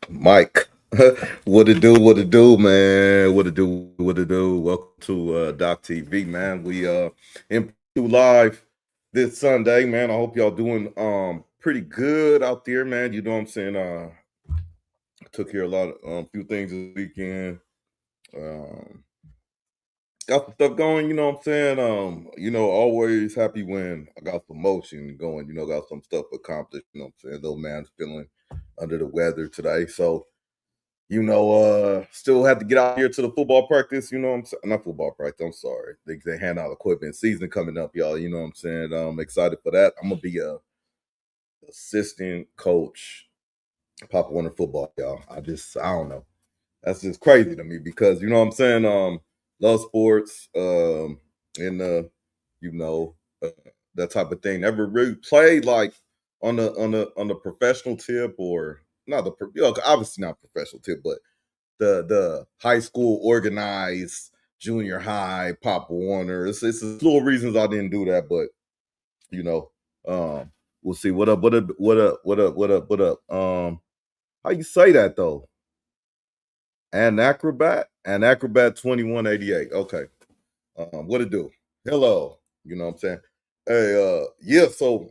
Mike, what it do? What it do, man? What it do? What it do? Welcome to Doc TV, man. We in live this Sunday, man. I hope y'all doing pretty good out there, man. You know what I'm saying? Took care of a lot of few things this weekend. Um, got some stuff going. You know what I'm saying? Always happy when I got some motion going. Got some stuff accomplished. You know what I'm saying? Though, man's feeling under the weather today, so. Still have to get out here to the football practice. You know what I'm saying? Not football practice. I'm sorry. They hand out equipment. Season coming up, y'all. You know what I'm saying? I'm excited for that. I'm gonna be a assistant coach, Pop Warner football, y'all. I don't know. That's just crazy to me because you know what I'm saying. Love sports. And you know, uh, that type of thing. Never really played like on the professional tip or not obviously not professional tip, but the high school organized junior high Pop Warner. It's little reasons I didn't do that, but you know, um, we'll see. What up? What up? What up? What up? What up? What up? How you say that though? An acrobat 2188. Okay. What it do? Hello. You know what I'm saying? Hey, yeah. So,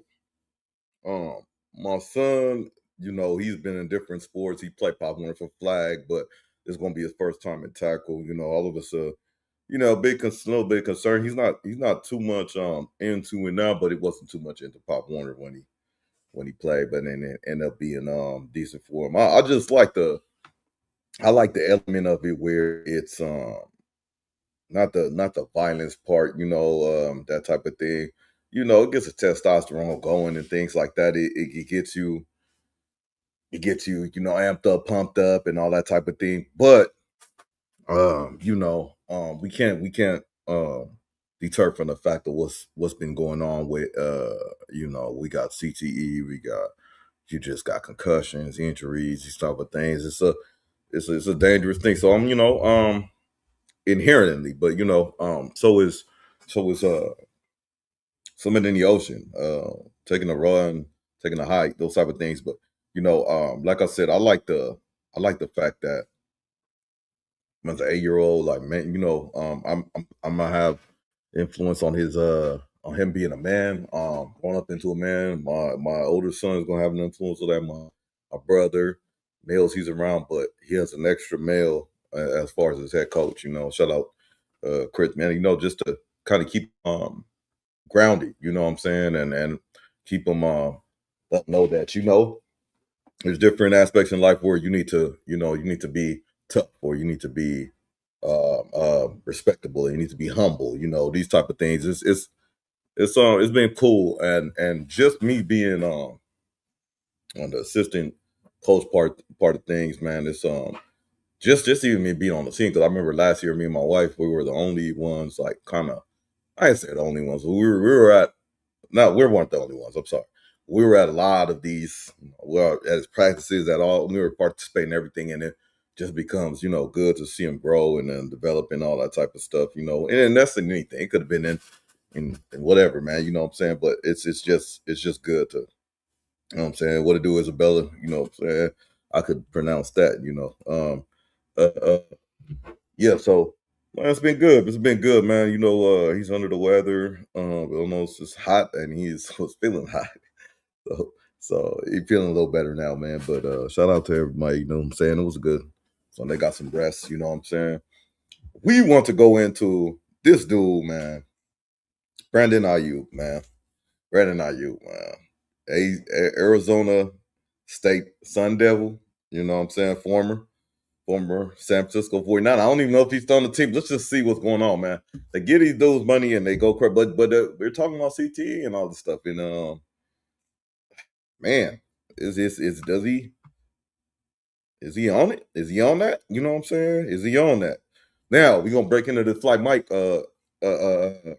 um, my son, he's been in different sports. He played Pop Warner for flag, but it's gonna be his first time in tackle. All of us little bit concerned. He's not too much into it now, but it wasn't too much into Pop Warner when he played, but then it ended up being decent for him. I like the element of it where it's not the violence part, that type of thing. It gets the testosterone going and things like that. It gets you, amped up, pumped up, and all that type of thing. But we can't deter from the fact of what's been going on with we got CTE, you just got concussions, injuries, these type of things. It's a dangerous thing. So I'm inherently, but so is swimming in the ocean, taking a run, taking a hike, those type of things. But like I said, I like the fact that as an 8 year old, like man, I'm gonna have influence on him being a man, growing up into a man. My older son is gonna have an influence on that. My brother, males he's around, but he has an extra male as far as his head coach. Shout out Chris, man. Just to kind of keep grounded. You know what I'm saying, and keep him let 'em know that there's different aspects in life where you need to be tough or you need to be respectable. You need to be humble. These type of things. It's been cool, and just me being on the assistant coach part of things, man. It's just even me being on the team because I remember last year, me and my wife, we were the only ones like kind of. I didn't say the only ones, but we were at no, we weren't the only ones. I'm sorry. We were at a lot of these, well, as practices at all. We were participating in everything, and it just becomes, good to see them grow and then develop and all that type of stuff, And that's anything. It could have been in whatever, man. You know what I'm saying? But it's just good to, what I'm saying. What to do, Isabella? You know what I'm saying? I could pronounce that, uh, uh, yeah, so man, it's been good. It's been good, man. He's under the weather. Almost it's hot, and he's was feeling hot. So he's feeling a little better now, man. But shout out to everybody. You know what I'm saying? It was good. So they got some rest. You know what I'm saying? We want to go into this dude, man. Brandon Aiyuk, man. Brandon Aiyuk, man. Arizona State Sun Devil. You know what I'm saying? Former San Francisco 49. I don't even know if he's on the team. Let's just see what's going on, man. They give these dudes money and they go crazy. But we're talking about CTE and all this stuff. And man, is he on it? Is he on that? You know what I'm saying? Is he on that? Now we're gonna break into the Flight Mike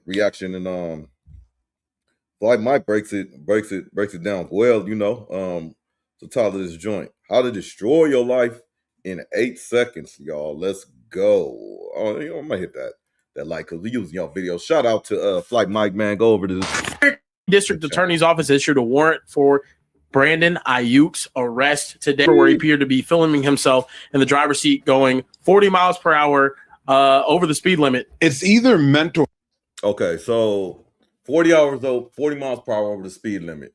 reaction, and Flight Mike breaks it down well. The title of this joint: How to Destroy Your Life in 8 seconds, y'all. Let's go. Oh, I'm gonna hit that like because we using y'all video. Shout out to Flight Mike, man. Go over to this District Attorney's Office issued a warrant for Brandon Aiyuk's arrest today, where he appeared to be filming himself in the driver's seat going 40 miles per hour over the speed limit. It's either mental. Okay, so 40 miles per hour over the speed limit.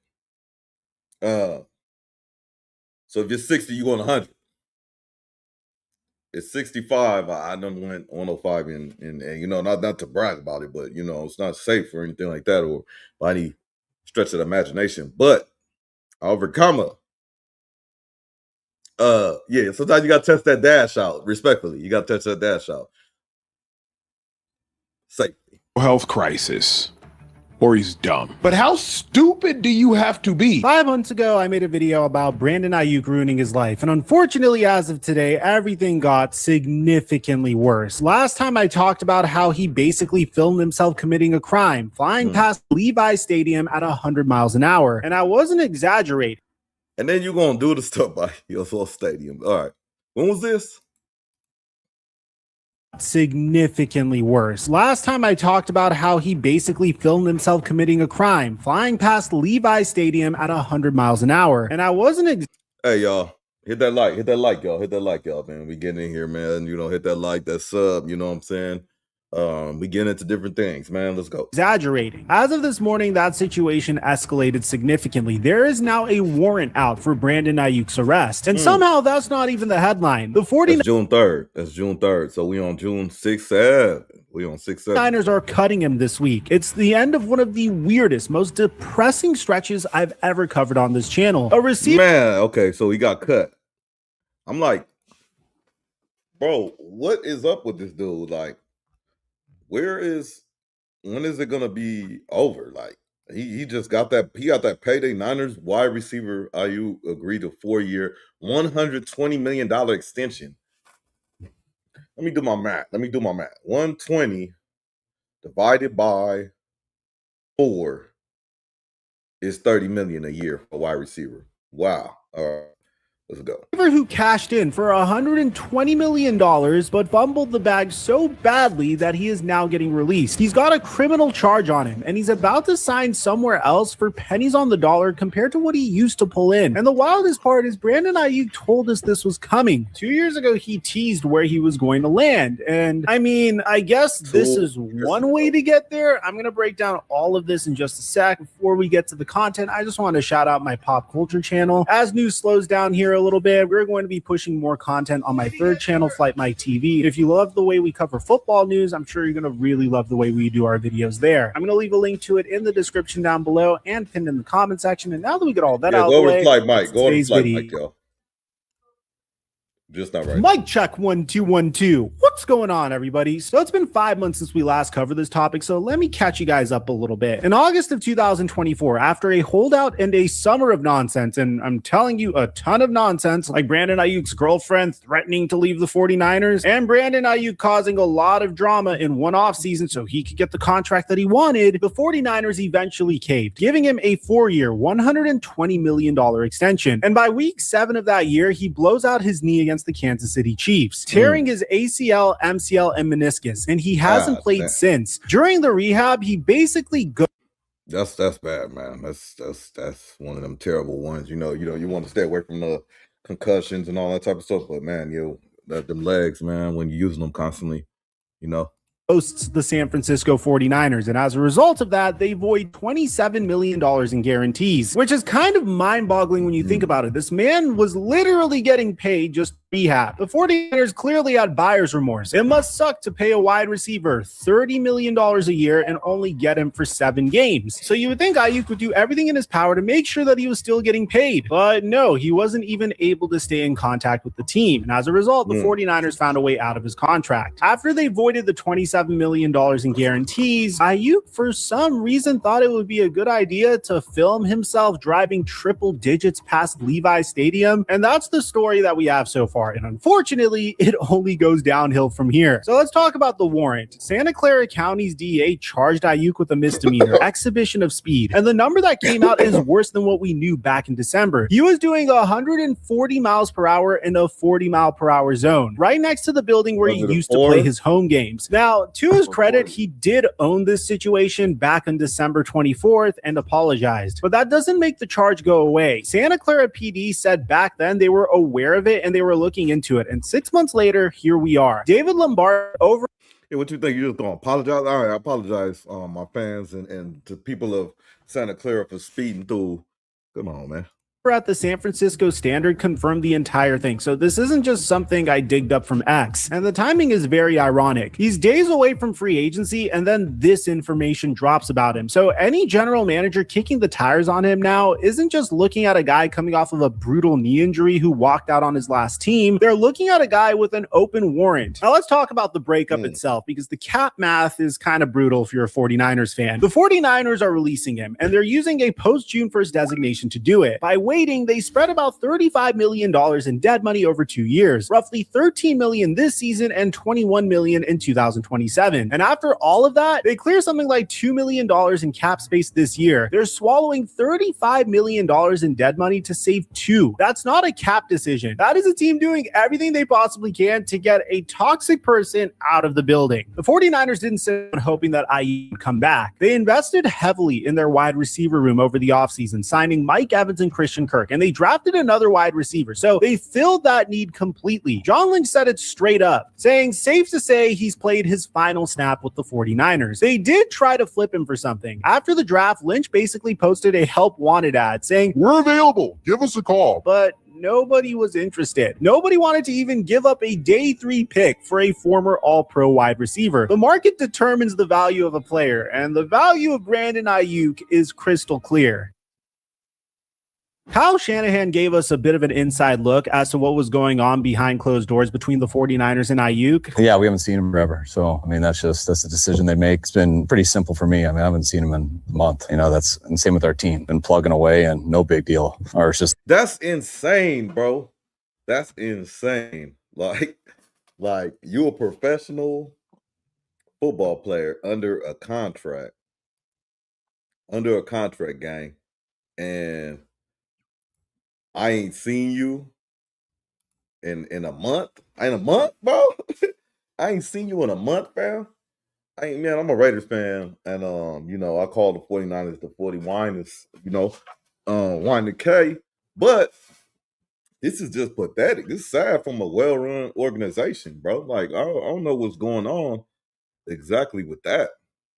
So if you're 60, you're going 100. It's 65. I done went 105 and you know, not to brag about it, but you know, it's not safe or anything like that or by any stretch of the imagination. But overcome yeah, sometimes you gotta test that dash out. Respectfully, you gotta test that dash out. Safety. Health crisis. Or he's dumb. But how stupid do you have to be? 5 months ago, I made a video about Brandon Aiyuk ruining his life. And unfortunately, as of today, everything got significantly worse. Last time I talked about how he basically filmed himself committing a crime, flying past Levi Stadium at 100 miles an hour. And I wasn't exaggerating. And then you're going to do the stuff by your stadium. All right. When was this? Significantly worse. Last time I talked about how he basically filmed himself committing a crime, flying past Levi Stadium at 100 miles an hour. And I wasn't Hey, y'all. Hit that like, y'all. Hit that like, y'all, man. We getting in here, man. You know, hit that like, that sub, you know what I'm saying? We get into different things, man. Let's go. Exaggerating. As of this morning, that situation escalated significantly. There is now a warrant out for Brandon Aiyuk's arrest. And somehow that's not even the headline. The 49ers June 3rd. That's June 3rd. So we on June 6th, 7th. We on 6th, 7th. Niners are cutting him this week. It's the end of one of the weirdest, most depressing stretches I've ever covered on this channel. A receiver. Man, okay, so he got cut. I'm like, bro, what is up with this dude? Like, when is it gonna be over? Like he just got that payday. Niners wide receiver Aiyuk agreed to 4-year, $120 million extension. Let me do my math. 120 divided by 4 is $30 million a year for a wide receiver. Wow. All right. Let's go. Who cashed in for $120 million, but fumbled the bag so badly that he is now getting released. He's got a criminal charge on him, and he's about to sign somewhere else for pennies on the dollar compared to what he used to pull in. And the wildest part is Brandon Aiyuk told us this was coming. 2 years ago, he teased where he was going to land. And I mean, I guess this is one way to get there. I'm going to break down all of this in just a sec. Before we get to the content, I just want to shout out my pop culture channel. As news slows down here a little bit, we're going to be pushing more content on my third channel, Flight Mike TV. If you love the way we cover football news, I'm sure you're going to really love the way we do our videos there. I'm going to leave a link to it in the description down below and pinned in the comment section. And now that we get all that out of the way, Flight Mike. Go over to Flight Mike, y'all. Just not right. Mic check 1 2 1 2. What's going on, everybody? So it's been 5 months since we last covered this topic, so let me catch you guys up a little bit. In August of 2024, after a holdout and a summer of nonsense, and I'm telling you a ton of nonsense, like Brandon Aiyuk's girlfriend threatening to leave the 49ers, and Brandon Aiyuk causing a lot of drama in one offseason so he could get the contract that he wanted, the 49ers eventually caved, giving him a 4-year, $120 million extension. And by week 7 of that year, he blows out his knee against the Kansas City Chiefs, tearing his ACL, MCL, and meniscus, and he hasn't played since. During the rehab, he basically That's bad, man. That's one of them terrible ones. You want to stay away from the concussions and all that type of stuff, but man, them legs, man, when you're using them constantly, hosts the San Francisco 49ers, and as a result of that, they void $27 million in guarantees, which is kind of mind-boggling when you think about it. This man was literally getting paid just rehab. The 49ers clearly had buyer's remorse. It must suck to pay a wide receiver $30 million a year and only get him for 7 games. So you would think Aiyuk would do everything in his power to make sure that he was still getting paid, but no, he wasn't even able to stay in contact with the team, and as a result, the 49ers found a way out of his contract. After they voided the $27 million in guarantees, Aiyuk, for some reason, thought it would be a good idea to film himself driving triple digits past Levi Stadium, and that's the story that we have so far. far, and unfortunately, it only goes downhill from here. So let's talk about the warrant. Santa Clara County's DA charged Aiyuk with a misdemeanor, exhibition of speed, and the number that came out is worse than what we knew back in December. He was doing 140 miles per hour in a 40-mile-per-hour zone, right next to the building where he used to play his home games. Now, to his credit, he did own this situation back on December 24th and apologized, but that doesn't make the charge go away. Santa Clara PD said back then they were aware of it and they were looking into it, and 6 months later, here we are. David Lombard over. Hey, what you think? You just gonna apologize? All right, I apologize, my fans and to people of Santa Clara for speeding through. Come on, man. At the San Francisco Standard confirmed the entire thing. So this isn't just something I digged up from X. And the timing is very ironic. He's days away from free agency and then this information drops about him. So any general manager kicking the tires on him now isn't just looking at a guy coming off of a brutal knee injury who walked out on his last team. They're looking at a guy with an open warrant. Now let's talk about the breakup itself, because the cap math is kind of brutal if you're a 49ers fan. The 49ers are releasing him and they're using a post-June 1st designation to do it. By they spread about $35 million in dead money over 2 years, roughly $13 million this season and $21 million in 2027. And after all of that, they clear something like $2 million in cap space this year. They're swallowing $35 million in dead money to save 2. That's not a cap decision. That is a team doing everything they possibly can to get a toxic person out of the building. The 49ers didn't sit on hoping that Aiyuk would come back. They invested heavily in their wide receiver room over the offseason, signing Mike Evans and Christian Kirk, and they drafted another wide receiver. So they filled that need completely. John Lynch said it straight up, saying safe to say he's played his final snap with the 49ers. They did try to flip him for something. After the draft, Lynch basically posted a help wanted ad saying, "We're available. Give us a call." But nobody was interested. Nobody wanted to even give up a day 3 pick for a former all-pro wide receiver. The market determines the value of a player, and the value of Brandon Aiyuk is crystal clear. Kyle Shanahan gave us a bit of an inside look as to what was going on behind closed doors between the 49ers and Aiyuk. Yeah, we haven't seen him forever. So, I mean, that's a decision they make. It's been pretty simple for me. I mean, I haven't seen him in a month. You know, that's and same with our team. Been plugging away and no big deal. Or it's just. That's insane, bro. That's insane. Like you a professional football player under a contract, gang. And I ain't seen you in a month. In a month, bro? I ain't seen you in a month, bro. Man, I'm a Raiders fan. And you know, I call the 49ers the 40 whiners, you know, wine the K. But this is just pathetic. This is sad from a well-run organization, bro. Like, I don't know what's going on exactly with that.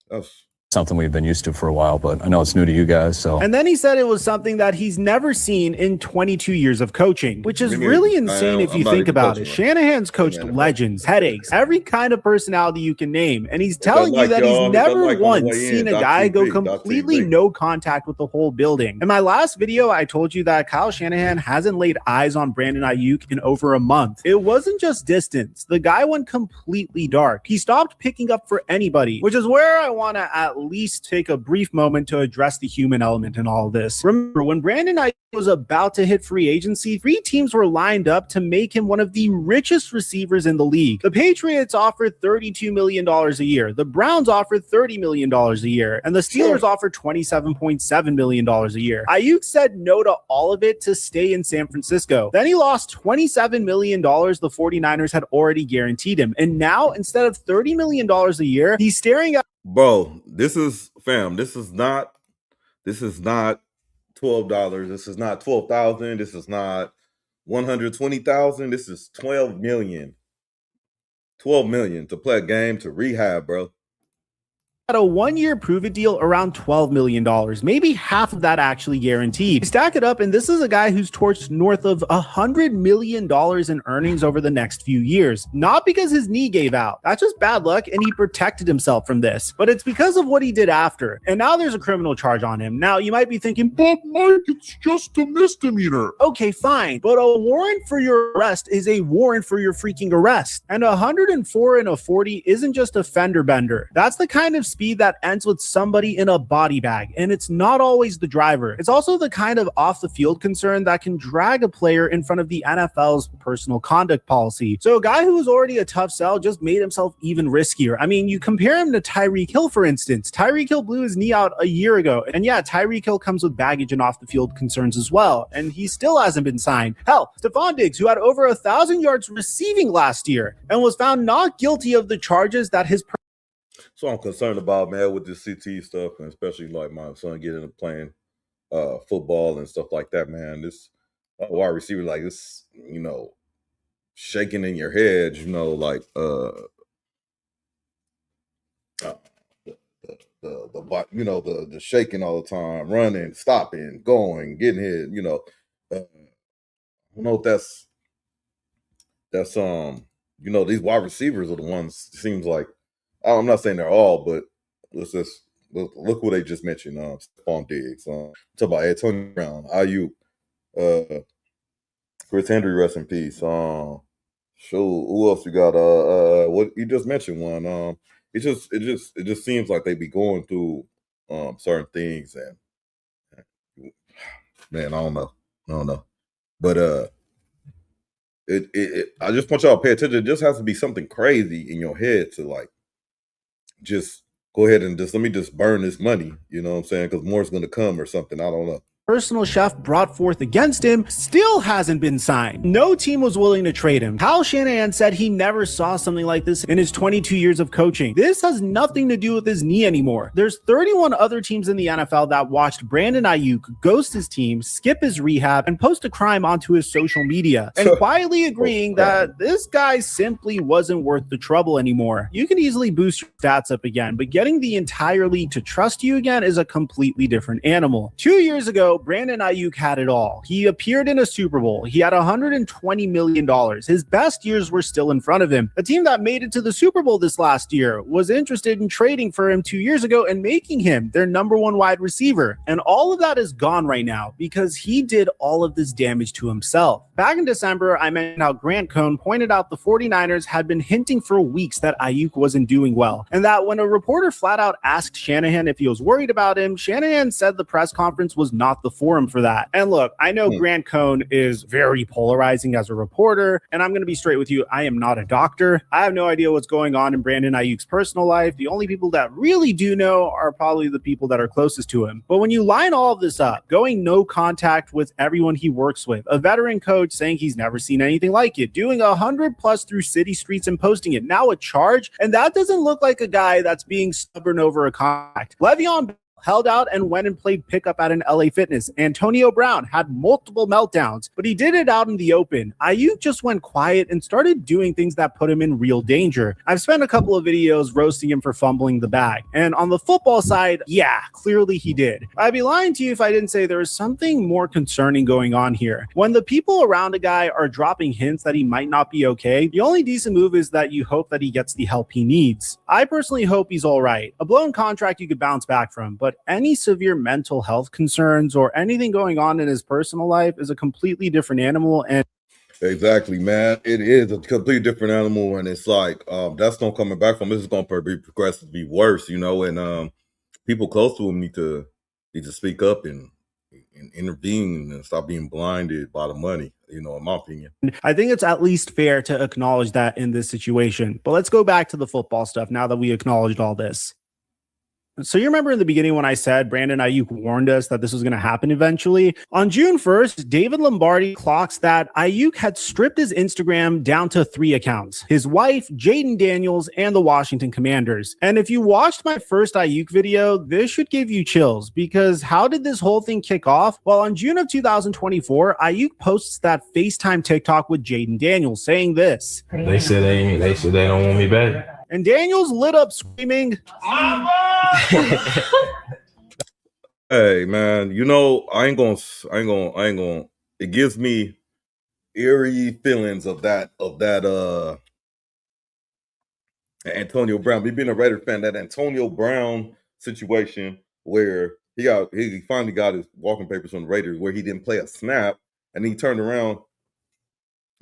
That's something we've been used to for a while, but I know it's new to you guys. So, and then he said it was something that he's never seen in 22 years of coaching, which is really insane if you think about it. Shanahan's coached legends, headaches, every kind of personality you can name, and he's telling you that he's never once seen a guy go completely no contact with the whole building. In my last video, I told you that Kyle Shanahan hasn't laid eyes on Brandon Aiyuk in over a month. It wasn't just distance. The guy went completely dark. He stopped picking up for anybody, which is where I want to at least take a brief moment to address the human element in all of this. Remember, when Brandon Aiyuk was about to hit free agency, 3 teams were lined up to make him one of the richest receivers in the league. The Patriots offered $32 million a year. The Browns offered $30 million a year. And the Steelers offered $27.7 million a year. Aiyuk said no to all of it to stay in San Francisco. Then he lost $27 million the 49ers had already guaranteed him. And now, instead of $30 million a year, he's staring at... Bro, this is not $12. This is not $12,000. This is not $120,000. This is $12 million. $12 million to play a game to rehab, bro. At a 1-year prove-it deal around $12 million, maybe half of that actually guaranteed. Stack it up, and this is a guy who's torched north of $100 million in earnings over the next few years. Not because his knee gave out. That's just bad luck, and he protected himself from this. But it's because of what he did after. And now there's a criminal charge on him. Now, you might be thinking, "But Mike, it's just a misdemeanor." Okay, fine. But a warrant for your arrest is a warrant for your freaking arrest. And 104 and a 40 isn't just a fender bender. That's the kind of speed speed that ends with somebody in a body bag, and it's not always the driver. It's also the kind of off-the-field concern that can drag a player in front of the NFL's personal conduct policy. So a guy who was already a tough sell just made himself even riskier. I mean, you compare him to Tyreek Hill, for instance. Tyreek Hill blew his knee out a year ago, and yeah, Tyreek Hill comes with baggage and off-the-field concerns as well, and he still hasn't been signed. Hell, Stephon Diggs, who had over 1,000 yards receiving last year and was found not guilty of the charges that his So I'm concerned about, man, with this CT stuff, and especially like my son getting into playing football and stuff like that, man. This wide receiver, like this, you know, shaking in your head, you know, like the shaking all the time, running, stopping, going, getting hit, you know. I don't know if that's you know, these wide receivers are the ones, seems like, I'm not saying they're all, but let's just look what they just mentioned. Stephon Diggs, talk about Antonio Brown, Aiyuk, Chris Henry, rest in peace. Who else you got? What you just mentioned one. It just seems like they be going through certain things, and man, I don't know, but I just want y'all to pay attention. It just has to be something crazy in your head to like just go ahead and just let me just burn this money, you know what I'm saying? Because more is going to come or something. I don't know. personal chef brought forth against him still hasn't been signed. No team was willing to trade him. Kyle Shanahan said he never saw something like this in his 22 years of coaching. This has nothing to do with his knee anymore. There's 31 other teams in the NFL that watched Brandon Aiyuk ghost his team, skip his rehab, and post a crime onto his social media, and quietly agreeing that this guy simply wasn't worth the trouble anymore. You can easily boost your stats up again, but getting the entire league to trust you again is a completely different animal. 2 years ago, Brandon Aiyuk had it all. He appeared in a Super Bowl. He had $120 million. His best years were still in front of him. A team that made it to the Super Bowl this last year was interested in trading for him 2 years ago and making him their number one wide receiver. And all of that is gone right now because he did all of this damage to himself. Back in December, I mentioned how Grant Cohn pointed out the 49ers had been hinting for weeks that Aiyuk wasn't doing well, and that when a reporter flat out asked Shanahan if he was worried about him, Shanahan said the press conference was not the forum for that. And look, I know Grant Cohn is very polarizing as a reporter, and I'm going to be straight with you. I am not a doctor. I have no idea what's going on in Brandon Aiyuk's personal life. The only people that really do know are probably the people that are closest to him. But when you line all of this up, going no contact with everyone he works with, a veteran coach saying he's never seen anything like it, doing 100+ through city streets and posting it, now a charge, and that doesn't look like a guy that's being stubborn over a contract. Le'Veon held out and went and played pickup at an LA Fitness. Antonio Brown had multiple meltdowns, but he did it out in the open. Aiyuk just went quiet and started doing things that put him in real danger. I've spent a couple of videos roasting him for fumbling the bag. And on the football side, yeah, clearly he did. I'd be lying to you if I didn't say there is something more concerning going on here. When the people around a guy are dropping hints that he might not be okay, the only decent move is that you hope that he gets the help he needs. I personally hope he's all right. A blown contract you could bounce back from, but any severe mental health concerns or anything going on in his personal life is a completely different animal. And exactly, man, it is a completely different animal, and it's like that's not coming back from. This is going to be progressively worse, you know. And people close to him need to speak up and intervene and stop being blinded by the money, you know, in my opinion. I think it's at least fair to acknowledge that in this situation. But let's go back to the football stuff now that we acknowledged all this. So you remember in the beginning when I said Brandon Aiyuk warned us that this was going to happen eventually? On June 1st, David Lombardi clocks that Aiyuk had stripped his Instagram down to 3 accounts: his wife, Jaden Daniels, and the Washington Commanders. And if you watched my first Aiyuk video, this should give you chills, because how did this whole thing kick off? Well, on June of 2024, Aiyuk posts that FaceTime TikTok with Jaden Daniels saying this. They said they don't want me back. And Daniels lit up screaming, "Hey man, you know, I ain't gonna. It gives me eerie feelings of that Antonio Brown. Me being a Raider fan, that Antonio Brown situation where he finally got his walking papers from the Raiders, where he didn't play a snap, and he turned around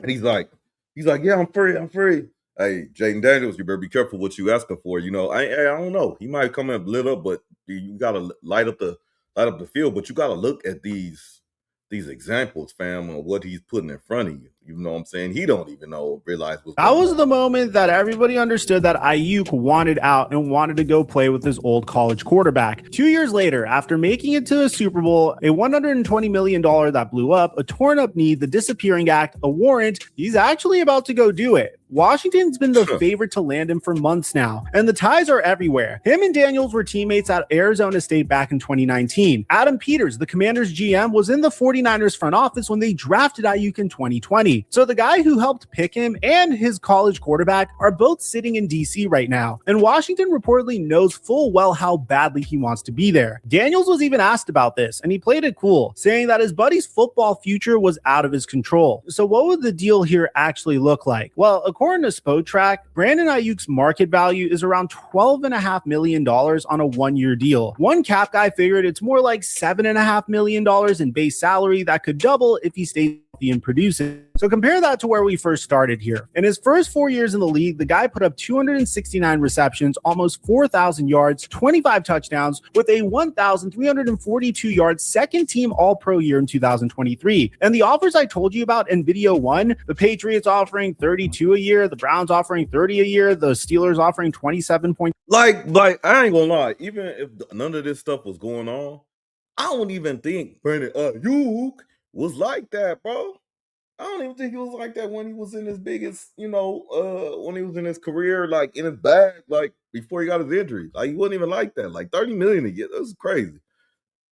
and he's like, yeah, I'm free. hey, Jaden Daniels, you better be careful what you asking for. You know, I don't know. He might come in lit up, but you gotta light up the field. But you gotta look at these examples, fam, of what he's putting in front of you. You know what I'm saying? He don't even realize what's That going was on. the moment that everybody understood that Aiyuk wanted out and wanted to go play with his old college quarterback. 2 years later, after making it to a Super Bowl, a $120 million that blew up, a torn up knee, the disappearing act, a warrant, he's actually about to go do it. Washington's been the favorite to land him for months now, and the ties are everywhere. Him and Daniels were teammates at Arizona State back in 2019. Adam Peters, the Commanders GM, was in the 49ers front office when they drafted Aiyuk in 2020. So the guy who helped pick him and his college quarterback are both sitting in DC right now, and Washington reportedly knows full well how badly he wants to be there. Daniels was even asked about this, and he played it cool, saying that his buddy's football future was out of his control. So what would the deal here actually look like? Well, according to Spotrac, Brandon Aiyuk's market value is around $12.5 million on a one-year deal. One cap guy figured it's more like $7.5 million in base salary that could double if he stays and producing. So compare that to where we first started here. In his first 4 years in the league, the guy put up 269 receptions, almost 4,000 yards, 25 touchdowns, with a 1,342 yards second team All-Pro year in 2023. And the offers I told you about in video 1, the Patriots offering 32 a year, the Browns offering 30 a year, the Steelers offering 27 points. Like I ain't gonna lie, even if none of this stuff was going on, I don't even think Brandon Aiyuk was like that, bro. I don't even think he was like that when he was in his biggest, when he was in his career, like in his bag, like before he got his injury. Like he wasn't even like that. Like 30 million a year. That's crazy.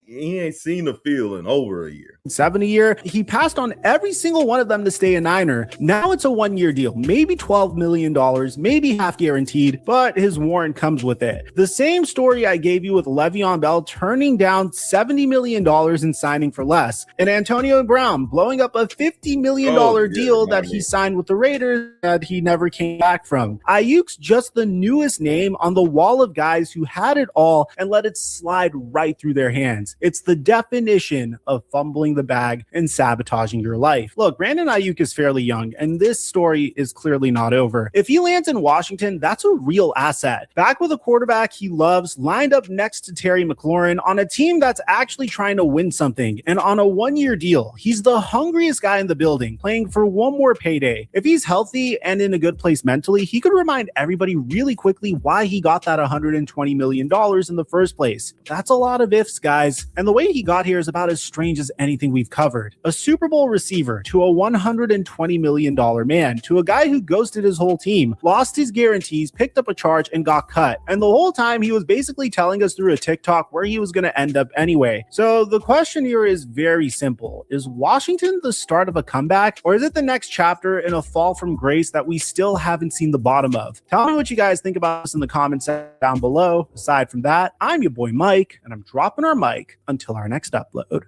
He ain't seen the field in over a year. 7 a year. He passed on every single one of them to stay a Niner. Now it's a one-year deal, maybe $12 million, maybe half guaranteed, but his warrant comes with it. The same story I gave you with Le'Veon Bell turning down $70 million and signing for less, and Antonio Brown blowing up a $50 million deal that he signed with the Raiders that he never came back from. Aiyuk's just the newest name on the wall of guys who had it all and let it slide right through their hands. It's the definition of fumbling the bag and sabotaging your life. Look, Brandon Aiyuk is fairly young, and this story is clearly not over. If he lands in Washington, that's a real asset. Back with a quarterback he loves, lined up next to Terry McLaurin on a team that's actually trying to win something, and on a one-year deal. He's the hungriest guy in the building, playing for one more payday. If he's healthy and in a good place mentally, he could remind everybody really quickly why he got that $120 million in the first place. That's a lot of ifs, guys. And the way he got here is about as strange as anything we've covered. A Super Bowl receiver to a $120 million man, to a guy who ghosted his whole team, lost his guarantees, picked up a charge, and got cut. And the whole time he was basically telling us through a TikTok where he was going to end up anyway. So the question here is very simple. Is Washington the start of a comeback, or is it the next chapter in a fall from grace that we still haven't seen the bottom of? Tell me what you guys think about this in the comments down below. Aside from that, I'm your boy Mike, and I'm dropping our mic until our next upload.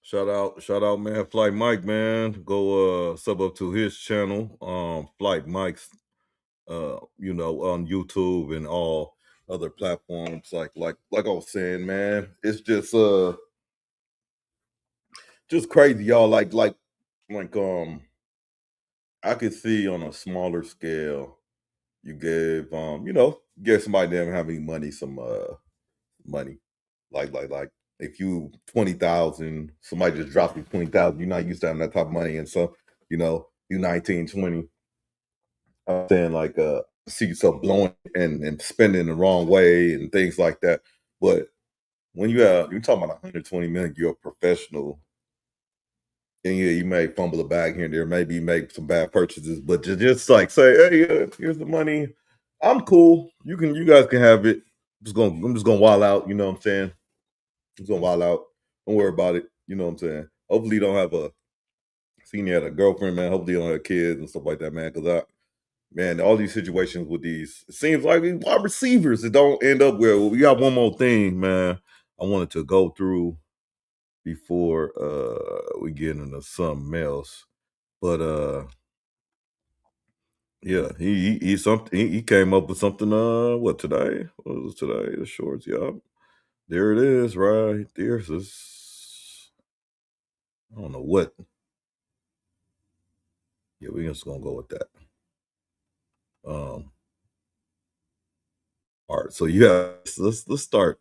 Shout out, man, Flight Mike, man. Go sub up to his channel, Flight Mike's, on YouTube and all other platforms. Like I was saying, man, it's just crazy, y'all. Like I could see on a smaller scale, you gave give somebody that didn't have any money some money. Like if you 20,000, somebody just dropped you 20,000, you're not used to having that type of money. And so, you 19, 20. I'm saying like see yourself blowing and spending the wrong way and things like that. But when you're talking about 120 million, you're a professional. And yeah, you may fumble a bag here and there, maybe make some bad purchases, but just like say, hey, here's the money. I'm cool. You guys can have it. I'm just gonna wild out, you know what I'm saying? Just gonna wild out. Don't worry about it. You know what I'm saying? Hopefully you don't have you had a girlfriend, man. Hopefully you don't have kids and stuff like that, man. Cause all these situations with these, it seems like wide receivers, it don't end up well. We got one more thing, man. I wanted to go through before we get into something else. But yeah, he came up with something what today? What was today? The shorts, yeah. There it is, right? There's this. I don't know what Yeah, we're just gonna go with that. All right, so let's start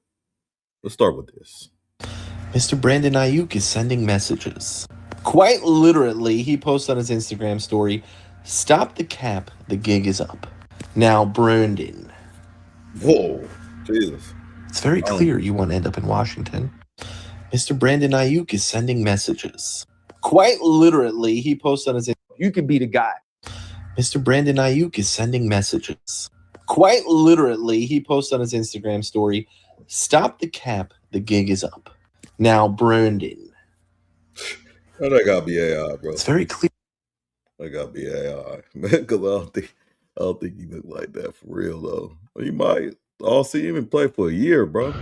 with this. Mr. Brandon Aiyuk is sending messages. Quite literally, he posts on his Instagram story, "Stop the cap, the gig is up." Now, Brandon, Whoa, Jesus! it's very clear you want to end up in Washington. Mr. Brandon Aiyuk is sending messages. Quite literally, he posts on his Instagram. You could be the guy. Mr. Brandon Aiyuk is sending messages. Quite literally, he posts on his Instagram story, "Stop the cap, the gig is up." Now, Brandon. Oh, that gotta be AI, bro. It's very clear. That gotta be AI, man. Because I don't think he look like that for real though. He might. I'll see him play for a year, bro.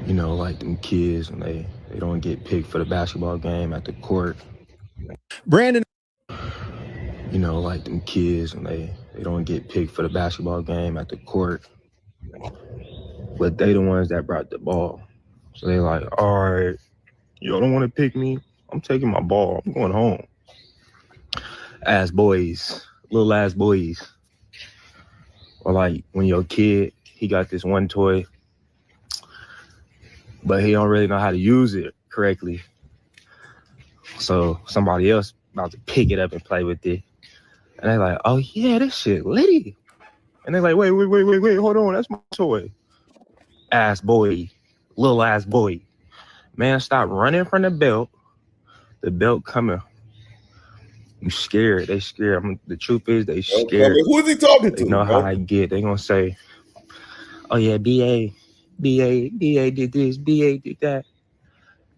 You know, like them kids when they don't get picked for the basketball game at the court. Brandon. You know, like them kids when they don't get picked for the basketball game at the court. But they the ones that brought the ball. So they like, all right, y'all don't want to pick me? I'm taking my ball. I'm going home. Ass boys, little ass boys. Or like when your kid, he got this one toy, but he don't really know how to use it correctly. So somebody else about to pick it up and play with it. And they're like, oh yeah, this shit litty. And they're like, wait, hold on, that's my toy. Ass boy, little ass boy. Man, stop running from the belt. The belt coming. You scared. They scared. The truth is they scared. Who is he talking to? They know how I get. They gonna say, oh yeah, BA did this, BA did that.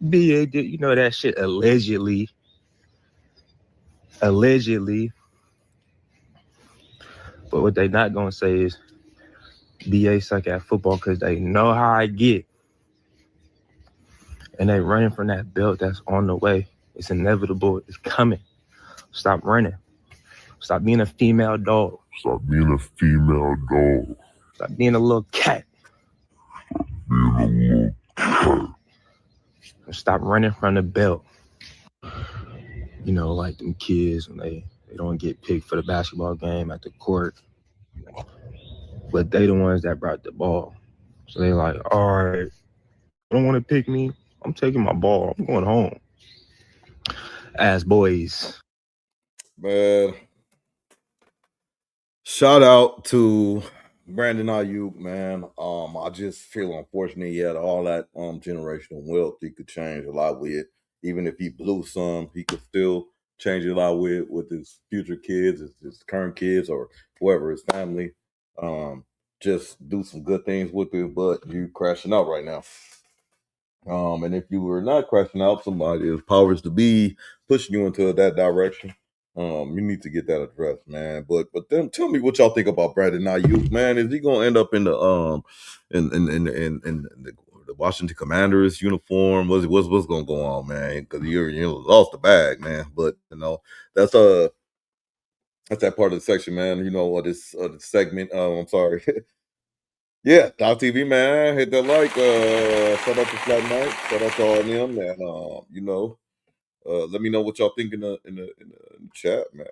BA did, you know that shit allegedly. But what they not gonna say is BA suck at football because they know how I get. And they running from that belt that's on the way. It's inevitable. It's coming. Stop running. Stop being a female dog. Stop being a female dog. Stop being a little cat. Stop running from the belt. You know, like them kids when they don't get picked for the basketball game at the court. But they the ones that brought the ball. So they like, all right, don't want to pick me? I'm taking my ball. I'm going home. Ass boys. Man, shout out to Brandon Aiyuk, man. I just feel unfortunate he had all that generational wealth he could change a lot with. Even if he blew some, he could still change a lot with his future kids, his current kids, or whoever his family. Just do some good things with it, but you crashing out right now. And if you were not crashing out, somebody is powers to be pushing you into that direction. You need to get that addressed, man. But then tell me what y'all think about Brandon Aiyuk, man. Is he gonna end up in the the Washington Commanders uniform? What's gonna go on, man? Because you lost the bag, man. But that's that part of the section, man. This segment. I'm sorry. Yeah, Doc TV, man. Hit that like. Shout out to Flat Night. Shout out to all of them, and let me know what y'all think in the chat, man.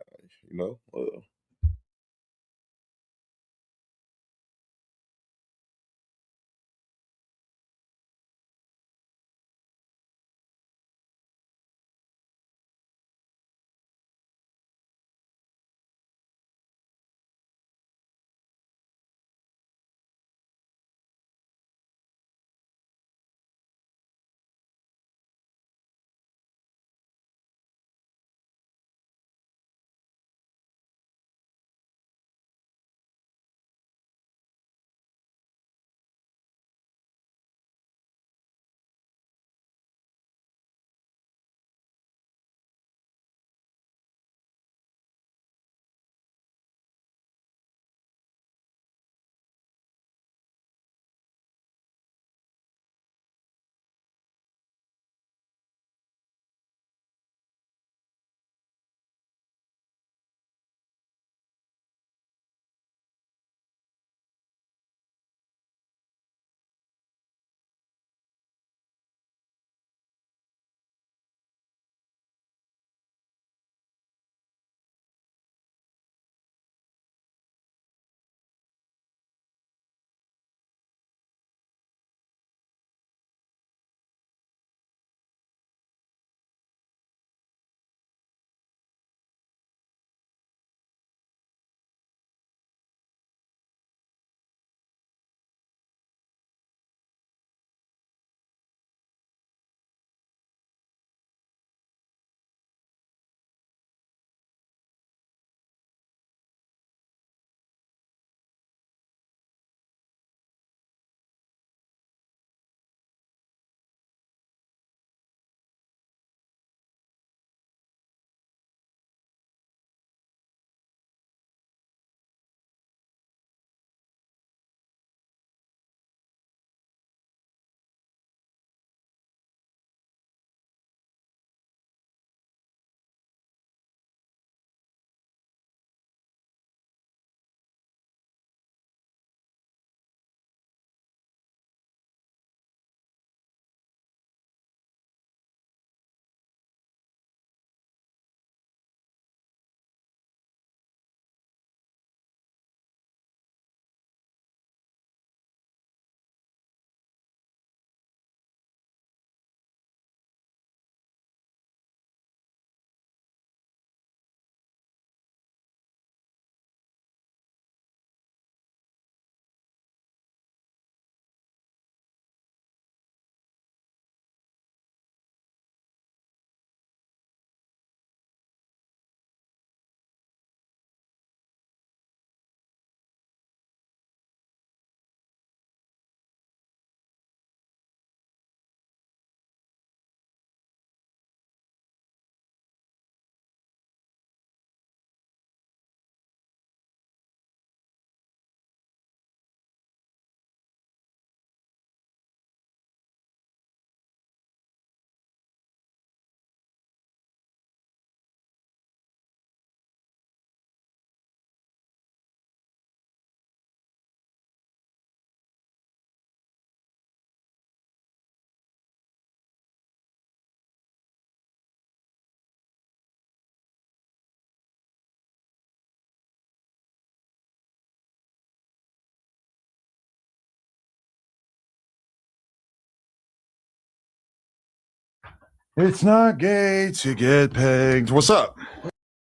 It's not gay to get pegged. What's up?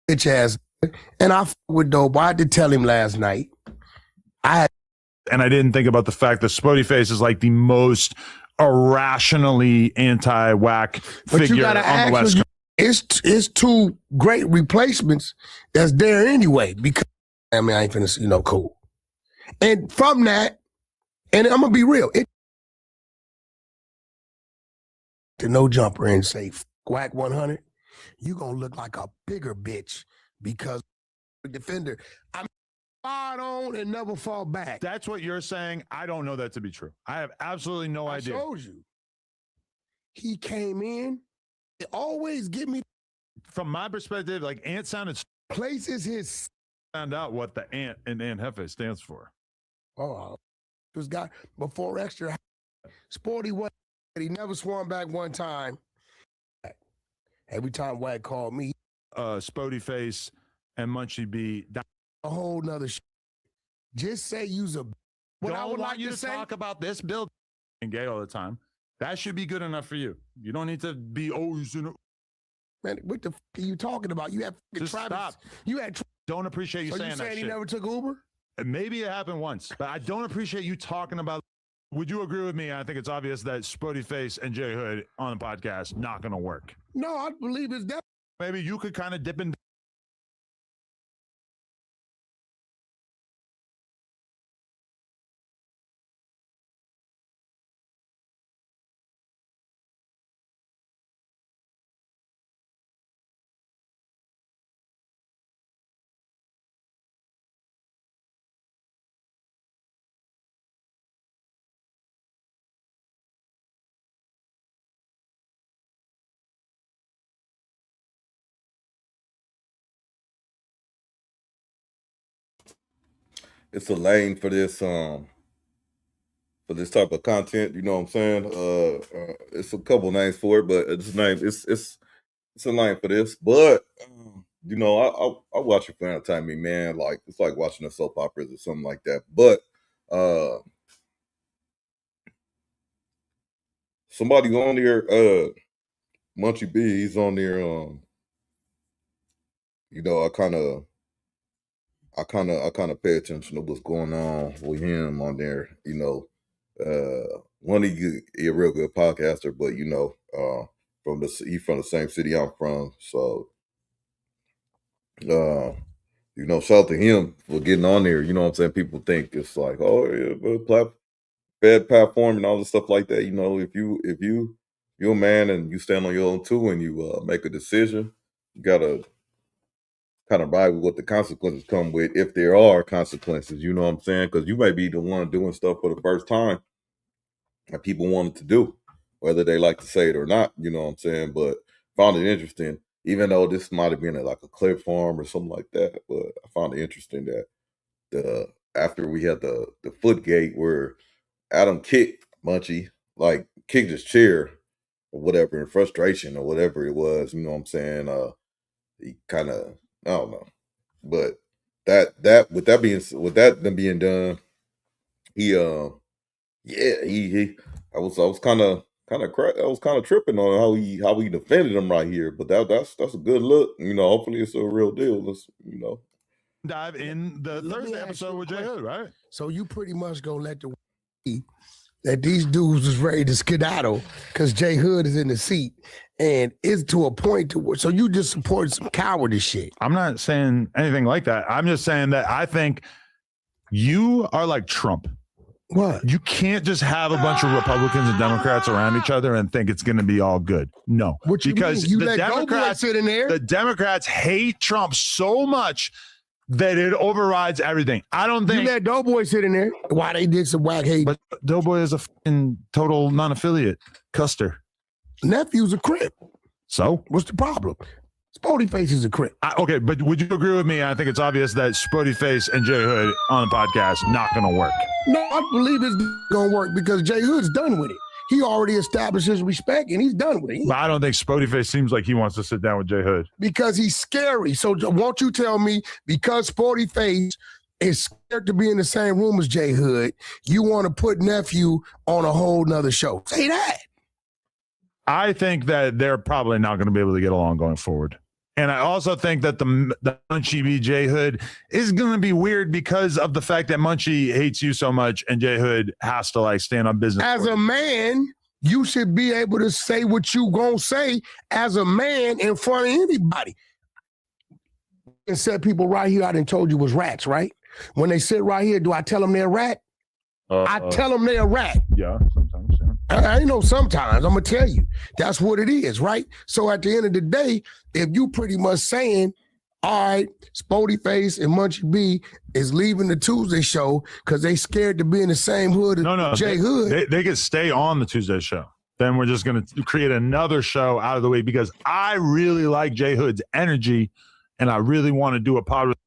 Bitch ass. And I fuck with Dope. I had to tell him last night. And I didn't think about the fact that Spody Face is like the most irrationally anti-WACK figure on the West Coast. It's two great replacements that's there anyway. Because I mean, I ain't finna, cool. And from that, and I'm gonna be real, the no jumper and say WACK 100, you gonna look like a bigger bitch because the defender. I'm spot on and never fall back. That's what you're saying. I don't know that to be true. I have absolutely no idea. I told you. He came in. It always give me. From my perspective, like Ant sounded. Places his. Found out what the Ant in Ant Hefe stands for. Oh, this guy before extra. Sporty one. He never swung back one time. Every time WACK called me. Spody Face and Munchie B. A whole nother just say use a what don't I would want like you to to say. talk about this bill and gay all the time. That should be good enough for you. You don't need to be Man, what the are you talking about? You have just Travis. stop. You had Don't appreciate you so saying you that saying he shit. never took Uber? Maybe it happened once, but I don't appreciate you talking about. Would you agree with me? I think it's obvious that Spody Face and Jay Hood on the podcast not going to work. No, I believe it's that. Maybe you could kind of dip in. It's a lane for this type of content. You know what I'm saying? It's a couple names for it, but it's a lane for this. But I watch it for entertainment, man. Like it's like watching a soap operas or something like that. But somebody on there, Munchie B, he's on there. I kind of pay attention to what's going on with him on there. One he's a real good podcaster, but he's from the same city I'm from, so shout out to him for getting on there. You know what I'm saying? People think it's like, oh yeah, bad platform and all this stuff like that. If you're a man and you stand on your own too, and you make a decision, you gotta kind of ride with what the consequences come with, if there are consequences, you know what I'm saying? Because you may be the one doing stuff for the first time that people wanted to do, whether they like to say it or not, you know what I'm saying? But found it interesting, even though this might have been like a clip farm or something like that, but I found it interesting that after we had the foot gate where Adam kicked Munchie, like kicked his chair or whatever in frustration or whatever it was, you know what I'm saying? He kind of, I don't know, but that with that being done, he I was kind of tripping on how he defended him right here, but that's a good look, hopefully it's a real deal. Let's dive in the Thursday episode with Jay Hood, right? So you pretty much gonna let that these dudes was ready to skedaddle because Jay Hood is in the seat, and it's to a point to where, so you just support some cowardice shit. I'm not saying anything like that. I'm just saying that I think you are like Trump. What? You can't just have a bunch of Republicans and Democrats around each other and think it's going to be all good. No, what you because mean? You the let Democrats sit in there. The Democrats hate Trump so much that it overrides everything. I don't think you let Doughboy sit in there. Why they did some whack hate? But Doughboy is a fucking total non-affiliate. Custer. Nephew's a Crip. So what's the problem? Spody Face is a Crip. Okay, but would you agree with me? I think it's obvious that Spody Face and Jay Hood on the podcast not going to work. No, I believe it's going to work because Jay Hood's done with it. He already established his respect and he's done with it. But I don't think Spody Face seems like he wants to sit down with Jay Hood. Because he's scary. So won't you tell me, because Spody Face is scared to be in the same room as Jay Hood, you want to put Nephew on a whole nother show? Say that. I think that they're probably not going to be able to get along going forward. And I also think that the Munchie B J Hood is going to be weird because of the fact that Munchie hates you so much and J Hood has to like stand on business. As a man, you should be able to say what you gonna say as a man in front of anybody. And said people right here I done told you was rats, right? When they sit right here, do I tell them they're a rat? I tell them they're a rat. Yeah, sometimes. Yeah. I know sometimes. I'm going to tell you. That's what it is, right? So at the end of the day, if you pretty much saying, all right, Spody Face and Munchie B is leaving the Tuesday show because they scared to be in the same hood as J Hood. They could stay on the Tuesday show. Then we're just going to create another show out of the way because I really like J Hood's energy and I really want to do a pod with.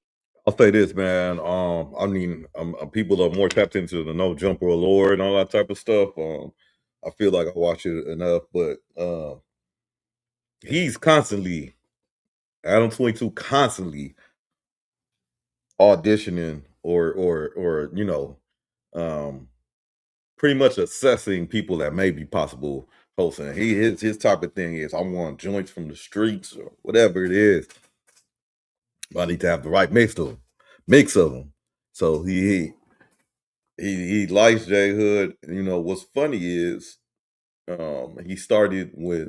I'll say this, man. I mean, people are more tapped into the no jumper allure and all that type of stuff. I feel like I watch it enough, but he's constantly, Adam 22 constantly auditioning or you know, pretty much assessing people that may be possible hosting. His type of thing is I want joints from the streets or whatever it is. I need to have the right mix of them. So he likes J Hood. You know what's funny is he started with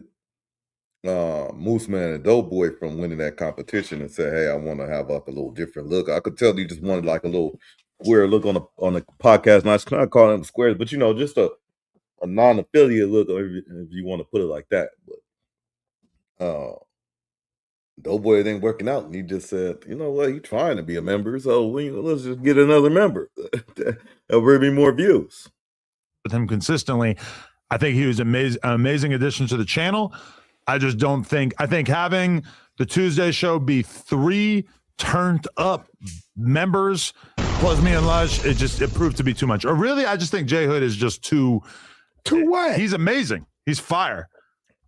Moose Man and Doughboy from winning that competition and said, "Hey, I want to have like a little different look." I could tell he just wanted like a little weird look on the podcast. Not calling them squares, but you know, just a non-affiliate look, if you want to put it like that. But Doughboy ain't working out, and he just said, "You know what? He's trying to be a member, so let's just get another member. That'll bring me more views." With him consistently, I think he was an amazing addition to the channel. I just don't think. I think having the Tuesday show be 3 turned up members plus me and Lush, it proved to be too much. Or really, I just think J Hood is just too what? He's amazing. He's fire.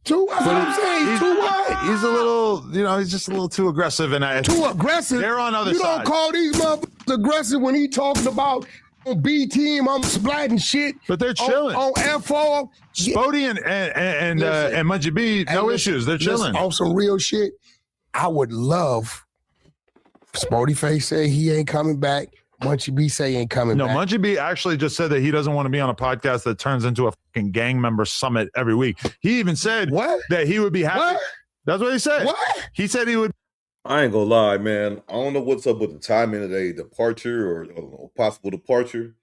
Too what? I'm saying too what? He's a little, he's just a little too aggressive. And too aggressive? They're on other sides. You don't call these motherfuckers aggressive when he talking about on B team, I'm splatting shit. But they're chilling. On F4. Spody and Munchie B, no issues. They're chilling. On some real shit, I would love Spody Face say he ain't coming back. Munchie B say he ain't coming back. No, Munchie B actually just said that he doesn't want to be on a podcast that turns into a fucking gang member summit every week. He even said that he would be happy. What? That's what he said. What? He said he would. I ain't gonna lie, man. I don't know what's up with the timing of a departure or possible departure.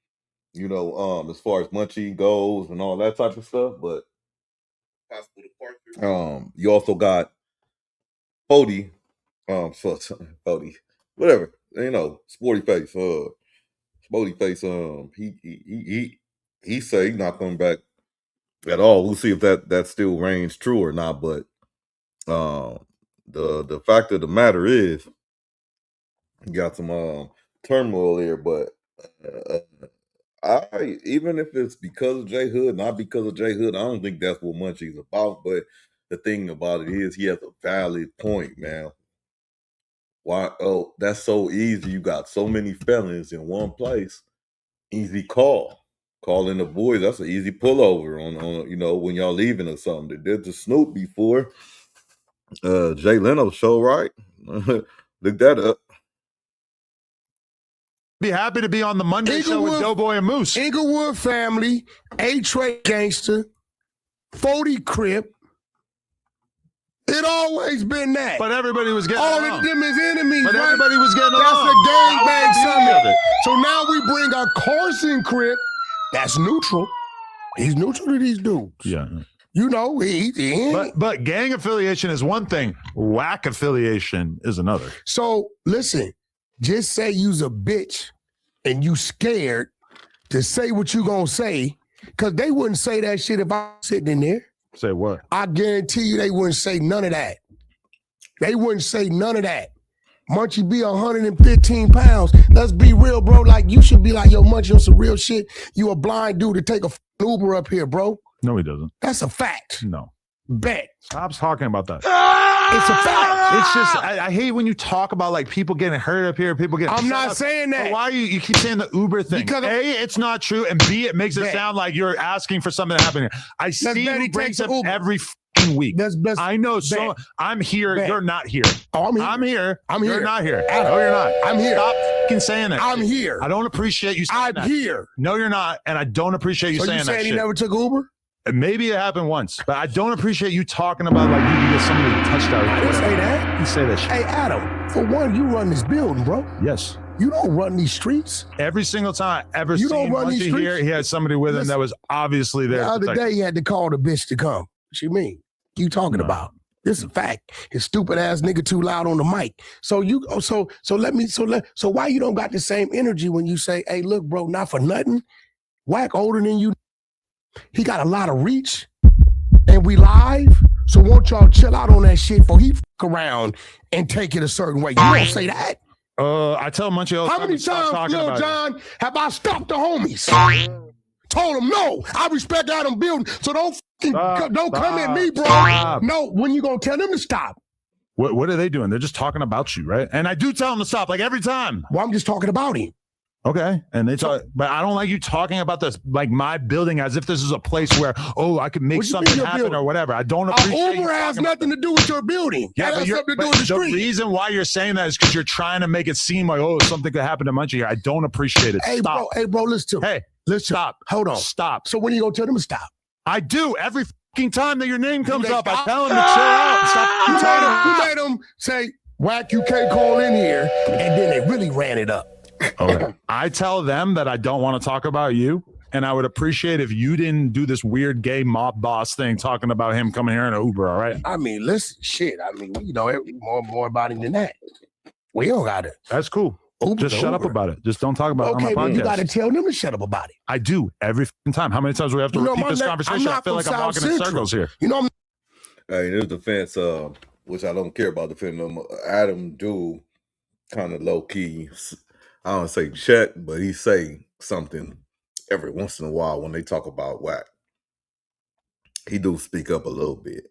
As far as Munchie goes and all that type of stuff, but possible departure. You also got Spody, Spody, whatever. Sporty Face. Spody Face. He say he's not coming back at all. We'll see if that still reigns true or not. But the fact of the matter is, you got some turmoil there. But even if it's because of J Hood, not because of J Hood, I don't think that's what Munchie's about. But the thing about it is, he has a valid point, man. Why? Oh, that's so easy. You got so many felons in one place. Easy call. Calling the boys, that's an easy pullover on when y'all leaving or something. They did the Snoop before Jay Leno's show, right? Look that up. Be happy to be on the Monday show with Doughboy and Moose. Inglewood family, A-Trade Gangster, 40 Crip. It always been that. But everybody was getting all along. of them is enemies, But right? everybody was getting That's along. a gangbang summit. So now we bring our Carson Crip. That's neutral. He's neutral to these dudes. Yeah. But gang affiliation is one thing. WACK affiliation is another. So listen, just say you's a bitch and you scared to say what you gonna say, because they wouldn't say that shit if I was sitting in there. Say what? I guarantee you they wouldn't say none of that. They wouldn't say none of that. Munchie be 115 pounds. Let's be real, bro. Like, you should be like, yo, Munchie on some real shit. You a blind dude to take a Uber up here, bro. No, he doesn't. That's a fact. No. Bet. Stop talking about that. It's a fact. It's just, I hate when you talk about like people getting hurt up here, people getting. I'm not saying that. But why you keep saying the Uber thing? Because A, it's not true, and B, it makes it sound like you're asking for something to happen here. I see who brings up every week. I know. So I'm here. You're not here. Oh, I'm here. I'm here. You're not here. Adam, No, you're not. I'm here. Stop fucking saying that. I'm shit. here. I don't appreciate you saying that. I'm here. No, you're not. And I don't appreciate you So saying you that saying shit. he never took Uber? Maybe it happened once, but I don't appreciate you talking about like you can get somebody touched out. I didn't say that. You say that shit. Hey, Adam, for one, you run this building, bro. Yes. You don't run these streets. Every single time I ever You seen don't run these Munchie here, streets? he had somebody with him that was obviously there. The other day, he had to call the bitch to come. What you mean? You talking about? This is a fact. His stupid ass nigga too loud on the mic. So why you don't got the same energy when you say, "Hey, look, bro, not for nothing. WACK older than you. He got a lot of reach, and we live. So won't y'all chill out on that shit before he fuck around and take it a certain way? You don't say that. I tell Munchie all the How time many to stop times, talking Lil about it. John, have I stopped the homies? Told them no. I respect Adam building, so don't come at me, bro. Stop. No, when you gonna tell them to stop? What are they doing? They're just talking about you, right? And I do tell them to stop, like every time. Well, I'm just talking about him. Okay, and they talk, but I don't like you talking about this, like my building, as if this is a place where I could make What you mean something your happen building? or whatever. I don't appreciate. Uber has nothing to do with your building. Yeah, That but has something to do but with the the street. reason why you're saying that is because you're trying to make it seem like something could happen to Munchie here. I don't appreciate it. Hey, Stop. bro, listen to me. Hey, Listen. stop. Hold on. Stop. So when you gonna tell them to stop? I do every fucking time that your name comes You up. I tell him to chill out. Stop. You made them say, "WACK, you can't call in here," and then they really ran it up. Okay. I tell them that I don't want to talk about you, and I would appreciate if you didn't do this weird gay mob boss thing talking about him coming here in an Uber, all right? I mean, listen, shit. I mean, you know more about him than that. We don't got it. That's cool. Just shut up about it. Just don't talk about it on my Okay, but you podcast. got to tell them to shut up about it. I do every fucking time. How many times do we have to repeat this conversation? I feel like I'm walking in circles here. You know, Hey, there's defense, which I don't care about defending them. Adam do kind of low key. I don't say check, but he say something every once in a while when they talk about WACK. He do speak up a little bit.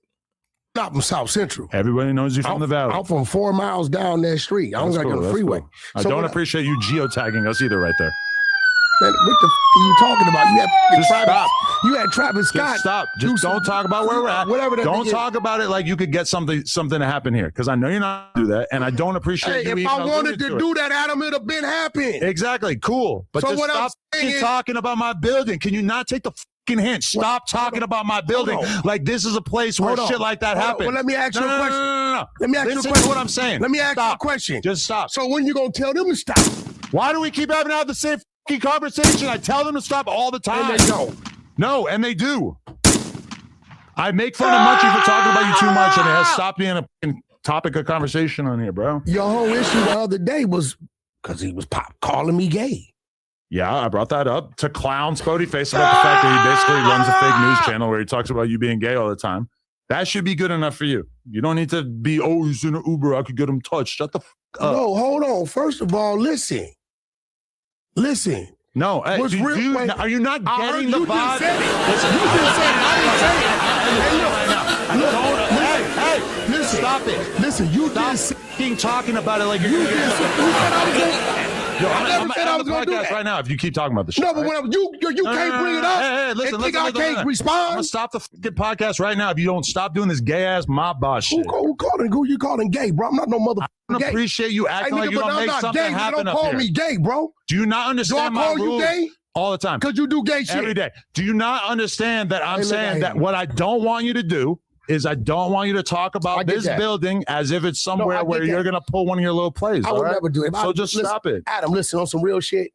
not from South Central. Everybody knows you from the Valley. I'm from 4 miles down that street. I don't got to go to the freeway. Cool. I don't appreciate you geotagging us either right there. Man, what the f are you talking about? You had You had Travis Scott. Just stop. Just don't talk about where we're at. Whatever that don't is. talk about it like you could get something to happen here, because I know you're not gonna do that, and I don't appreciate you. Hey, if I wanted to do that, Adam, it'd have been happening. Exactly. Cool. But So just what I'm stop saying is- talking about my building. Can you not take the fucking hint? Stop talking about my building like this is a place where shit like that happens. Well, let me ask you a question. No. Let me ask you a Listen question. to what I'm saying. Let me ask you a Stop. question. Just stop. So when you gonna tell them to stop? Why do we keep having to have the same fucking conversation? I tell them to stop all the time. And they don't. No, and they do. I make fun of Munchie for talking about you too much, and it has stopped being a fucking topic of conversation on here, bro. Your whole issue the other day was because he was calling me gay. Yeah, I brought that up to clown Spody Face about the fact that he basically runs a fake news channel where he talks about you being gay all the time. That should be good enough for you. You don't need to be, oh, he's in an Uber, I could get him touched. Shut the fuck up. No, hold on. First of all, listen. No, hey, What's real- wait, are you not I heard getting the you vibe? just said it. Listen, You just said it. I didn't say it. Hey, Listen. stop it. Listen, you Stop just said fucking talking about it like you're you going to just said who said I was gonna- Yo, I never I'm said I on was the gonna do podcast that. right now if you keep talking about this shit. No, but right? when you can't bring it up. Hey, listen, and think I listen. can't I'm respond. gonna stop the fucking podcast right now if you don't stop doing this gay ass mob boss shit. Who you calling gay, bro? I'm not no I motherfucker don't gay. appreciate you acting Hey, like nigga, you're but gonna I'm make not something gay. But happen don't up call here. me gay, bro. Do you not Do I understand my call you rules? gay? All the time. Because you do gay shit. Every day. Do you not understand that I'm Hey, look, saying I that hate you. what I don't want you to do is I don't want you to talk I about get this that. building as if it's I somewhere get where that. you're going to pull one of your little plays. I all would right? never do it. So just stop it. Adam, listen, on some real shit,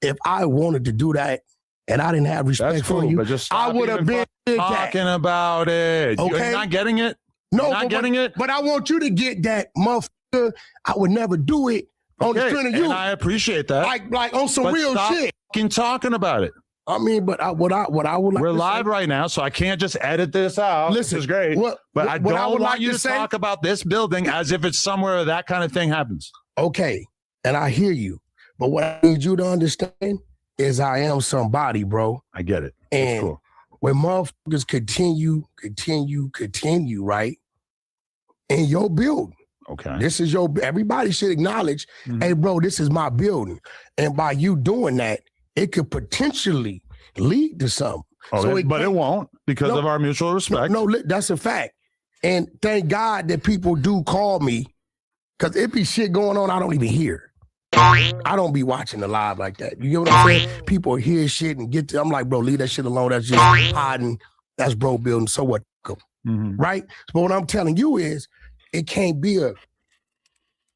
if I wanted to do that and I didn't have respect That's for cool, you, but just I stop would have even been did that. talking about it. Okay. You're not getting it? No, Not getting it? But I want you to get that, motherfucker. I would never do it on the Okay, strength of you. and I appreciate that. Like on some But real stop shit. fucking talking about it. I mean, but what I would like We're to live say, right now, so I can't just edit this out. Listen, This is great. But I what don't would want like you to say, talk about this building as if it's somewhere where that kind of thing happens. Okay, and I hear you. But what I need you to understand is I am somebody, bro. I get it. That's And cool. when motherfuckers continue, right? In your building. Okay. This is everybody should acknowledge, hey, bro, this is my building. And by you doing that, it could potentially lead to something. Okay, but it won't because of our mutual respect. No, that's a fact. And thank God that people do call me because it be shit going on I don't even hear. I don't be watching the live like that. You get what I'm saying? People hear shit and get to, I'm like, bro, leave that shit alone. That's just hiding. That's bro building. So what? Right? But what I'm telling you is it can't be a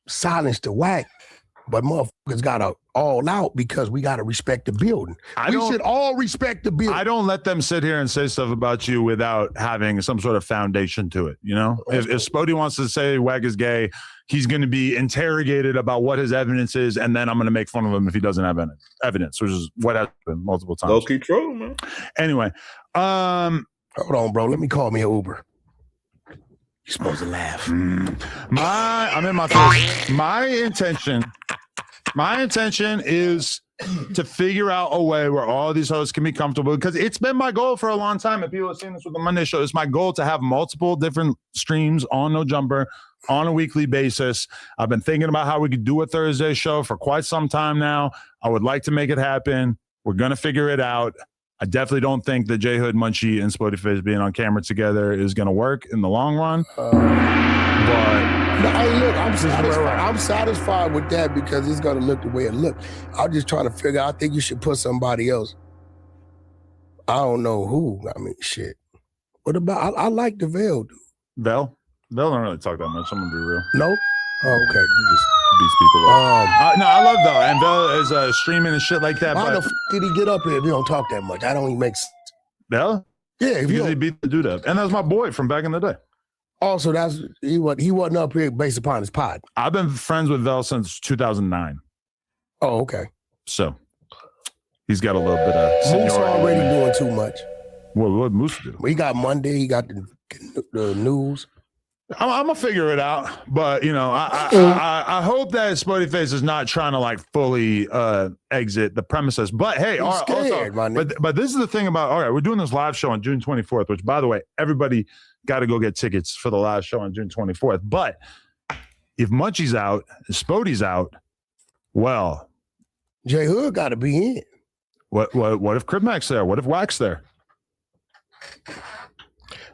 silence to whack, but motherfuckers got to all out because we got to respect the building. We should all respect the building. I don't let them sit here and say stuff about you without having some sort of foundation to it. You know, if Spody wants to say WACK is gay, he's going to be interrogated about what his evidence is, and then I'm going to make fun of him if he doesn't have evidence, which is what happened multiple times. Low key true, man. Anyway, hold on, bro. Let me call me an Uber. You're supposed to laugh. I'm in my face. My intention is to figure out a way where all these hosts can be comfortable, because it's been my goal for a long time. And people have seen this with the Monday show. It's my goal to have multiple different streams on No Jumper on a weekly basis. I've been thinking about how we could do a Thursday show for quite some time now. I would like to make it happen. We're going to figure it out. I definitely don't think that J Hood, Munchie, and Spotify being on camera together is going to work in the long run. But hey, look, I'm satisfied with that because it's going to look the way it looked. I'm just trying to figure out. I think you should put somebody else. I don't know who. I mean, shit. What about? I like the Veil dude. Veil don't really talk that much. I'm gonna be real. Nope. Oh, okay. He just beats people up. No, I love Veil, and Veil is streaming and shit like that. Why the did he get up here if he don't talk that much? I don't even make sense. Veil? Yeah, because he beat the dude up, and that's my boy from back in the day. Also, he wasn't up here based upon his pod. I've been friends with Veil since 2009. Oh, okay. So he's got a little bit of Moose already doing too much. What Moose do? He got Monday. He got the news. I'm gonna figure it out, but you know, I hope that Spody Face is not trying to like fully exit the premises. But hey, but this is the thing about we're doing this live show on June 24th, which by the way, everybody got to go get tickets for the live show on June 24th. But if Munchie's out, if Spody's out, well, J Hood got to be in. What if Crip Mac's there? What if WACK's there?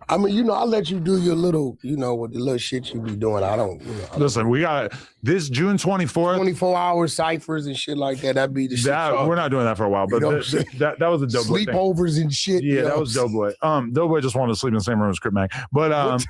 I mean, I'll let you do your little, with the little shit you be doing. I don't, Listen, we got this June 24th. 24-hour ciphers and shit like that. That'd be the shit. We're not doing that for a while, but that was a dope boy sleepovers and shit. Yeah, that was dope boy. Dope boy just wanted to sleep in the same room as Crip Mac. But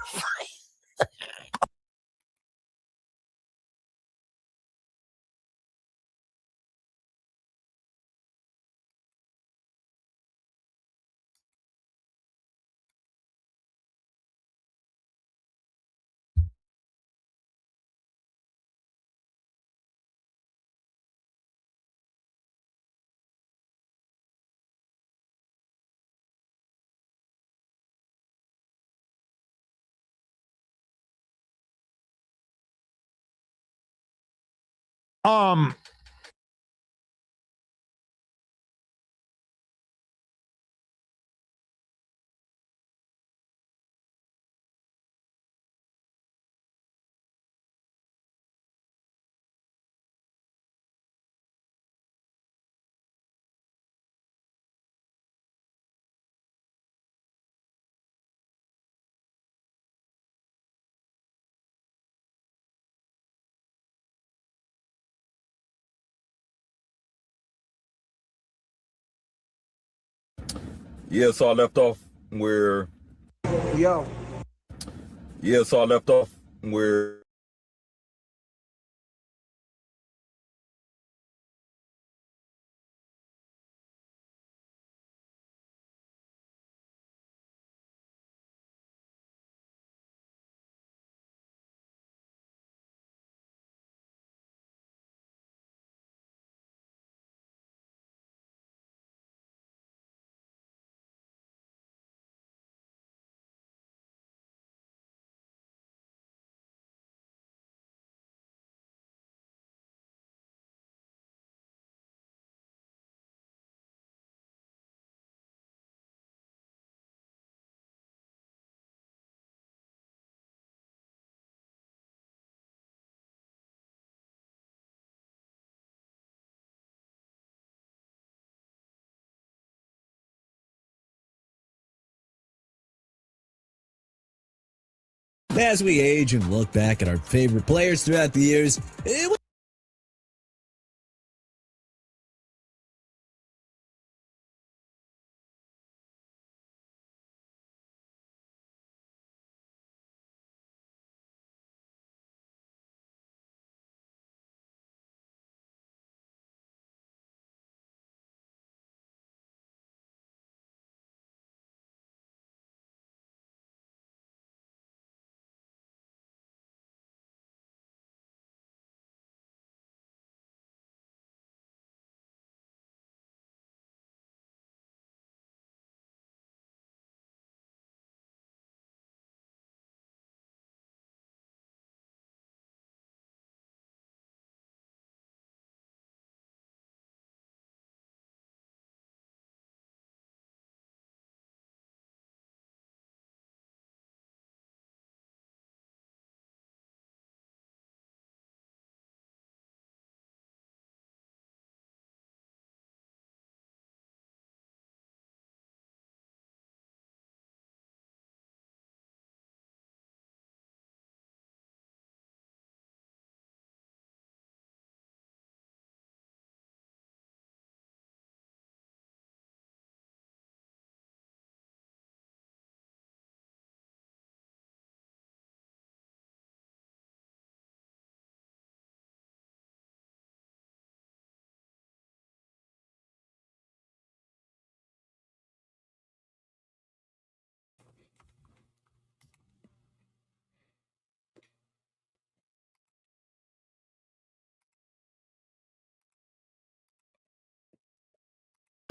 Yeah, so I left off where. Yo. Yeah, so I left off where. As we age and look back at our favorite players throughout the years,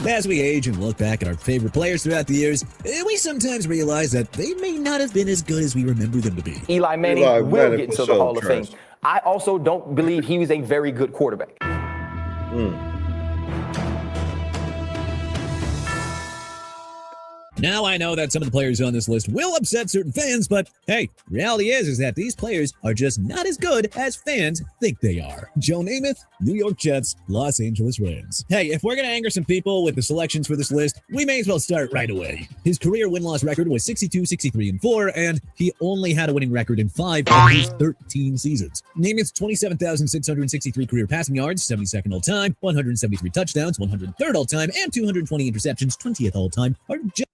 as we age and look back at our favorite players throughout the years, we sometimes realize that they may not have been as good as we remember them to be. Eli Manning will get into the Hall of Fame. I also don't believe he was a very good quarterback. Now I know that some of the players on this list will upset certain fans, but hey, reality is that these players are just not as good as fans think they are. Joe Namath, New York Jets, Los Angeles Rams. Hey, if we're gonna anger some people with the selections for this list, we may as well start right away. His career win-loss record was 62, 63, and 4, and he only had a winning record in 5 of his 13 seasons. Namath's 27,663 career passing yards, 72nd all-time, 173 touchdowns, 103rd all-time, and 220 interceptions, 20th all-time, are just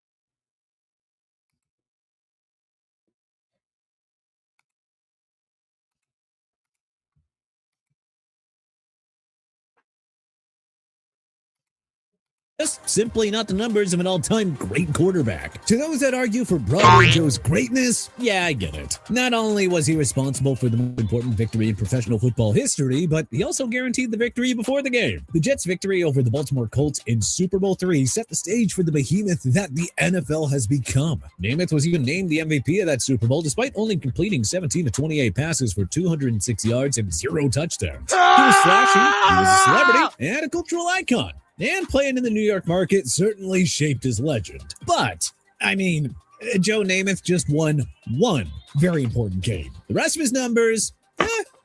simply not the numbers of an all-time great quarterback. To those that argue for Broadway Joe's greatness, yeah, I get it. Not only was he responsible for the most important victory in professional football history, but he also guaranteed the victory before the game. The Jets' victory over the Baltimore Colts in Super Bowl III set the stage for the behemoth that the NFL has become. Namath was even named the MVP of that Super Bowl despite only completing 17 of 28 passes for 206 yards and 0 touchdowns. He was flashy, he was a celebrity, and a cultural icon. And playing in the New York market certainly shaped his legend. But, I mean, Joe Namath just won one very important game. The rest of his numbers,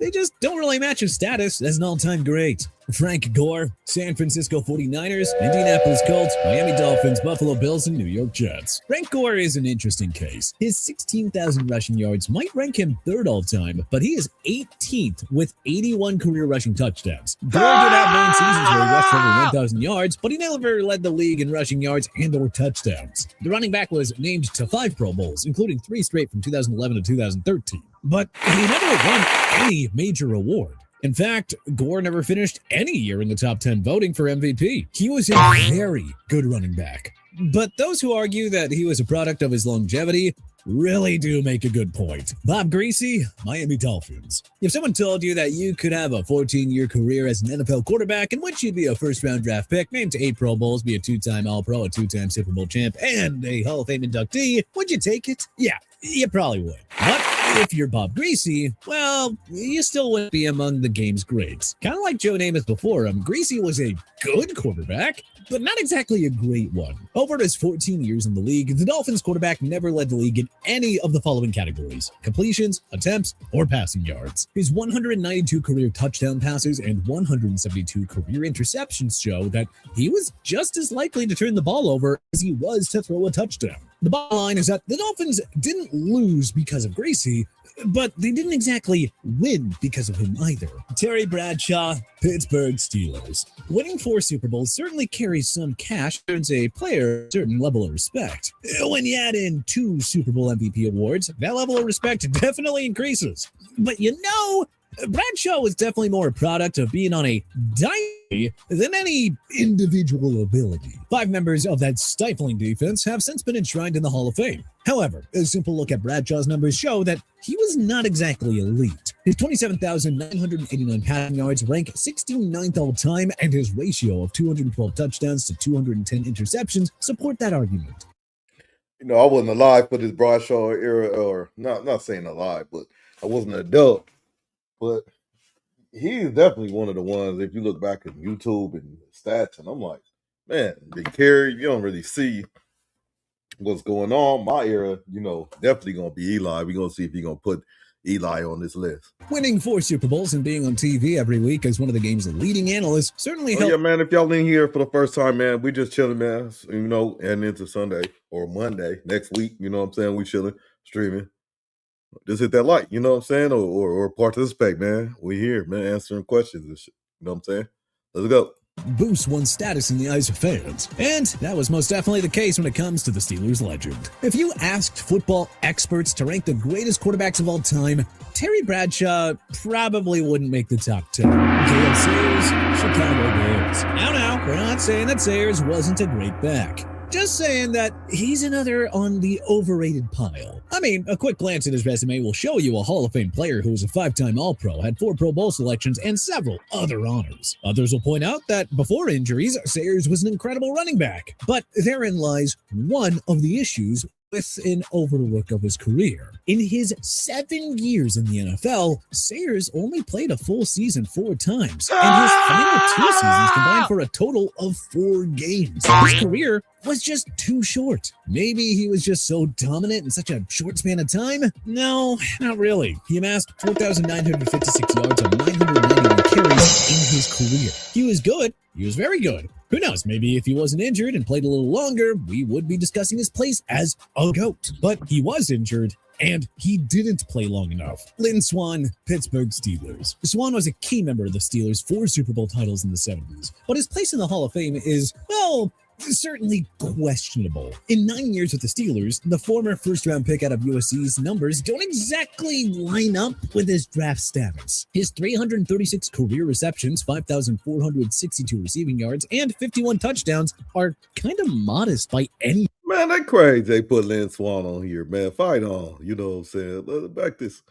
they just don't really match his status as an all-time great. Frank Gore, San Francisco 49ers, Indianapolis Colts, Miami Dolphins, Buffalo Bills, and New York Jets. Frank Gore is an interesting case. His 16,000 rushing yards might rank him third all-time, but he is 18th with 81 career rushing touchdowns. Gore did have 9 seasons where he rushed for over 1,000 yards, but he never led the league in rushing yards and or touchdowns. The running back was named to 5 Pro Bowls, including 3 straight from 2011 to 2013. But he never won any major award. In fact, Gore never finished any year in the top 10 voting for MVP. He was a very good running back. But those who argue that he was a product of his longevity really do make a good point. Bob Greasy, Miami Dolphins. If someone told you that you could have a 14-year career as an NFL quarterback in which you'd be a first-round draft pick, named to 8 Pro Bowls, be a 2-time All-Pro, a 2-time Super Bowl champ, and a Hall of Fame inductee, would you take it? Yeah, you probably would. But if you're Bob Greasy, well, you still wouldn't be among the game's greats. Kind of like Joe Namath before him, Greasy was a good quarterback, but not exactly a great one. Over his 14 years in the league, the Dolphins quarterback never led the league in any of the following categories: completions, attempts, or passing yards. His 192 career touchdown passes and 172 career interceptions show that he was just as likely to turn the ball over as he was to throw a touchdown. The bottom line is that the Dolphins didn't lose because of Greasy, But they didn't exactly win because of him either. Terry Bradshaw, Pittsburgh Steelers. Winning 4 Super Bowls certainly carries some cash, earns a player a certain level of respect. When you add in 2 Super Bowl MVP awards, that level of respect definitely increases. But Bradshaw was definitely more a product of being on a dynasty than any individual ability. 5 members of that stifling defense have since been enshrined in the Hall of Fame. However, a simple look at Bradshaw's numbers show that he was not exactly elite. His 27,989 passing yards rank 69th all time, and his ratio of 212 touchdowns to 210 interceptions support that argument. You know, I wasn't alive for this Bradshaw era, or not saying alive, but I wasn't an adult. But he's definitely one of the ones, if you look back at YouTube and stats, and I'm like, man, big carry, you don't really see what's going on. My era, definitely going to be Eli. We're going to see if he's going to put Eli on this list. Winning 4 Super Bowls and being on TV every week as one of the game's leading analysts certainly helped. Yeah, man, if y'all in here for the first time, man, we just chilling, man, and into Sunday or Monday next week, you know what I'm saying? We chilling, streaming. Just hit that like, you know what I'm saying? Or participate, man. We here, man, answering questions and shit. You know what I'm saying? Let's go. Boost one's status in the eyes of fans. And that was most definitely the case when it comes to the Steelers legend. If you asked football experts to rank the greatest quarterbacks of all time, Terry Bradshaw probably wouldn't make the top 10. Gale Sayers, Chicago Bears. Now, we're not saying that Sayers wasn't a great back. Just saying that he's another on the overrated pile. I mean, a quick glance at his resume will show you a Hall of Fame player who was a 5-time All-Pro, had 4 Pro Bowl selections, and several other honors. Others will point out that before injuries, Sayers was an incredible running back. But therein lies one of the issues with an overlook of his career. In his 7 years in the NFL, Sayers only played a full season 4 times, and his final 2 seasons combined for a total of 4 games. His career was just too short. Maybe he was just so dominant in such a short span of time? No, not really. He amassed 4,956 yards on 991 carries in his career. He was good. He was very good. Who knows, maybe if he wasn't injured and played a little longer, we would be discussing his place as a GOAT. But he was injured, and he didn't play long enough. Lynn Swann, Pittsburgh Steelers. Swann was a key member of the Steelers' 4 Super Bowl titles in the 70s, but his place in the Hall of Fame is, well, certainly questionable. In 9 years with the Steelers, the former first-round pick out of USC's numbers don't exactly line up with his draft status. His 336 career receptions, 5,462 receiving yards, and 51 touchdowns are kind of modest by any. Man, that crazy they put Lynn Swann on here, man. Fight on, you know what I'm saying? Let's back this.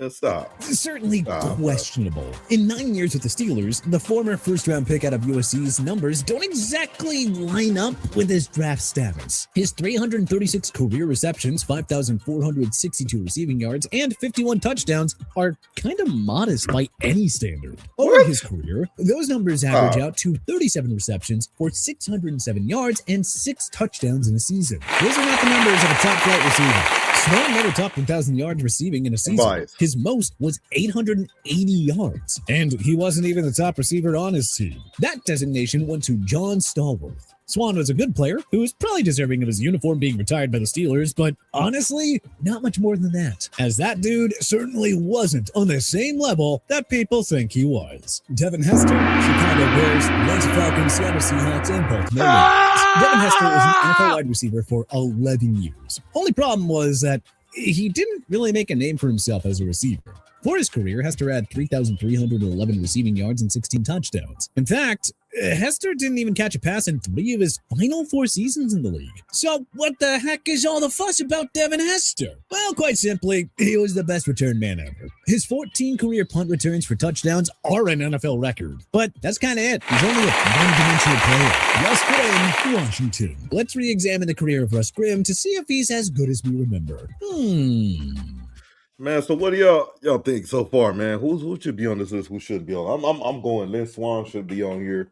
Stop. Certainly questionable. In 9 years with the Steelers, the former first-round pick out of USC's numbers don't exactly line up with his draft status. His 336 career receptions, 5,462 receiving yards, and 51 touchdowns are kind of modest by any standard. Over his career, those numbers average out to 37 receptions for 607 yards and 6 touchdowns in a season. Those are not the numbers of a top-flight receiver. Swann never topped 1,000 yards receiving in a season. His most was 880 yards, and he wasn't even the top receiver on his team. That designation went to John Stallworth. Swann was a good player who was probably deserving of his uniform being retired by the Steelers, but honestly, not much more than that, as that dude certainly wasn't on the same level that people think he was. Devin Hester, Chicago Bears, Atlanta Falcons, Seattle Seahawks, and Baltimore Ravens. Devin Hester was an NFL wide receiver for 11 years. Only problem was that he didn't really make a name for himself as a receiver. For his career, Hester had 3,311 receiving yards and 16 touchdowns. In fact, Hester didn't even catch a pass in 3 of his final 4 seasons in the league. So what the heck is all the fuss about Devin Hester? Well, quite simply, he was the best return man ever. His 14 career punt returns for touchdowns are an NFL record. But that's kind of it. He's only a one-dimensional player. Russ Grimm, Washington. Let's re-examine the career of Russ Grimm to see if he's as good as we remember. Man, so what do y'all think so far, man? Who should be on this list? Who shouldn't be on? I'm going. Lynn Swann should be on here.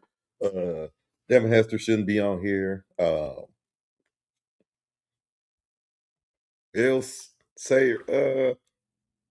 Devin Hester shouldn't be on here. Gale Sayers.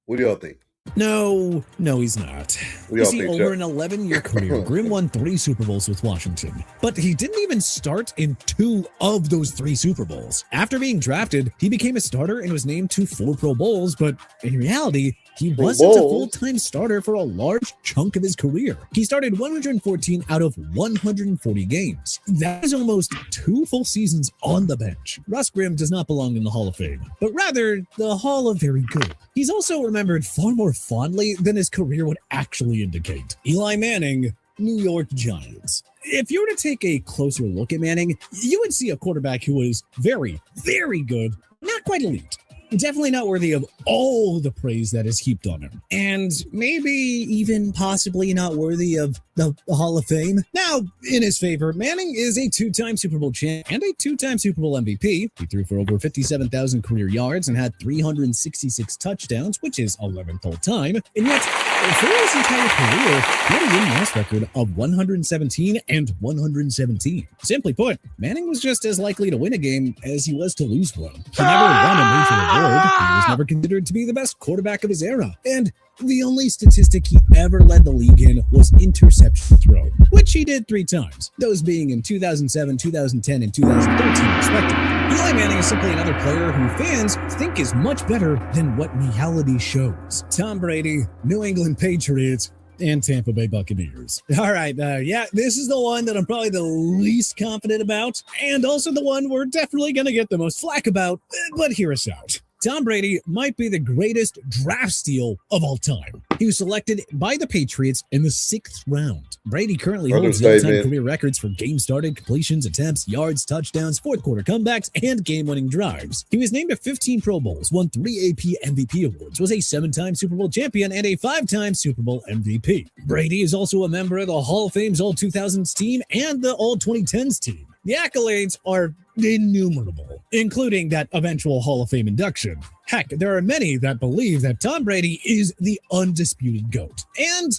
What do y'all think? No, he's not. We You all see, think over that. an 11-year career, Grimm won 3 Super Bowls with Washington, but he didn't even start in 2 of those 3 Super Bowls. After being drafted, he became a starter and was named to 4 Pro Bowls, but in reality, he wasn't a full-time starter for a large chunk of his career. He started 114 out of 140 games. That is almost 2 full seasons on the bench. Russ Grimm does not belong in the Hall of Fame, but rather the Hall of Very Good. He's also remembered far more fondly than his career would actually indicate. Eli Manning, New York Giants. If you were to take a closer look at Manning, you would see a quarterback who was very, very good, not quite elite. Definitely not worthy of all the praise that is heaped on him. And maybe even possibly not worthy of the Hall of Fame. Now, in his favor, Manning is a 2-time Super Bowl champ and a 2-time Super Bowl MVP. He threw for over 57,000 career yards and had 366 touchdowns, which is 11th all time. And yet, for his entire career, he had a win-loss record of 117 and 117. Simply put, Manning was just as likely to win a game as he was to lose one. He never won a major award. He was never considered to be the best quarterback of his era. And the only statistic he ever led the league in was interception thrown, which he did 3 times, those being in 2007, 2010, and 2013, respectively. Eli Manning is simply another player who fans think is much better than what reality shows. Tom Brady, New England Patriots, and Tampa Bay Buccaneers. All right, this is the one that I'm probably the least confident about, and also the one we're definitely going to get the most flack about, but hear us out. Tom Brady might be the greatest draft steal of all time. He was selected by the Patriots in the 6th round. Brady currently holds the all-time career records for games started, completions, attempts, yards, touchdowns, fourth-quarter comebacks, and game-winning drives. He was named to 15 Pro Bowls, won 3 AP MVP awards, was a 7-time Super Bowl champion, and a 5-time Super Bowl MVP. Brady is also a member of the Hall of Fame's All-2000s team and the All-2010s team. The accolades are innumerable, including that eventual Hall of Fame induction. Heck, there are many that believe that Tom Brady is the undisputed GOAT. And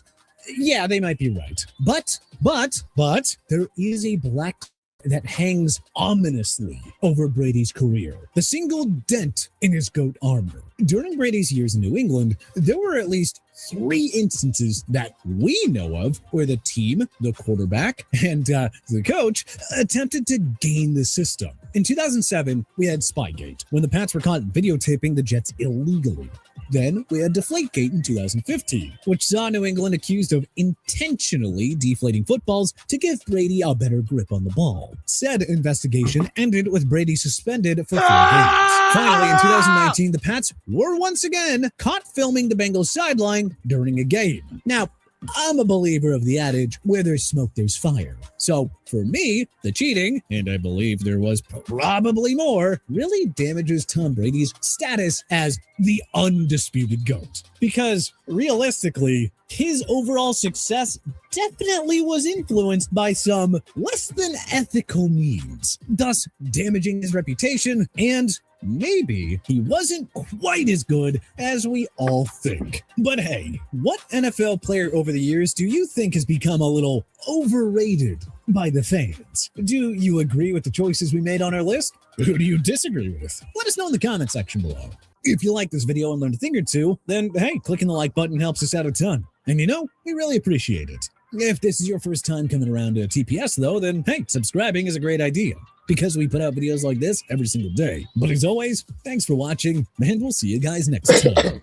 yeah, they might be right. But there is a black that hangs ominously over Brady's career. The single dent in his GOAT armor. During Brady's years in New England, there were at least 3 instances that we know of where the team, the quarterback, and the coach attempted to game the system. In 2007, we had Spygate, when the Pats were caught videotaping the Jets illegally. Then we had Deflategate in 2015, which saw New England accused of intentionally deflating footballs to give Brady a better grip on the ball. Said investigation ended with Brady suspended for 4 games. Finally, in 2019, the Pats were once again caught filming the Bengals sideline during a game. Now, I'm a believer of the adage, where there's smoke, there's fire. So, for me, the cheating, and I believe there was probably more, really damages Tom Brady's status as the undisputed GOAT. Because, realistically, his overall success definitely was influenced by some less than ethical means, thus damaging his reputation, and maybe he wasn't quite as good as we all think. But hey, what NFL player over the years do you think has become a little overrated by the fans? Do you agree with the choices we made on our list? Who do you disagree with? Let us know in the comment section below. If you like this video and learned a thing or two, then hey, clicking the like button helps us out a ton. And you know, we really appreciate it. If this is your first time coming around to TPS though, then hey, subscribing is a great idea, because we put out videos like this every single day. But as always, thanks for watching, and we'll see you guys next time.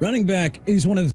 Running back is one of the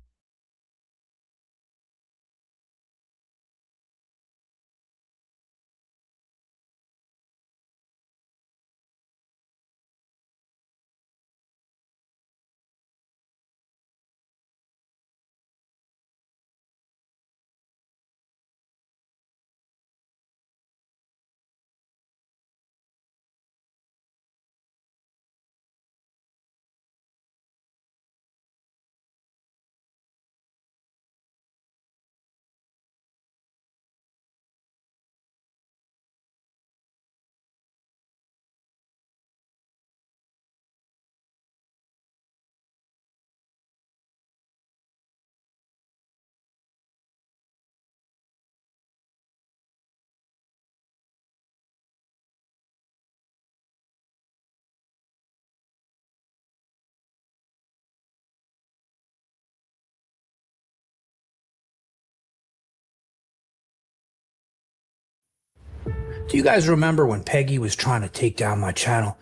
Do you guys remember when Peggy was trying to take down my channel?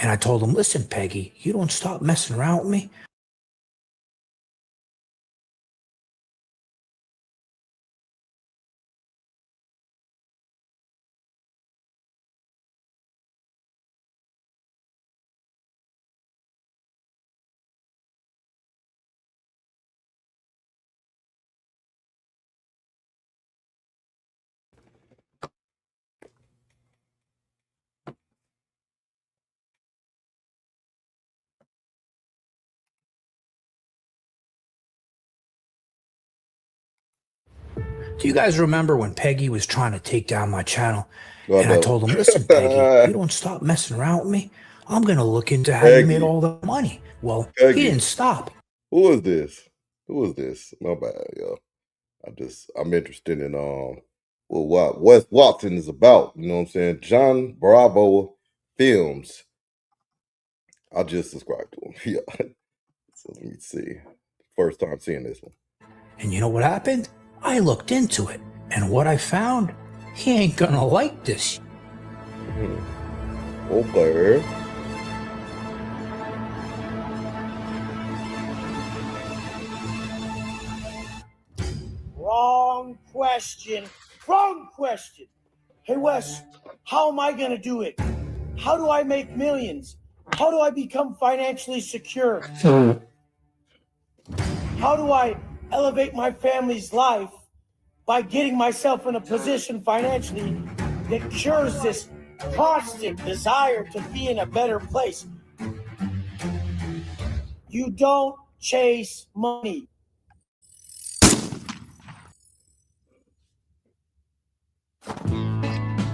And I told him, listen, Peggy, you don't stop messing around with me. Do you guys remember when Peggy was trying to take down my channel? And I told him, listen, Peggy, you don't stop messing around with me. I'm going to look into how you made all the money. Well, he didn't stop. Who is this? Who is this? My bad, yo. I'm interested in what Wes Wasson is about. You know what I'm saying? John Bravo Films. I just subscribed to him. Yeah. So let me see. First time seeing this one. And you know what happened? I looked into it, and what I found, he ain't gonna like this. Okay. Wrong question. Wrong question. Hey, Wes, how am I gonna do it? How do I make millions? How do I become financially secure? How do I elevate my family's life by getting myself in a position financially that cures this constant desire to be in a better place? You don't chase money.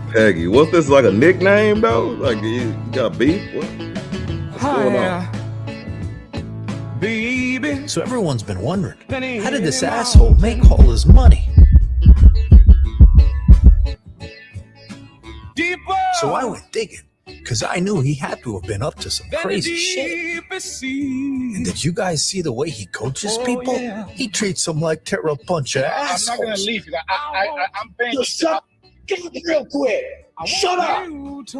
Peggy, what's this, like a nickname though? Like you got beef? What's going on? Baby. So everyone's been wondering, how did this asshole make all his money? So I went digging, because I knew he had to have been up to some crazy shit. And did you guys see the way he coaches people? Yeah. He treats them like they're a bunch of assholes. I'm not going to leave you. I'm paying you. Shut up real quick. Shut up.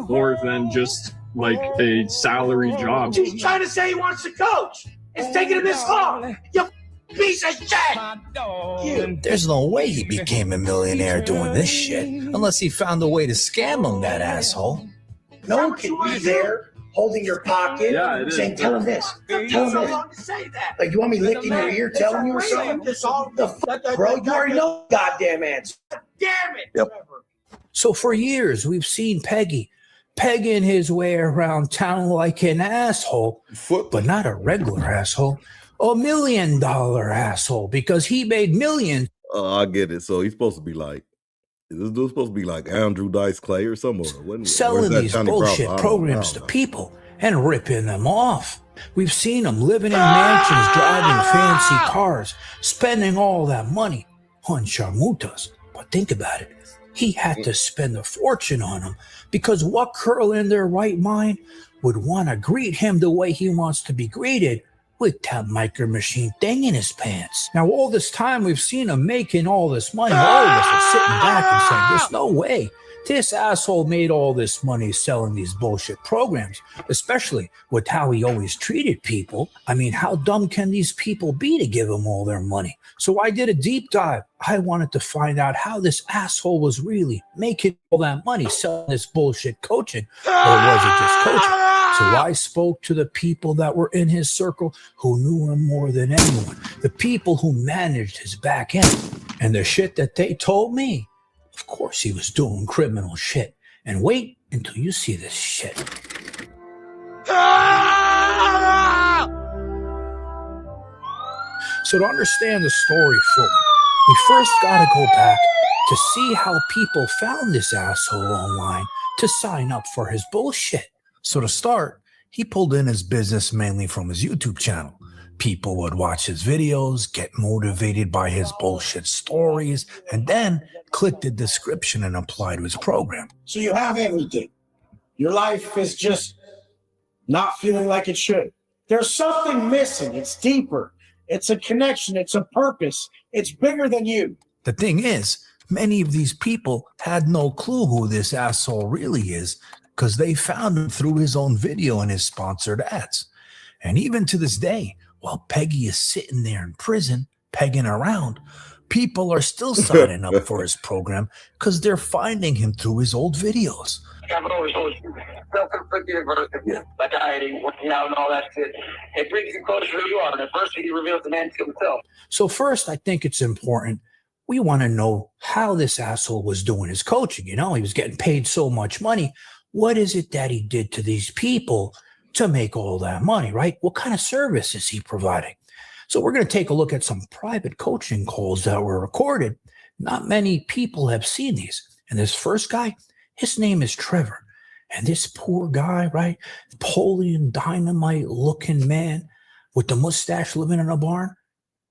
More than just like a salary job. He's trying to say he wants to coach. It's taking him this long. You piece of shit. There's no way he became a millionaire doing this shit unless he found a way to scam him, that asshole. No one can be there holding your pocket saying, tell him this. Tell him this. Like, you want me licking your ear telling you or something? Bro, you already know the goddamn answer. Damn it. Yep. So for years, we've seen Peggy pegging his way around town like an asshole, but not a regular asshole, $1 million asshole, because he made millions. I get it. So he's supposed to be like, is this dude supposed to be like Andrew Dice Clay or somewhere? Selling these bullshit programs to people and ripping them off. We've seen him living in mansions, driving fancy cars, spending all that money on charmutas. But think about it. He had to spend a fortune on them, because what girl in their right mind would want to greet him the way he wants to be greeted, with that micro machine thing in his pants? Now, all this time we've seen him making all this money. All of us are sitting back and saying, there's no way This asshole made all this money selling these bullshit programs, especially with how he always treated people. I mean, how dumb can these people be to give him all their money? So I did a deep dive. I wanted to find out how this asshole was really making all that money selling this bullshit coaching, or was it just coaching? So I spoke to the people that were in his circle who knew him more than anyone, the people who managed his back end. And the shit that they told me, of course he was doing criminal shit. And wait until you see this shit. So to understand the story fully, we first gotta go back to see how people found this asshole online to sign up for his bullshit. So to start, he pulled in his business mainly from his YouTube channel. People would watch his videos, get motivated by his bullshit stories, and then click the description and apply to his program. So you have everything. Your life is just not feeling like it should. There's something missing. It's deeper. It's a connection. It's a purpose. It's bigger than you. The thing is, many of these people had no clue who this asshole really is because they found him through his own video and his sponsored ads. And even to this day, while Peggy is sitting there in prison, pegging around, people are still signing up for his program because they're finding him through his old videos. Self-inflicted adversity, like hiding, working out, and all that shit. It brings you closer to who you are, and adversity reveals the man to himself. So first, I think it's important. We want to know how this asshole was doing his coaching. You know, he was getting paid so much money. What is it that he did to these people to make all that money, right? What kind of service is he providing? So we're going to take a look at some private coaching calls that were recorded. Not many people have seen these. And this first guy, his name is Trevor. And this poor guy, right? Napoleon Dynamite looking man with the mustache living in a barn.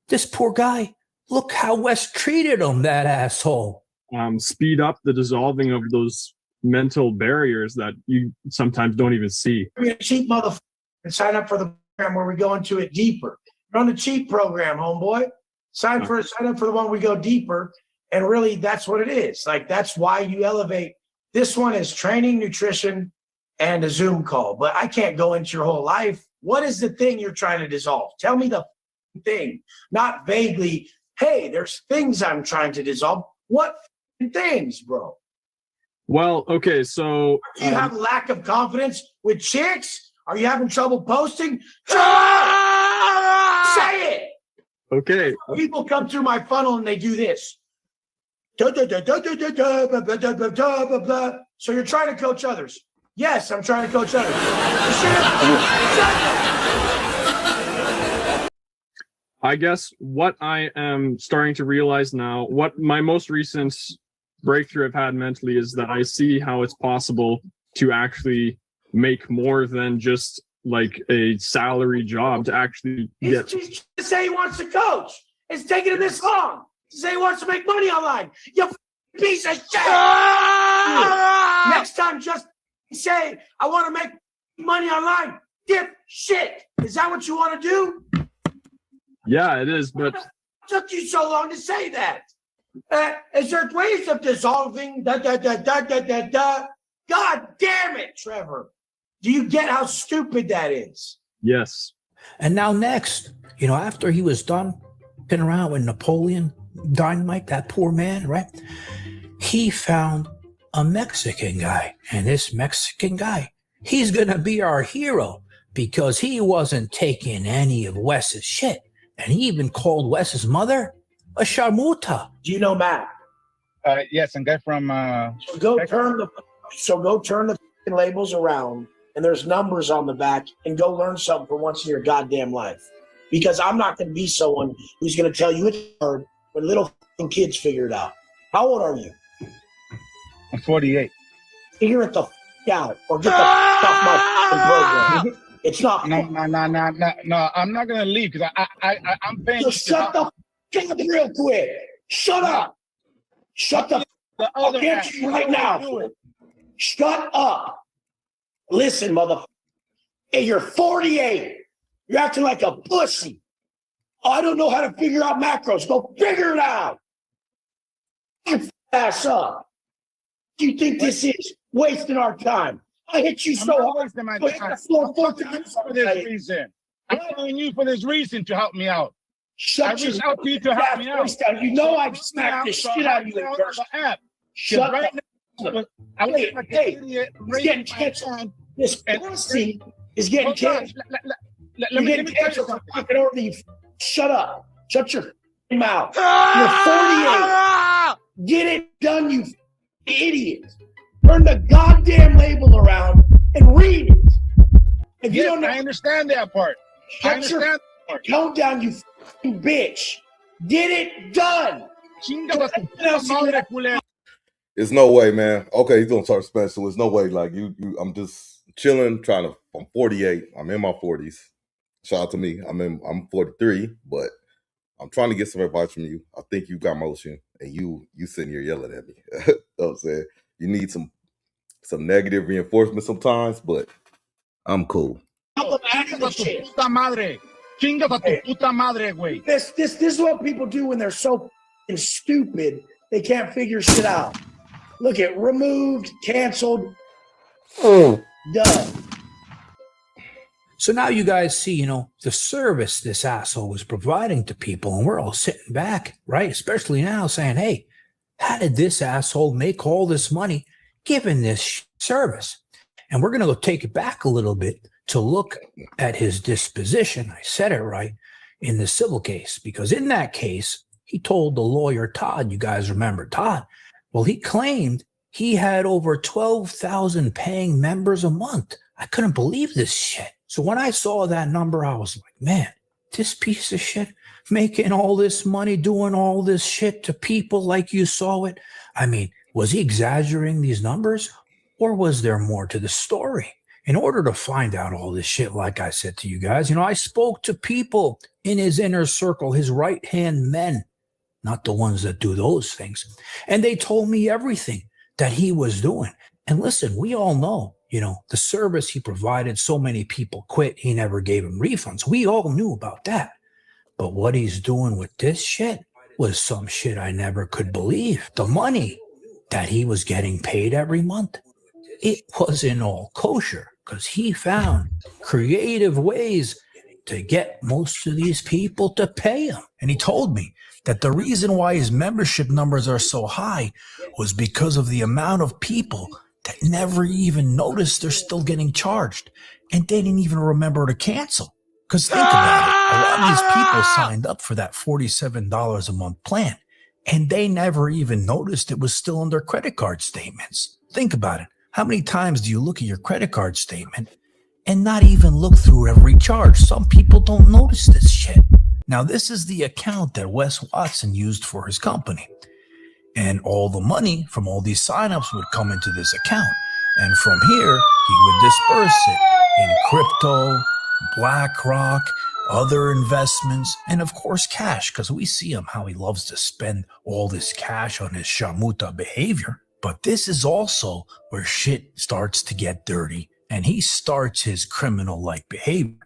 This poor guy, look how Wes treated him, that asshole. Speed up the dissolving of those mental barriers that you sometimes don't even see. You're a cheap motherfucker and sign up for the program where we go into it deeper. You're on the cheap program, homeboy. Sign up for the one we go deeper. And really, that's what it is. Like, that's why you elevate. This one is training, nutrition, and a Zoom call. But I can't go into your whole life. What is the thing you're trying to dissolve? Tell me the thing, not vaguely, hey, there's things I'm trying to dissolve. What things, bro? Well, okay, so... Do you have lack of confidence with chicks? Are you having trouble posting? Say it! Okay. People come through my funnel and they do this. So you're trying to coach others. Yes, I'm trying to coach others. I guess what I am starting to realize now, what my most recent breakthrough I've had mentally is that I see how it's possible to actually make more than just like a salary job to actually get. He's to say he wants to coach. It's taking him this long to say he wants to make money online. You piece of shit. Next time, just say, I want to make money online. Dip shit. Is that what you want to do? Yeah, it is, but... It took you so long to say that. Is there ways of dissolving? God damn it, Trevor. Do you get how stupid that is? Yes. And now next, you know, after he was done pinning around with Napoleon Dynamite, that poor man, right? He found a Mexican guy. And this Mexican guy, he's going to be our hero because he wasn't taking any of Wes's shit. And he even called Wes's mother a sharmuta. Do you know Matt? Yes, and guy from go turn the labels around, and there's numbers on the back, and go learn something for once in your goddamn life. Because I'm not going to be someone who's going to tell you it's hard when little kids figure it out. How old are you? I'm 48. Figure it the out, or get the off my program. It's not. No. I'm not going to leave because I'm paying. So shut the up real quick. Shut up. Shut the I'll get you right now. Shut up. Listen, motherfucker. Hey, you're 48. You're acting like a pussy. I don't know how to figure out macros. Go figure it out. Your ass up. you think this is? Wasting our time. I hit you so hard. Wasting my I hit time. the floor 4 times. For this reason. I'm telling you for this reason to help me out. I reached out to you to help me out. You know I've smacked the shit out of you in person. Shut up. Hey, he's getting canceled. This pussy is getting canceled. You're getting canceled for fucking over you. Shut up. Shut your mouth. You're 48. Get it done, you idiot. Turn the goddamn label around and read it. If you don't know, I understand that part. I understand that part. Countdown, you fucking bitch. Get it done. There's no way, man. Okay, he's gonna start special. There's no way. Like you I'm just chilling, I'm 48. I'm in my 40s. Shout out to me. I'm 43, but I'm trying to get some advice from you. I think you got motion, and you sitting here yelling at me. You know what I'm saying? You need some negative reinforcement sometimes, but I'm cool. This is what people do when they're so stupid they can't figure shit out. Look at removed, canceled, done. So now you guys see, the service this asshole was providing to people, and we're all sitting back, right? Especially now saying, hey, how did this asshole make all this money given this service? And we're going to go take it back a little bit to look at his disposition. I said it right, in the civil case, because in that case, he told the lawyer, Todd, you guys remember Todd? Well, he claimed he had over 12,000 paying members a month. I couldn't believe this shit. So when I saw that number, I was like, man, this piece of shit making all this money, doing all this shit to people like you saw it. I mean, was he exaggerating these numbers, or was there more to the story? In order to find out all this shit, like I said to you guys, I spoke to people in his inner circle, his right-hand men, not the ones that do those things. And they told me everything that he was doing. And listen, we all know, the service he provided, so many people quit. He never gave them refunds. We all knew about that. But what he's doing with this shit was some shit I never could believe. The money that he was getting paid every month, it wasn't all kosher, because he found creative ways to get most of these people to pay him. And he told me that the reason why his membership numbers are so high was because of the amount of people that never even noticed they're still getting charged, and they didn't even remember to cancel. Because think about it, a lot of these people signed up for that $47 a month plan, and they never even noticed it was still in their credit card statements. Think about it. How many times do you look at your credit card statement and not even look through every charge? Some people don't notice this shit. Now, this is the account that Wes Wasson used for his company. And all the money from all these signups would come into this account. And from here, he would disperse it in crypto, BlackRock, other investments, and of course cash, because we see him how he loves to spend all this cash on his shamuta behavior. But this is also where shit starts to get dirty, and he starts his criminal-like behavior.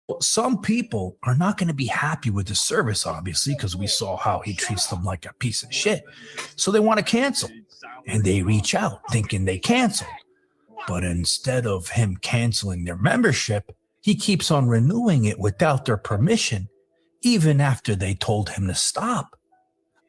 Well, some people are not going to be happy with the service, obviously, because we saw how he treats them like a piece of shit. So they want to cancel, and they reach out thinking they canceled. But instead of him canceling their membership, he keeps on renewing it without their permission, even after they told him to stop.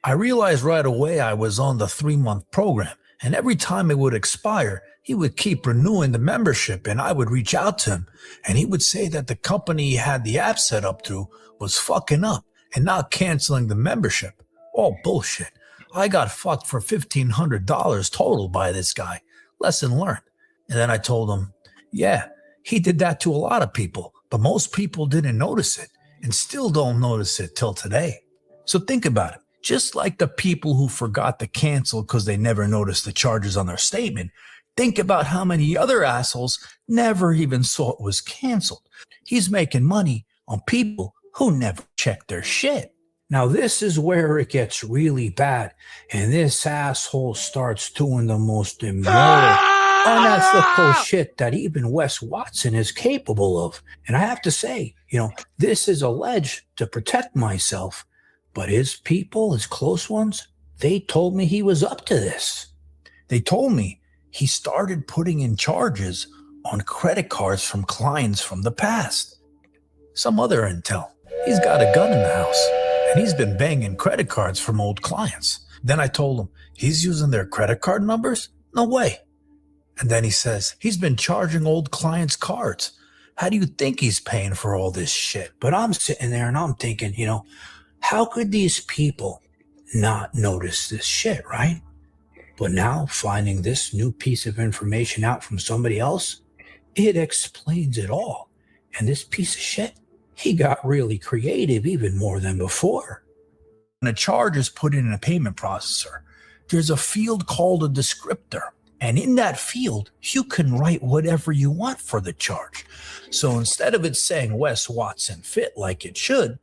I realized right away I was on the 3-month program, and every time it would expire, he would keep renewing the membership, and I would reach out to him, and he would say that the company he had the app set up through was fucking up and not canceling the membership. All bullshit. I got fucked for $1,500 total by this guy. Lesson learned. And then I told him, yeah, he did that to a lot of people, but most people didn't notice it and still don't notice it till today. So think about it. Just like the people who forgot to cancel because they never noticed the charges on their statement, think about how many other assholes never even saw it was canceled. He's making money on people who never checked their shit. Now, this is where it gets really bad, and this asshole starts doing the most immoral, unethical shit that even Wes Wasson is capable of. And I have to say, this is alleged to protect myself, but his people, his close ones, they told me he was up to this. They told me he started putting in charges on credit cards from clients from the past. Some other intel. He's got a gun in the house, and he's been banging credit cards from old clients. Then I told him, he's using their credit card numbers? No way. And then he says, he's been charging old clients' cards. How do you think he's paying for all this shit? But I'm sitting there and I'm thinking, you know, how could these people not notice this shit, right? But now finding this new piece of information out from somebody else, it explains it all. And this piece of shit, he got really creative even more than before. When a charge is put in a payment processor, there's a field called a descriptor. And in that field, you can write whatever you want for the charge. So instead of it saying Wes Wasson fit like it should,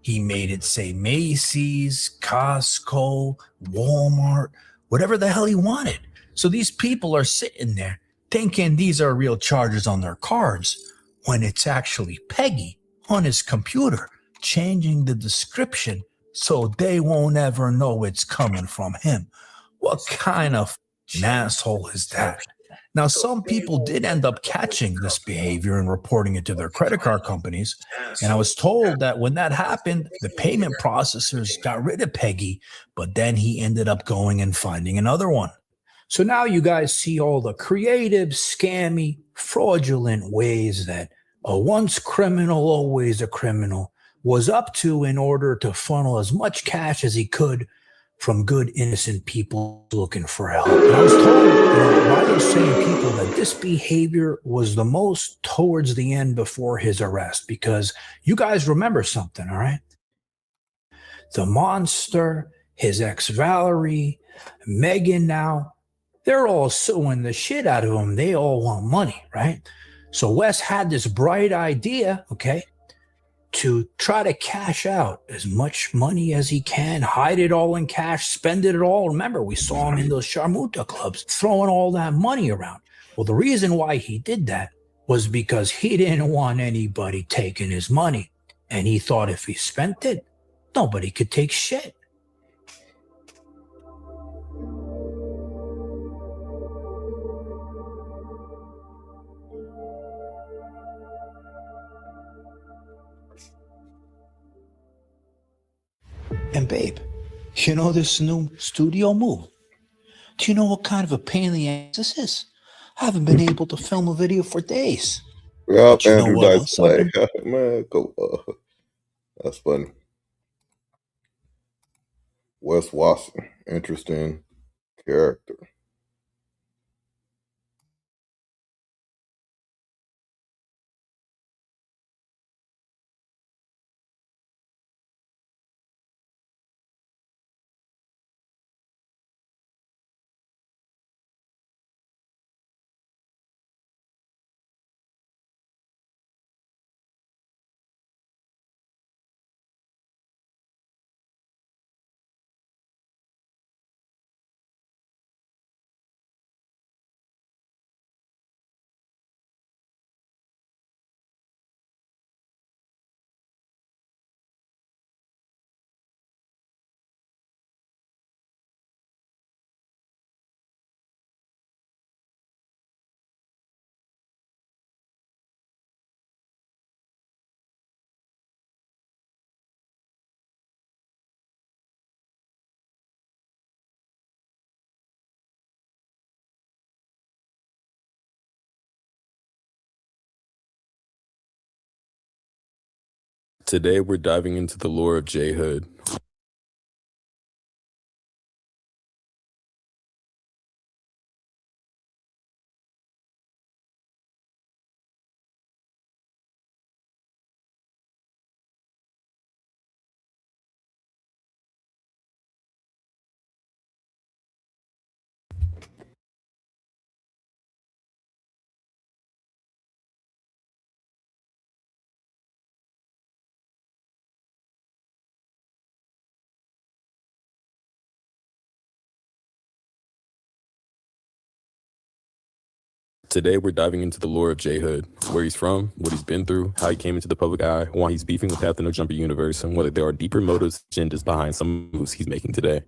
he made it say Macy's, Costco, Walmart, whatever the hell he wanted. So these people are sitting there thinking these are real charges on their cards when it's actually Peggy on his computer changing the description so they won't ever know it's coming from him. What kind of an asshole is that? Now, some people did end up catching this behavior and reporting it to their credit card companies. And I was told that when that happened, the payment processors got rid of Peggy, but then he ended up going and finding another one. So now you guys see all the creative, scammy, fraudulent ways that a once criminal, always a criminal was up to in order to funnel as much cash as he could from good, innocent people looking for help. And I was told by those same people that this behavior was the most towards the end before his arrest, because you guys remember something, all right? The monster, his ex Valerie, Megan now, they're all suing the shit out of him. They all want money, right? So Wes had this bright idea, okay, to try to cash out as much money as he can, hide it all in cash, spend it all. Remember, we saw him in those Sharmuta clubs throwing all that money around. Well, the reason why he did that was because he didn't want anybody taking his money. And he thought if he spent it, nobody could take shit. And babe, you know this new studio move? Do you know what kind of a pain in the ass this is? I haven't been able to film a video for days. Yeah, Andrew Dice play. Man, go. That's funny. Wes Wasson, interesting character. Today, we're diving into the lore of J Hood. Today, we're diving into the lore of J Hood, where he's from, what he's been through, how he came into the public eye, why he's beefing with half the No Jumper universe, and whether there are deeper motives, agendas behind some moves he's making today.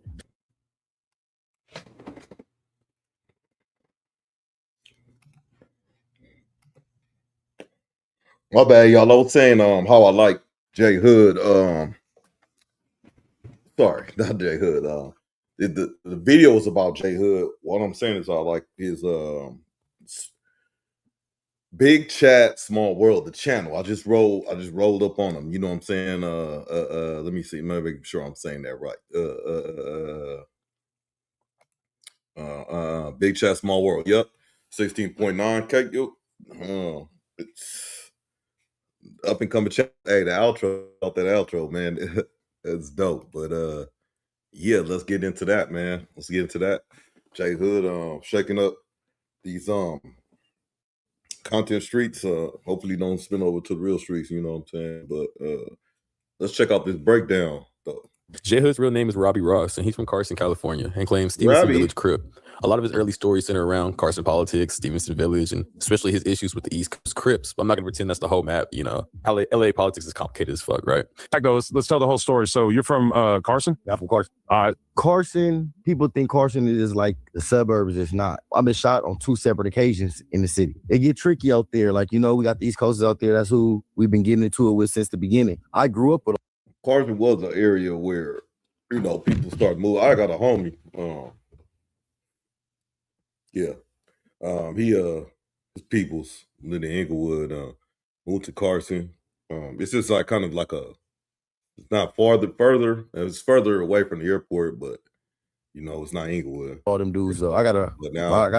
My bad, y'all. I was saying how I like Jay Hood. Sorry, not Jay Hood. The video was about Jay Hood. What I'm saying is I like his Big Chat, Small World, the channel. I just rolled up on him. You know what I'm saying? Let me see. Let me make sure I'm saying that right. Big Chat, Small World. Yep. 16.9K. It's up and coming chat. Hey, the outro, man. It's dope. But yeah, let's get into that, man. Let's get into that. Jay Hood shaking up these content streets. Hopefully don't spin over to the real streets, you know what I'm saying? But let's check out this breakdown though. Jay Hood's real name is Robbie Ross, and he's from Carson, California, and claims Stevenson Village Crip. A lot of his early stories center around Carson politics, Stevenson Village, and especially his issues with the East Coast Crips. But I'm not going to pretend that's the whole map, you know. LA politics is complicated as fuck, right? That goes. Let's tell the whole story. So you're from Carson? Yeah, I'm from Carson. Carson, people think Carson is like the suburbs. It's not. I've been shot on 2 separate occasions in the city. It get tricky out there. Like, you know, we got the East Coasters out there. That's who we've been getting into it with since the beginning. I grew up with Carson was an area where, you know, people start moving. I got a homie. His peoples lived in Inglewood, moved to Carson. It's just like kind of like it's not further. It's further away from the airport, but you know, it's not Inglewood. all them dudes though. I got a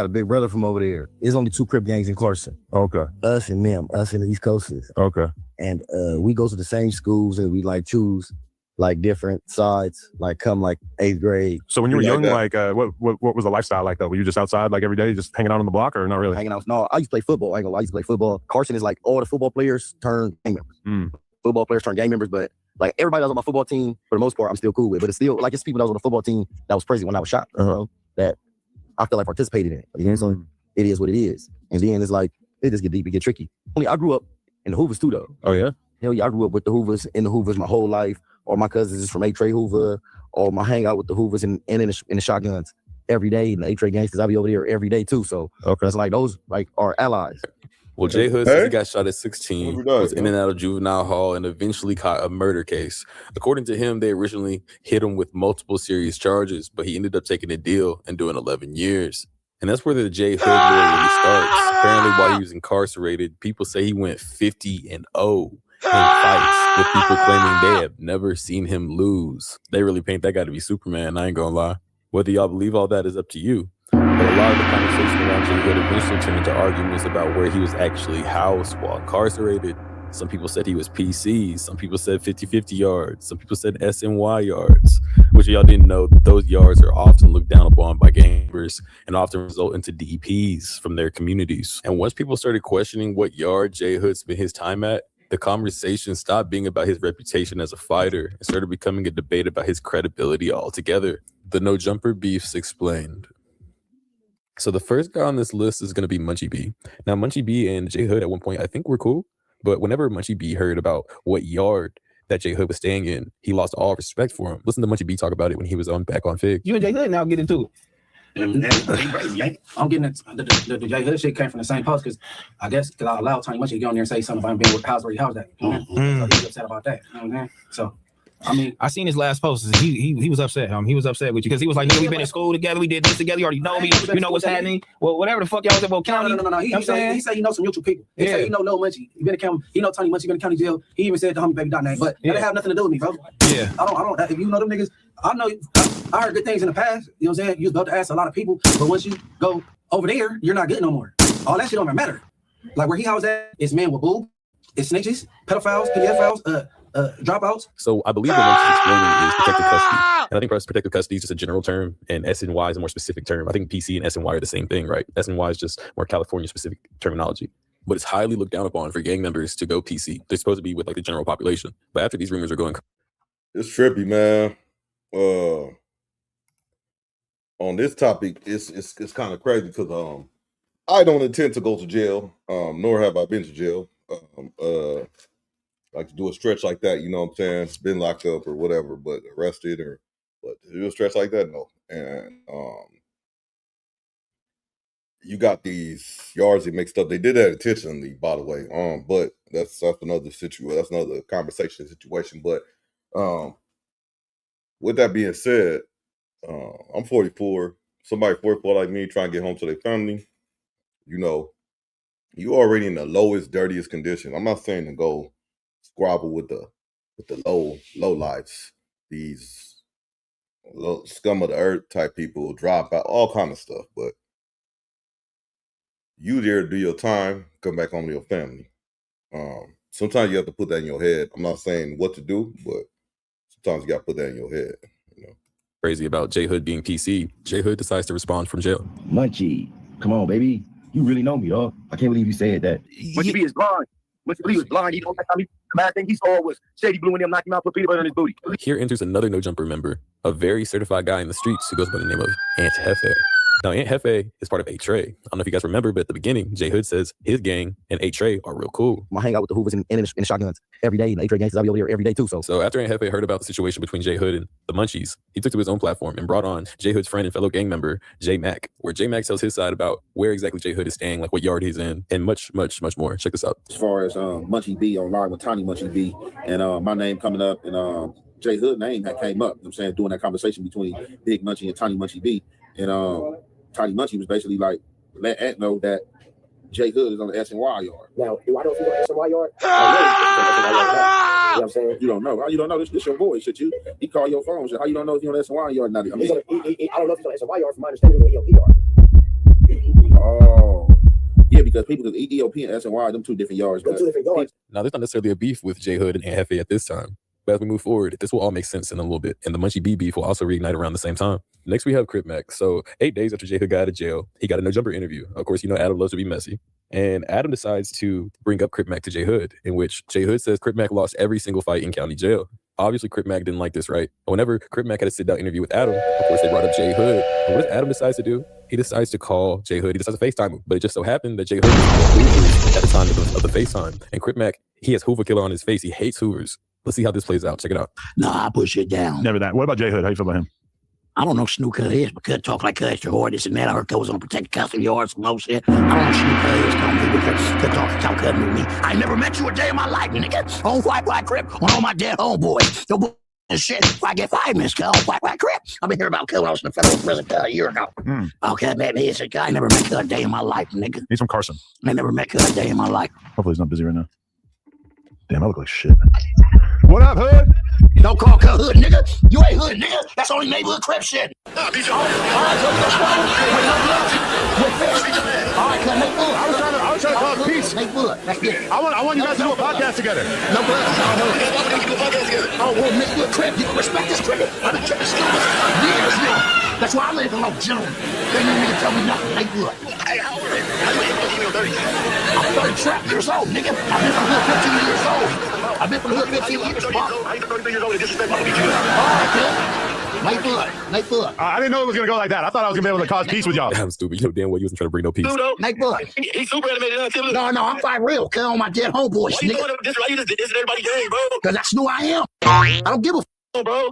big brother from over there. There's only 2 Crip gangs in Carson. Okay. Us and them, us and the East Coasters. Okay. And we go to the same schools and we like choose like different sides, like come like 8th grade. So when you were young, like what was the lifestyle like though? Were you just outside like every day, just hanging out on the block, or not really? Hanging out. No, I used to play football. I used to play football. Carson is like all the football players turn gang members. Football players turn gang members, but like everybody that was on my football team, for the most part, I'm still cool with. But it's still like it's people that was on the football team that was present when I was shot, you know, that I feel like participated in it. You know, so it is what it is. And then it's like it just get deep, it get tricky. I grew up in the Hoovers too, though. Oh yeah. Hell yeah, I grew up with the Hoovers in the Hoovers my whole life. Or my cousins is from A-Tray Hoover, or my hangout with the Hoovers and in the shotguns every day. And the A-Tray gangsters, I be over there every day too. So that's like those like are allies. Well, Jay Hood says he got shot at 16, was in and out of juvenile hall, and eventually caught a murder case. According to him, they originally hit him with multiple serious charges, but he ended up taking a deal and doing 11 years. And that's where the Jay Hood war really starts. Apparently, while he was incarcerated, people say he went 50-0 in fights with people claiming they have never seen him lose. They really paint that guy to be Superman, I ain't gonna lie. Whether y'all believe all that is up to you. But a lot of the conversation around Jay Hood eventually turned into arguments about where he was actually housed while incarcerated. Some people said he was PC, some people said 50-50 yards, some people said SNY yards, which y'all didn't know, those yards are often looked down upon by gang members and often result into DPs from their communities. And once people started questioning what yard Jay Hood spent his time at, the conversation stopped being about his reputation as a fighter and started becoming a debate about his credibility altogether. The No Jumper Beefs explained. So the first guy on this list is going to be Munchie B. Now, Munchie B and Jay Hood at one point, I think were cool. But whenever Munchie B heard about what yard that Jay Hood was staying in, he lost all respect for him. Listen to Munchie B talk about it when he was back on Fig. You and Jay Hood now get into it. I'm getting it. The Jay Hood shit came from the same post because I guess because I allowed Tony Munchie to go in there and say something about him being with house where he housed at. So he was upset about that. You know what I'm saying? So I mean, I seen his last post. He was upset. He was upset with you because he was like, "Nigga, we been in school together. We did this together. You already know me. You know what's happening. Well, whatever the fuck y'all said about county." No. He said he knows some mutual people. He said he know Lil Munchie. He been in county. He know Tony Munchie been in county jail. He even said the homie baby dot name, but that didn't have nothing to do with me, bro. Yeah. I don't. If you know them niggas, I know. I heard good things in the past. You know what I'm saying? You was about to ask a lot of people, but once you go over there, you're not good no more. All that shit don't even matter. Like where he housed at, it's men with boob, it's snitches, pedophiles, pedophiles, dropouts. So I believe what Munchie's explaining is protective custody. And I think protective custody is just a general term, and SNY is a more specific term. I think PC and SNY are the same thing, right? SNY is just more California-specific terminology. But it's highly looked down upon for gang members to go PC. They're supposed to be with like the general population. But after these rumors are going... It's trippy, man. On this topic, it's kind of crazy because I don't intend to go to jail, nor have I been to jail. Like to do a stretch like that, you know what I'm saying? It's been locked up or whatever, but arrested but to do a stretch like that, no. And you got these yards he mixed up. They did that intentionally, by the way. But that's another situation. That's another conversation situation. But with that being said, I'm 44. Somebody 44 like me trying to get home to their family. You know, you already in the lowest, dirtiest condition. I'm not saying to go squabble with the low lives, these low, scum of the earth type people, drop out, all kind of stuff. But you there to do your time, come back home to your family. Sometimes you have to put that in your head. I'm not saying what to do, but sometimes you got to put that in your head. You know, crazy about J Hood being PC. J Hood decides to respond from jail. Munchie, come on, baby. You really know me, dog. I can't believe you said that. Munchie B is blind. Munchie B was blind. He don't like the bad thing he saw was Shady Blue and them knocking him out, put peanut butter on his booty. Here enters another No Jumper member, a very certified guy in the streets who goes by the name of Aunt Hefe. Now, Aunt Hefe is part of A-Tray. I don't know if you guys remember, but at the beginning, J Hood says his gang and A-Tray are real cool. I hang out with the Hoovers and the Shotguns every day. And A-Tray gangs, I'll be over here every day too. So after Aunt Hefe heard about the situation between J Hood and the Munchies, he took to his own platform and brought on J Hood's friend and fellow gang member, J Mac, where J Mac tells his side about where exactly J Hood is staying, like what yard he's in, and much, much, much more. Check this out. As far as Munchie B online with Tiny Munchie B, and my name coming up, and J Hood name that came up, you know what I'm saying, during that conversation between Big Munchie and Tiny Munchie B. And Tiny Munchie was basically like, let Ant know that J Hood is on the S&Y yard. Now, do I know if he's on the S&Y yard? You know what I'm saying? You don't know. How you don't know? This your boy, shit. He call your phone. How you don't know if he's on the S&Y yard? Now, I mean, I don't know if he's on the S&Y yard. From my understanding, he's on the EOP yard. Oh. Yeah, because people, because EOP and S&Y, them two different yards. Them two different yards. Now, there's not necessarily a beef with J Hood and Aunt Hefe at this time. But as we move forward, this will all make sense in a little bit. And the Munchie B beef will also reignite around the same time. Next, we have Crip Mac. So 8 days after J Hood got out of jail, he got a No Jumper interview. Of course, you know Adam loves to be messy. And Adam decides to bring up Crip Mac to J Hood, in which J Hood says Crip Mac lost every single fight in county jail. Obviously, Crip Mac didn't like this, right? But whenever Crip Mac had a sit-down interview with Adam, of course, they brought up J Hood. And what does Adam decide to do? He decides to call J Hood. He decides to FaceTime him. But it just so happened that J Hood was at the time of the FaceTime. And Crip Mac, he has Hoover Killer on his face. He hates Hoovers. Let's see how this plays out. Check it out. Nah, I push it down. Never that. What about J Hood? How you feel about him? I don't know Snoop Cud is, but Cud talk like Cud extra hard, this and that. I heard Cud was on protected custody yards, some old shit. I don't know Snoop Cud is telling me because Cud talk Cud knew me. I never met you a day in my life, nigga. On white Crip, on all my dead homeboys. Your boy and shit. I get 5 minutes, Cud, on white Crip. I've been hearing about Cud when I was in the federal prison a year ago. Okay, man, he's a guy. I never met Cud a day in my life, nigga. He's from Carson. I never met Cud a day in my life. Hopefully he's not busy right now. Damn, I look like shit. What up, Hood? Don't call Cud Hood, nigga. You ain't Hood, nigga. That's only neighborhood Crip shit. All right, Cud, make good. I was trying to cause peace. Make good. That's good. I want you guys to do a podcast together. No blood. Oh, well, make good Crip. You can respect this Crip. I've been tripping still years now. That's why I let it go, gentlemen. They didn't even tell me nothing. Make good. Hey, how old are you? I'm 30 years old, nigga. I've been from the hood 15 years old. I've been from the hood 15 years old. How you 33 years old and disrespect my beat you? All right, kid. Make good. Make good. I didn't know it was going to go like that. I thought I was going to be able to cause peace with y'all. I'm stupid. You know damn well you wasn't trying to bring no peace. Make good. He's super animated. No, I'm fighting real. Kill on my dead homeboys, Why you nigga. doing this? Why you just dissing everybody game, bro? Because that's who I am. I don't give a f***, bro.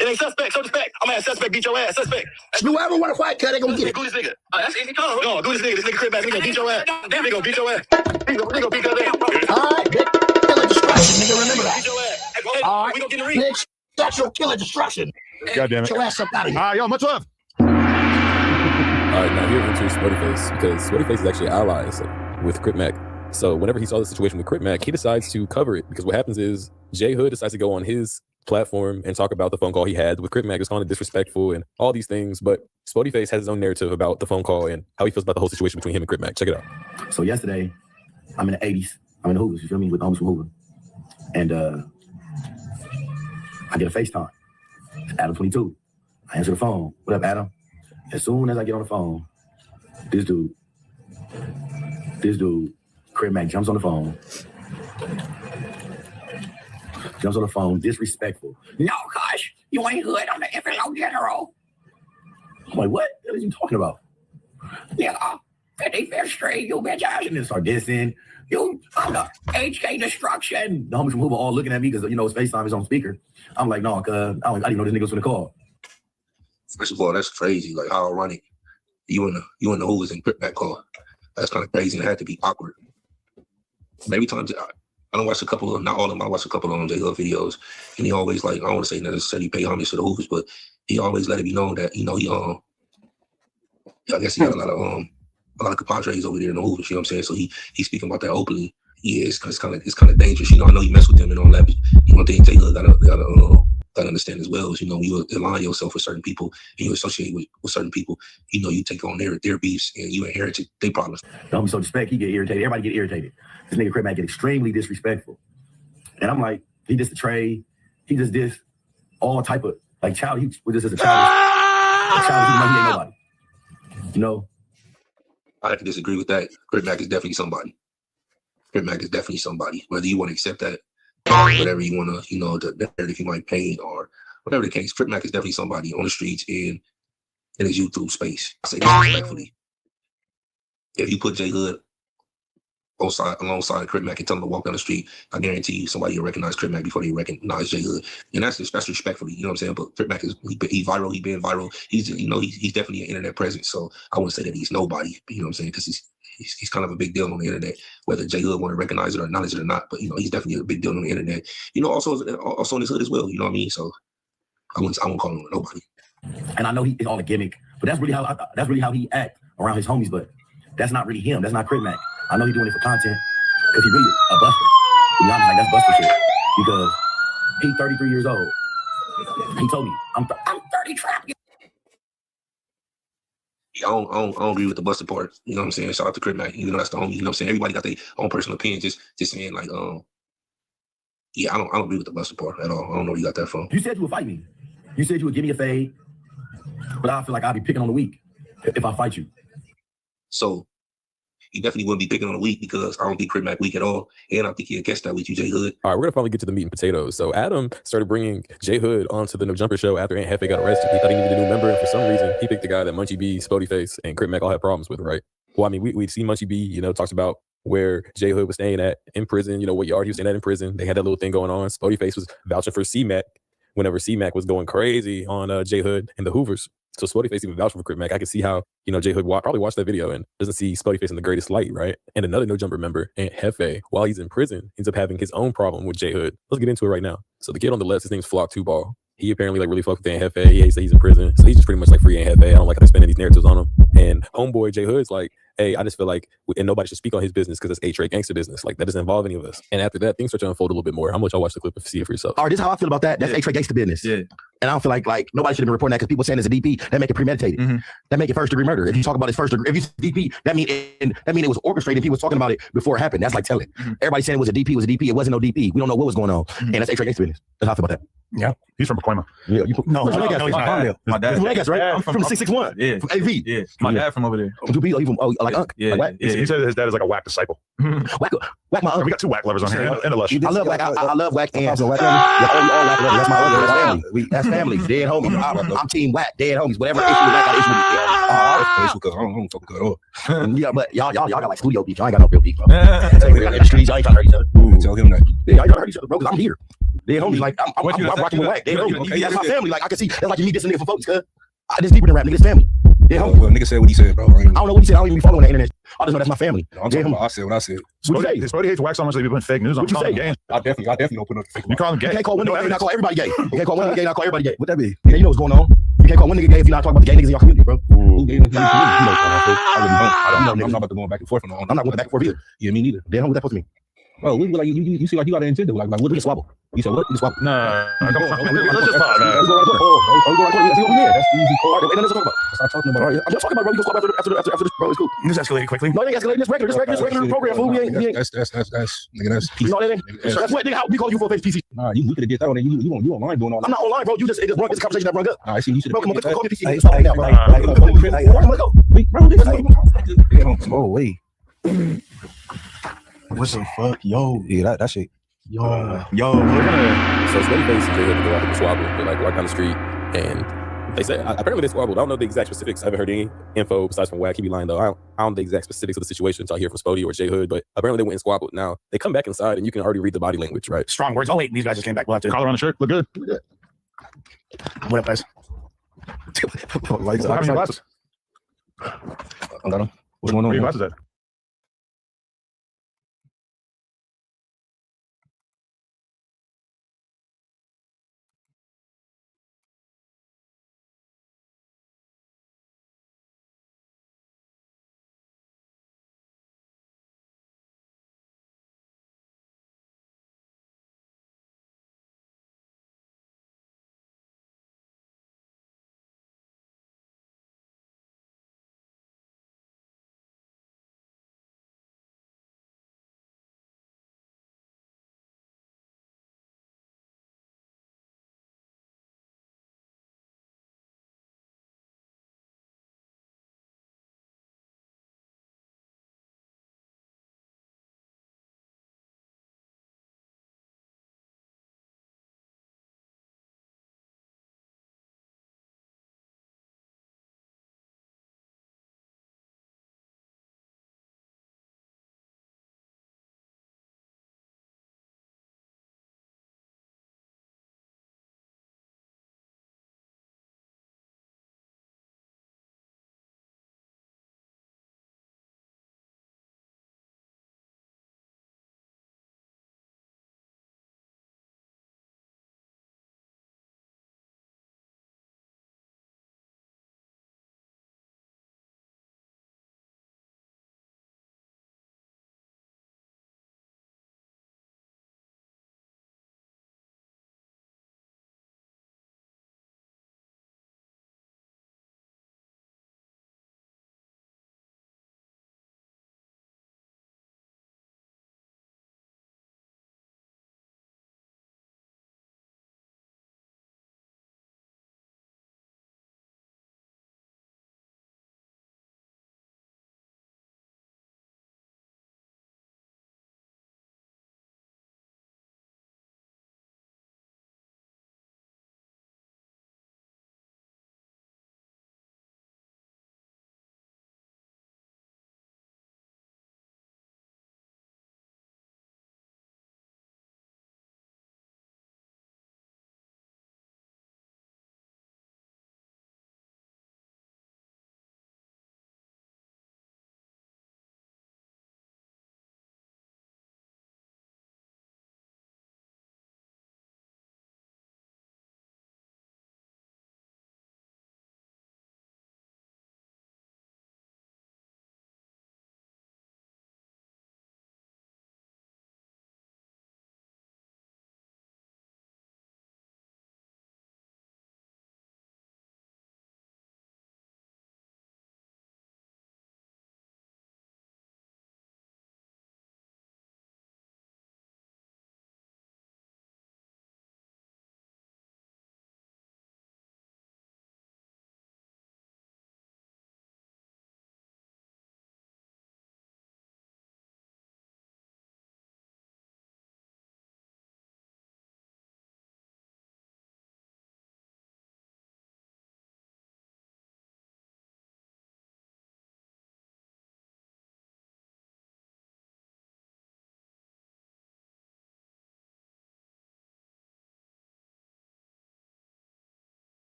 It ain't suspect. So suspect. I'm gonna have suspect beat your ass. Suspect. Whoever want to fight, Cud, they gonna get it. Go this nigga. That's easy. No, go this nigga. This nigga Crip Mac. He gonna beat your ass. Damn, he gonna beat your ass. He gonna beat your ass, bro. All right, bitch. Killer destruction, nigga. Remember that. Beat your ass. Hey, all right, we gonna get in the ring. bitch. That's your killer destruction. God damn it. Get your ass up out of here. Yo, much love. All right, now here enters Sweaty Face, because Sweaty Face is actually allies with Crip Mac. So whenever he saw the situation with Crip Mac, he decides to cover it, because what happens is J Hood decides to go on his platform and talk about the phone call he had with Crip Mac, just calling it disrespectful and all these things. But Spotty Face has his own narrative about the phone call and how he feels about the whole situation between him and Crip Mac. Check it out. So yesterday, I'm in the 80s. I'm in the Hoovers, you feel me, with homies from Hoover. And I get a FaceTime. It's Adam 22. I answer the phone. What up, Adam? As soon as I get on the phone, this dude, Crip Mac jumps on the phone. Disrespectful. No, gosh, you ain't Hood on the FLO General. I'm like, what? What are you talking about? Nigga, 55th Street, you bitch ass. And then start dissing. You, I'm the HK Destruction. The homies from Hoover all looking at me because, you know, his FaceTime is on speaker. I'm like, no, cuz I didn't know this nigga was gonna call. First of all, that's crazy. Like, how ironic you and the Hoovers in Crip Mac call. That's kind of crazy, and it had to be awkward. But every time I don't watch a couple of, not all of them, I watch a couple of J Hood videos, and he always like, I don't want to say necessarily pay homage to the Hoovers, but he always let it be known that, you know, he I guess he got a lot of compadres over there in the Hoovers, you know what I'm saying? So he's speaking about that openly. Yeah, it's kind of dangerous. You know, I know you mess with them and all that, but one thing J Hood gotta understand as well is, you know, when you align yourself with certain people and you associate with certain people, you know, you take on their beefs and you inherit their problems. Don't be so disrespect. He get irritated. Everybody get irritated. This nigga Crip Mac get extremely disrespectful. And I'm like, he just the trade. He just did all type of like child. He was just as a child. He ain't nobody. You know, I have to disagree with that. Crip Mac is definitely somebody. Crip Mac is definitely somebody. Whether you want to accept that, whatever you want to, you know, the narrative you might paint or whatever the case, Crip Mac is definitely somebody on the streets and in his youth through space. I say this respectfully. If you put J Hood alongside Crip Mac and tell him to walk down the street, I guarantee you somebody will recognize Crip Mac before they recognize J Hood. And that's respectfully, you know what I'm saying? But Crip Mac is he viral, he been viral. He's, you know, he's definitely an internet presence. So I wouldn't say that he's nobody, you know what I'm saying? Because he's kind of a big deal on the internet, whether J Hood want to recognize it or acknowledge it or not. But you know, he's definitely a big deal on the internet. You know, also in his hood as well. You know what I mean? So I won't call him nobody. and I know he's all a gimmick, but that's really how he act around his homies. But that's not really him. That's not Crip Mac. I know he's doing it for content because he really a buster. To be honest, like that's buster shit. Because he's 33 years old. He told me, I'm 30 trap. I don't agree with the busted part. You know what I'm saying? Shout out to Crip Mac. You know, that's the homie. You know what I'm saying? Everybody got their own personal opinion. Just saying like, yeah, I don't agree with the busted part at all. I don't know where you got that from. You said you would fight me. You said you would give me a fade, but I feel like I'll be picking on the weak if I fight you. So you definitely wouldn't be picking on the weak because I don't think Crip Mac weak at all, and I think he'll catch that with you, J Hood. All right, we're gonna probably get to the meat and potatoes. So Adam started bringing J Hood onto the No Jumper show after Aunt Hefe got arrested. He thought he needed a new member, and for some reason, he picked the guy that Munchie B, Spody Face, and Crip Mac all had problems with, right? Well, I mean, we'd seen Munchie B, you know, talks about where J Hood was staying at in prison, you know, what yard he was staying at in prison. They had that little thing going on. Spody Face was vouching for C-Mac whenever C-Mac was going crazy on J Hood and the Hoovers. So Spody Face even vouching for Crip Mac. I can see how, you know, J Hood probably watched that video and doesn't see Spody Face in the greatest light, right? And another No Jumper member, Aunt Hefe, while he's in prison, ends up having his own problem with J Hood. Let's get into it right now. So the kid on the left, his name's Flock 2-Ball. He apparently like really fucked with Aunt Hefe. He hates that he's in prison. So he's just pretty much like free Aunt Hefe. I don't like how they're spending these narratives on him. And homeboy J Hood's like, hey, I just feel like, and nobody should speak on his business because it's A-Trade gangster business. Like, that doesn't involve any of us. And after that, things start to unfold a little bit more. How much y'all watch the clip and see it for yourself? All right, this is how I feel about that. That's A-Trade gangster business. Yeah. And I don't feel like nobody should have been reporting that because people saying it's a DP, that make it premeditated. Mm-hmm. That make it first-degree murder. If you talk about it if you DP, that mean it was orchestrated. People was talking about it before it happened. That's like telling. Mm-hmm. Everybody saying it was a DP. It wasn't no DP. We don't know what was going on. Mm-hmm. And that's A-Trade gangster business. That's how I feel about that. Yeah. He's from Pacoima. Yeah. No, he's not. My dad. Right? I'm from 661. Yeah. From AV. Yeah. My dad from over there. From 2B, even like Unc. Yeah. Like he said his dad is like a WACK disciple. WACK my uncle. We got two WACK lovers on here and a Lush. I love WACK. I love WACK and all WACK lovers. That's my uncle. That's family. That's family. Dead homies. I'm team WACK. Dead homies. Whatever issue with WACK, got issue with. I don't fuck with that. Yeah, but y'all got like studio beef. Y'all ain't got no real beef, bro. In the streets, y'all ain't trying to hurt each other. Tell him that. Yeah, y'all ain't trying to hurt each other, bro. Because I'm here. Dead homies, like I'm rocking with WACK. Dead homies. That's my family. Like I can see. That's like you meet this nigga for folks, cuz. This deeper than rap, nigga. It's family. Yeah, well, nigga said what he said, bro. I don't know what he said. I don't even be following the internet. I just know that's my family. I'm talking about I said what I said. Spody hates WACK so much that he putting fake news on. What you say? Gay. I definitely don't put up fake. You call him gay. You can't call one nigga gay, not call everybody gay. You can't call one nigga gay, not call everybody gay. What that be? Yeah, you know what's going on. You can't call one nigga gay if you're not talking about the gay niggas in your community, bro. Who gay in the community? You know what's going on, bro. I really don't. I'm not about to go back and forth on that. I'm not going back and forth either. Yeah, me neither. Damn, what that supposed to mean? Bro, like you see like you got an intent like what? We can swabble. You said what? You swabble. No, let's just pause. Let's go right to it. That's easy call. Wait, let's talk about. Stop talking about. I'm just talking about, bro. You can swap after this, bro. It's cool. This escalated quickly. No, it ain't escalated. This regular program. Fool. We ain't. That's nigga. That's PC. No, that's what nigga. How we call you for face PC? Nah, you could have did that on you online doing all that. I'm not online, bro. You just it's a conversation that brought up. I see you should have. Bro, come on, call me PC. Oh wait. What the fuck? Yo. Yeah, that shit. Yo. So Spody Face and J Hood to go out and squabble. They like walk down the street and they say apparently they squabbled. I don't know the exact specifics. I haven't heard any info besides from WACK. He be lying though. I don't know the exact specifics of the situation until I hear from Spody or J Hood, but apparently they went and squabbled. Now they come back inside and you can already read the body language, right? Strong words. Oh wait, these guys just came back. We'll have to collar on the shirt. Look good. What up, guys? Glasses. I got him. What's going on? Where your glasses at?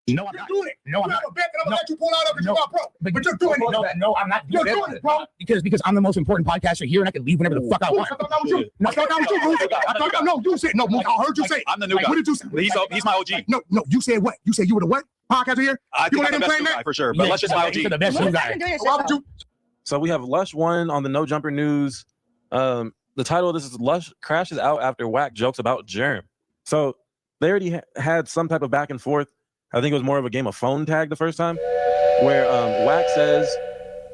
No, I'm not doing it. No, I'm not. You have a bet that I'm gonna let you pull out of it. You got pro. But you're doing it. No, I'm not. You're doing it, bro. Because I'm the most important podcaster here, and I can leave whenever the fuck I want. I thought that was you. I thought that was you, Bruce. I thought that. No, you said no. I heard you say. I'm the new guy. What did you say? He's my OG. No. You said what? You said you were the what? Podcaster here. I think I'm the best new guy for sure. But Lush is my OG. The best new guy. Why would you? So we have Lush 1 on the No Jumper News. The title of this is Lush crashes out after WACK jokes about germ. So they already had some type of back and forth. I think it was more of a game of phone tag the first time, where WACK says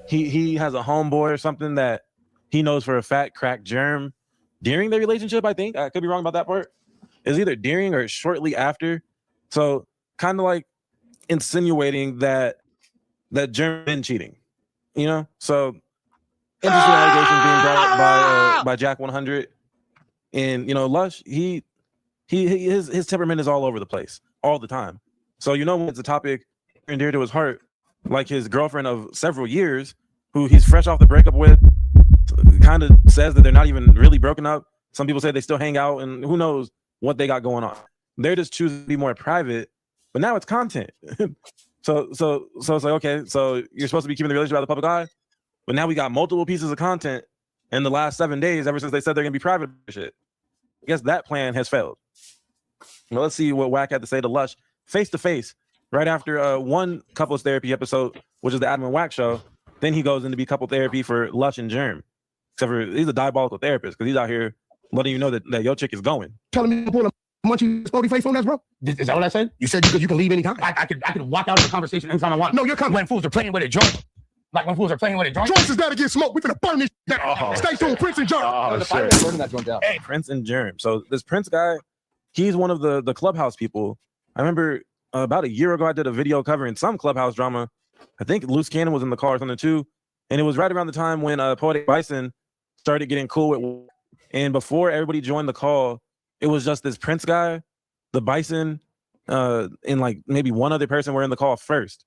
he has a homeboy or something that he knows for a fact cracked germ during their relationship. I think I could be wrong about that part. It's either during or shortly after. So kind of like insinuating that germ been cheating, you know. So interesting allegations being brought up by Jack 100, and you know Lush his temperament is all over the place all the time. So you know when it's a topic near and dear to his heart, like his girlfriend of several years, who he's fresh off the breakup with, kind of says that they're not even really broken up. Some people say they still hang out, and who knows what they got going on. They're just choosing to be more private, but now it's content. so it's like, okay, so you're supposed to be keeping the relationship out of the public eye, but now we got multiple pieces of content in the last 7 days ever since they said they're gonna be private shit. I guess that plan has failed. Well, let's see what WACK had to say to Lush face to face right after one couples therapy episode, which is the Adam and WACK show. Then he goes into be couple therapy for Lush and Germ. Except for he's a diabolical therapist because he's out here letting you know that your chick is going. Telling me to pull a Munchie Spody face on us, bro. Is that what I said? You said you can leave anytime. I could walk out of the conversation anytime I want. No, you're coming. When fools are playing with a joint. Like when fools are playing with a joint. Joints is there to get smoked. We're gonna burn this down. Stay tuned, Prince and Germ. Oh, Burning that joint down. Hey, Prince and Germ. So this Prince guy, he's one of the Clubhouse people. I remember about a year ago, I did a video covering some Clubhouse drama. I think Loose Cannon was in the car or something too. And it was right around the time when Poetic Bison started getting cool with. And before everybody joined the call, it was just this Prince guy, the Bison, and like maybe one other person were in the call first.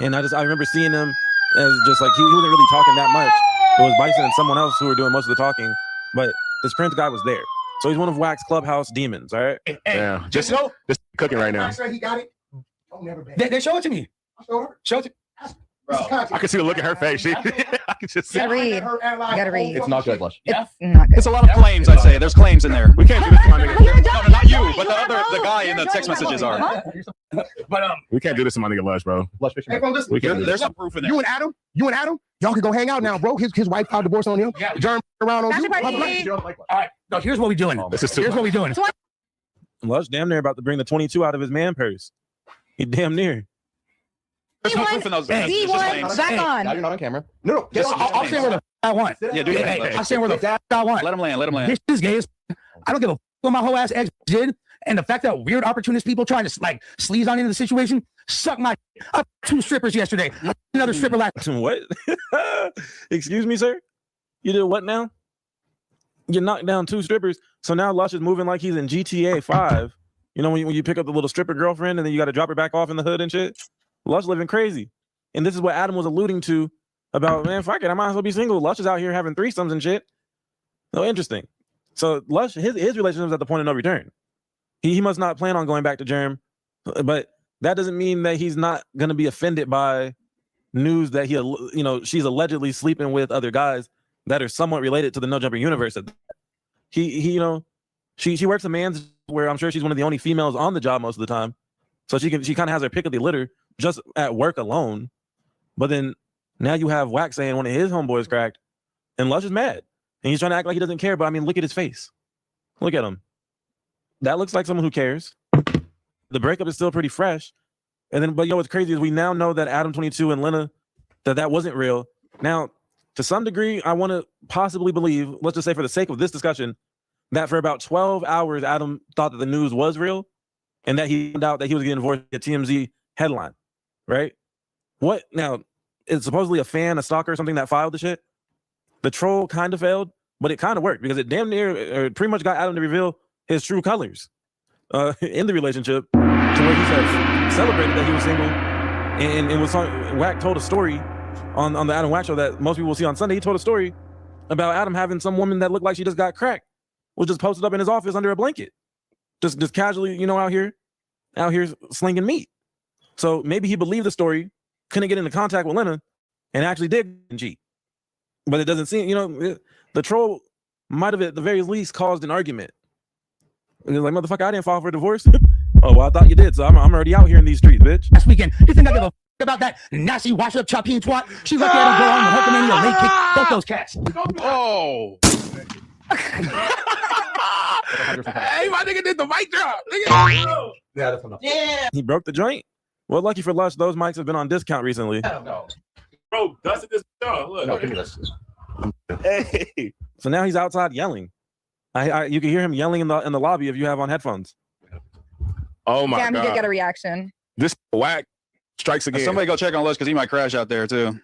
And I remember seeing him as just like he wasn't really talking that much. It was Bison and someone else who were doing most of the talking, but this Prince guy was there. So he's one of WACK's Clubhouse demons, all right? Yeah, just cooking right now. I say he got it. Don't never bet. They show it to me. Show it to Bro. I can see the look in her face. I can just see. Gotta read. You gotta read. It's not good, Lush. It's not good. It's a lot of claims, I'd say. There's claims in there. We can't do this to my nigga. No, not you, but the guy in the text messages are. But we can't do this to my nigga Lush, bro. Lush, hey, bro, listen, we can. There's some proof in there. You and Adam, y'all can go hang out now, bro. His wife filed divorce on him. Yeah. Germ around on you. All right, no, here's what we're doing. Here's what we're doing. Lush damn near about to bring the 22 out of his man purse. He damn near. There's no proof in those. Back on. Now you're not on camera. No, I'll say where the I want. Yeah, do I'll say where the I want. Let him land. Let him land. This is gay. I don't give a what my whole ass ex did. And the fact that weird opportunist people trying to like sleaze on into the situation, suck my. I 2 strippers yesterday. Another stripper last. What? Excuse me, sir? You did what now? You knocked down 2 strippers. So now Lush is moving like he's in GTA 5. You know, when you pick up the little stripper girlfriend and then you got to drop her back off in the hood and shit? Lush living crazy. And this is what Adam was alluding to about, man, fuck it, I might as well be single. Lush is out here having threesomes and shit. So interesting. So Lush, his relationship is at the point of no return. He must not plan on going back to Germ, but that doesn't mean that he's not going to be offended by news that she's allegedly sleeping with other guys that are somewhat related to the No Jumper universe. She works a man's where I'm sure she's one of the only females on the job most of the time. So she kind of has her pick of the litter just at work alone. But then now you have WACK saying one of his homeboys cracked, and Lush is mad. And he's trying to act like he doesn't care, but I mean, look at his face. Look at him. That looks like someone who cares. The breakup is still pretty fresh. And then, but you know what's crazy is we now know that Adam 22 and Lena, that wasn't real. Now, to some degree, I want to possibly believe, let's just say for the sake of this discussion, that for about 12 hours, Adam thought that the news was real and that he found out that he was getting divorced at TMZ headline, right? What? Now, it's supposedly a fan, a stalker or something that filed the shit. The troll kind of failed, but it kind of worked because it damn near pretty much got Adam to reveal his true colors in the relationship to where he said celebrated that he was single and it was WACK told a story on the Adam WACK show that most people will see on Sunday. He told a story about Adam having some woman that looked like she just got cracked was just posted up in his office under a blanket, just casually, out here slinging meat. So maybe he believed the story, couldn't get into contact with Lena, and actually did cheat. But it doesn't seem, the troll might have at the very least caused an argument. And he's like, motherfucker, I didn't file for a divorce. Oh, well, I thought you did, so I'm already out here in these streets, bitch. Last weekend, you think I give a about that nasty wash up chopping twat? She lucky I don't go home and hook him in your late kick. Both those cats. Oh. Hey, my nigga did the mic drop. Nigga. Yeah, that's enough. Yeah. He broke the joint. Well, lucky for Lush, those mics have been on discount recently. No. Bro, dusted this dog. Look. No, give me this. Hey. So now he's outside yelling. You can hear him yelling in the lobby if you have on headphones. Oh my Damn, god. he did get a reaction. This WACK strikes again. Somebody go check on Lush because he might crash out there too.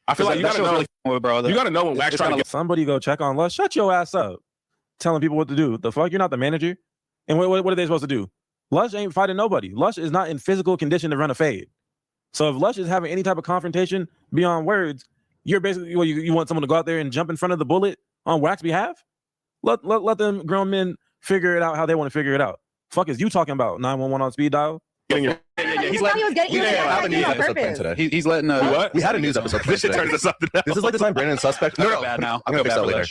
I feel like you gotta know. Really bro. You gotta know when WACK's trying to get. Somebody go check on Lush. Shut your ass up. Telling people what to do. The fuck? You're not the manager. And what are they supposed to do? Lush ain't fighting nobody. Lush is not in physical condition to run a fade. So if Lush is having any type of confrontation beyond words, you're basically you want someone to go out there and jump in front of the bullet on WACK's behalf? Let them grown men figure it out how they want to figure it out. Fuck is you talking about? 911 on speed dial? He's letting what? We had a news episode. This shit turned into something else. This is like the time Brandon suspect. No, bad now. I'm gonna fix that later.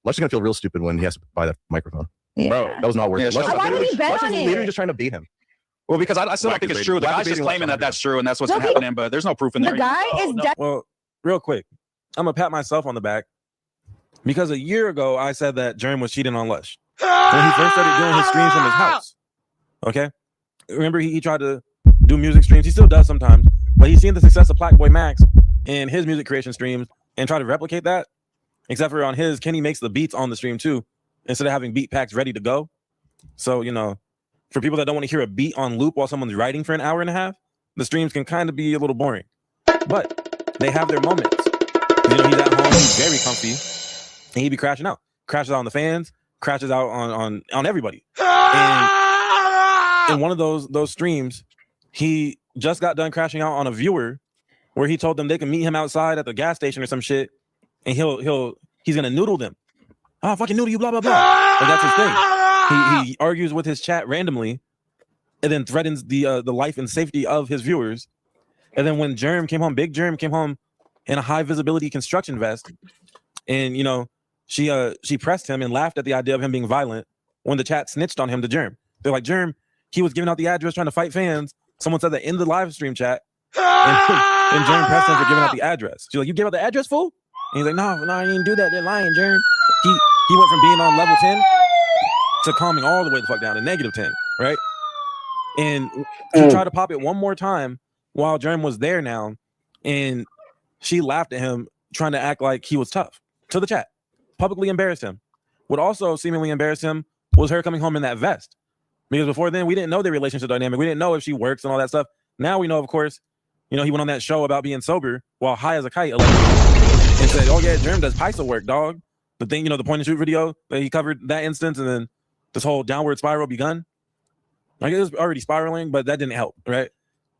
Lush is gonna feel real stupid when he has to buy that microphone. Yeah. Bro, that was not worth it. Why would he bet Lush on is it? literally just trying to bait him. Well, because I still don't think it's true. The guy's just claiming that that's true and that's what's happening, but there's no proof in there. The guy is dead. Well, real quick, I'm gonna pat myself on the back because a year ago I said that Jerm was cheating on Lush when he first started doing his streams from his house. Okay, remember he tried to do music streams. He still does sometimes, but he's seen the success of Plaque Boy Max in his music creation streams and try to replicate that. Except for on his, Kenny makes the beats on the stream too, instead of having beat packs ready to go. So for people that don't want to hear a beat on loop while someone's writing for an hour and a half, the streams can kind of be a little boring. But they have their moments. He's at home, he's very comfy, and he be crashing out. Crashes out on the fans, crashes out on everybody. And in one of those streams, he just got done crashing out on a viewer where he told them they can meet him outside at the gas station or some shit, and he's gonna noodle them. Oh, fucking noodle you, blah blah blah. Like that's his thing. He argues with his chat randomly, and then threatens the life and safety of his viewers. And then when Big Jerm came home in a high visibility construction vest, and she pressed him and laughed at the idea of him being violent when the chat snitched on him to Jerm. They're like, Jerm, he was giving out the address trying to fight fans. Someone said that in the live stream chat, and Jerm pressed him for giving out the address. She's like, you gave out the address, fool? And he's like, no, I didn't do that. They're lying, Jerm. He went from being on level 10 to calming all the way the fuck down to -10, right? And she tried to pop it one more time while Jerm was there now, and she laughed at him trying to act like he was tough to the chat, publicly embarrassed him. What also seemingly embarrassed him was her coming home in that vest, because before then we didn't know their relationship dynamic. We didn't know if she works and all that stuff. Now we know, of course. He went on that show about being sober while high as a kite, and said, "Oh yeah, Jerm does Paisa work, dog." The thing, the point and shoot video that he covered that instance, and then this whole downward spiral begun. Like it was already spiraling, but that didn't help, right?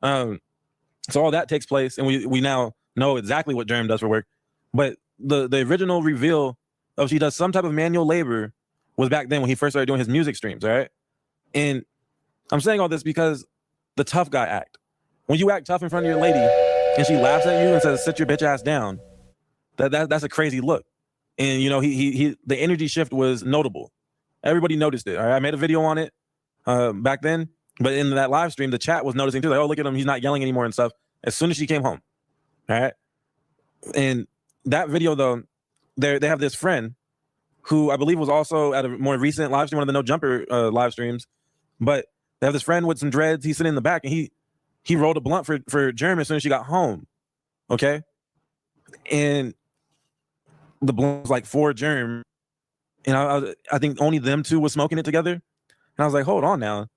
So all that takes place, and we now know exactly what Jerm does for work. But the original reveal of she does some type of manual labor was back then when he first started doing his music streams, all right? And I'm saying all this because the tough guy act. When you act tough in front of your lady and she laughs at you and says, "Sit your bitch ass down," that's a crazy look. And he the energy shift was notable. Everybody noticed it. All right, I made a video on it back then, but in that live stream, the chat was noticing too. Like, oh, look at him, he's not yelling anymore and stuff. As soon as she came home, all right. And that video though, they have this friend who I believe was also at a more recent live stream, one of the No Jumper live streams. But they have this friend with some dreads. He's sitting in the back, and he rolled a blunt for Jerm as soon as she got home. Okay, and the blunt was like for Jerm, and I think only them two was smoking it together. And I was like, hold on now.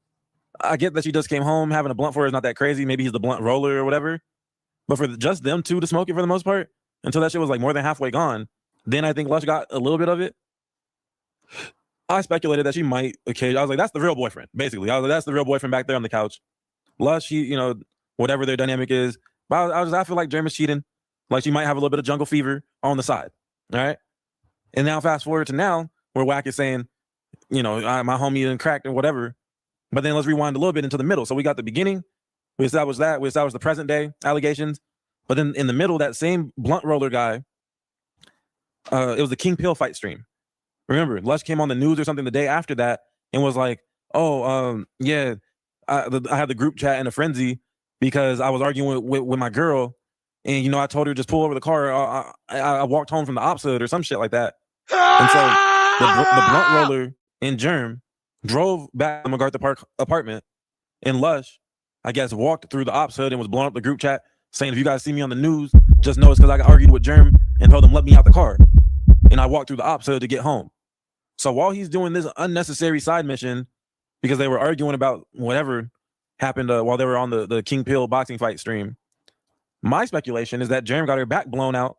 I get that she just came home. Having a blunt for her is not that crazy. Maybe he's the blunt roller or whatever. But for just them two to smoke it for the most part, until that shit was like more than halfway gone, then I think Lush got a little bit of it. I speculated that she might occasionally. I was like, that's the real boyfriend, basically. I was like, that's the real boyfriend back there on the couch. Lush, whatever their dynamic is. But I feel like Jerm is cheating. Like she might have a little bit of jungle fever on the side. All right. And now fast forward to now where WACK is saying, my homie done cracked and whatever. But then let's rewind a little bit into the middle. So we got the beginning We established that. We established the present day allegations. But then in the middle, that same blunt roller guy, it was the King Pill fight stream. Remember, Lush came on the news or something the day after that and was like, oh, yeah, I had the group chat in a frenzy because I was arguing with my girl. And, you know, I told her just pull over the car. I walked home from the ops hood or some shit like that. And so the blunt roller and Germ drove back to the MacArthur Park apartment, and Lush, I guess, walked through the ops hood and was blowing up the group chat saying, if you guys see me on the news, just know it's because I argued with Germ and told them let me out the car. And I walked through the ops hood to get home. So while he's doing this unnecessary side mission, because they were arguing about whatever happened while they were on the King Pill boxing fight stream, my speculation is that Germ got her back blown out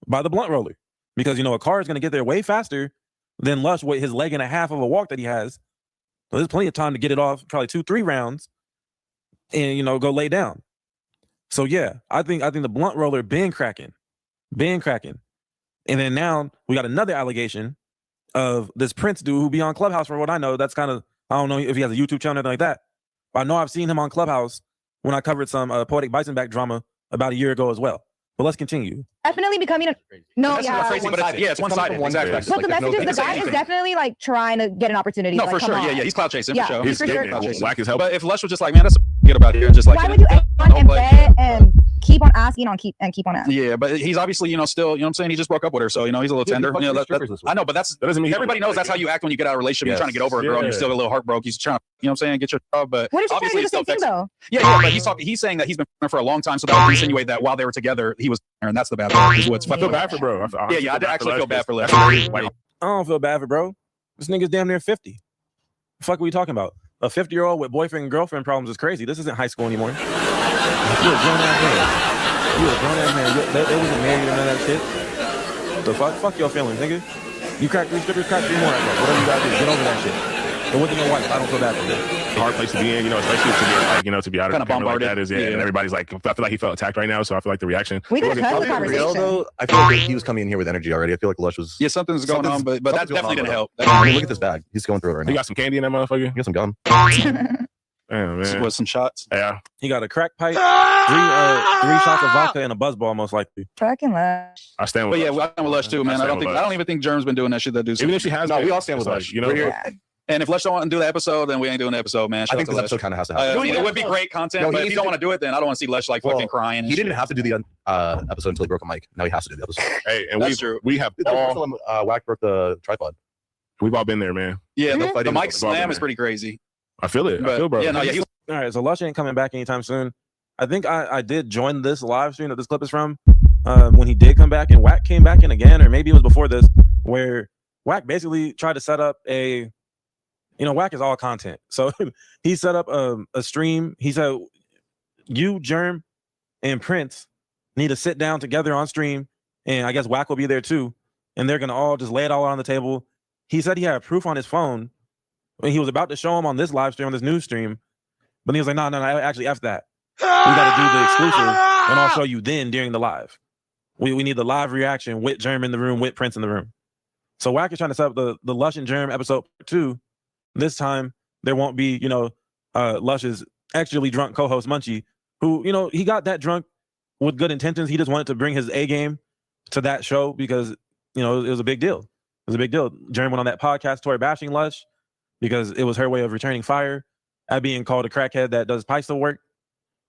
by the blunt roller. Because, you know, a car is going to get there way faster than Lush with his leg and a half of a walk that he has. So there's plenty of time to get it off, probably 2-3 rounds, and, you know, go lay down. So, yeah, I think the blunt roller been cracking. And then now we got another allegation of this Prince dude who be on Clubhouse, for what I know. That's kind of, I don't know if he has a YouTube channel or anything like that. But I know I've seen him on Clubhouse when I covered some Poetic Bison back drama about a year ago as well. But let's continue. Definitely becoming a crazy, but it's one-sided. Exactly. But the message is the guy is definitely like trying to get an opportunity. No, like, for sure. Yeah, he's cloud chasing for sure. He's for sure. Whack his help. But if Lush was just like, man, that's get about here, just like why would you on and bet and keep on asking keep on asking? Yeah, but he's obviously, you know, still, you know what I'm saying? He just broke up with her, so, you know, he's a little tender. You know, I know, but that doesn't mean everybody knows that's how you act when you get out of a relationship. You're trying to get over a girl and you're still a little heartbroken. He's trying to, you know what I'm saying, get your job, but what if she's obviously trying to do the same thing, though? Yeah, but he's saying that he's been for a long time, so that would insinuate that while they were together, he was there, and that's the bad part. I feel bad for bro. Yeah, I actually feel bad for Lush. I don't feel bad for bro. This nigga's damn near 50. The fuck are we talking about? A 50-year-old with boyfriend and girlfriend problems is crazy. This isn't high school anymore. You're a grown-ass man. You're a grown-ass man. They wasn't married or none of that shit. The fuck? Fuck your feelings, nigga. You crack 3 strippers, crack 3 more. Whatever you gotta do, get over that shit. But with your wife, I don't feel bad for you. Hard place to be in, you know, especially to be like, you know, to be out of the like that is and everybody's like, I feel like he felt attacked right now, so I feel like the reaction. We could have the conversation. Though, I feel like he was coming in here with energy already. I feel like Lush was. Yeah, something's going on, but that definitely didn't help. I mean, look at this bag. He's going through it right now. He got some candy in that motherfucker. He got some gum. Damn, man. With some shots. Yeah. He got a crack pipe, 3 shots of vodka, and a buzzball, most likely. Fucking Lush. I stand with Lush. Lush. Yeah, I stand with Lush too, man. I don't even think Germ's been doing that shit that dude. Even if she has, no, we all stand with Lush. You know. Yeah. And if Lush don't want to do the episode, then we ain't doing the episode, man. I think this episode kind of has to happen. It would be great content, but if you don't want to do it, then I don't want to see Lush like fucking crying. He didn't have to do the episode until he broke a mic. Now he has to do the episode. Hey, and we have all WACK broke the tripod. We've all been there, man. Yeah, the mic slam is pretty crazy. I feel it. I feel, bro. Yeah, no, yeah. All right, so Lush ain't coming back anytime soon. I think I did join this live stream that this clip is from when he did come back, and WACK came back in again, or maybe it was before this, where WACK basically tried to set up a, you know, WACK is all content. So he set up a stream. He said, you, Germ, and Prince need to sit down together on stream, and I guess WACK will be there too, and they're going to all just lay it all on the table. He said he had proof on his phone, and he was about to show him on this live stream, on this news stream, but he was like, no, actually, F that. We got to do the exclusive, and I'll show you then during the live. We need the live reaction with Germ in the room, with Prince in the room. So WACK is trying to set up the Lush and Germ episode 2. This time, there won't be, you know, Lush's extremely drunk co-host Munchie, who, you know, he got that drunk with good intentions. He just wanted to bring his A game to that show because, you know, it was a big deal. It was a big deal. Germ went on that podcast tour bashing Lush because it was her way of returning fire at being called a crackhead that does pistol work.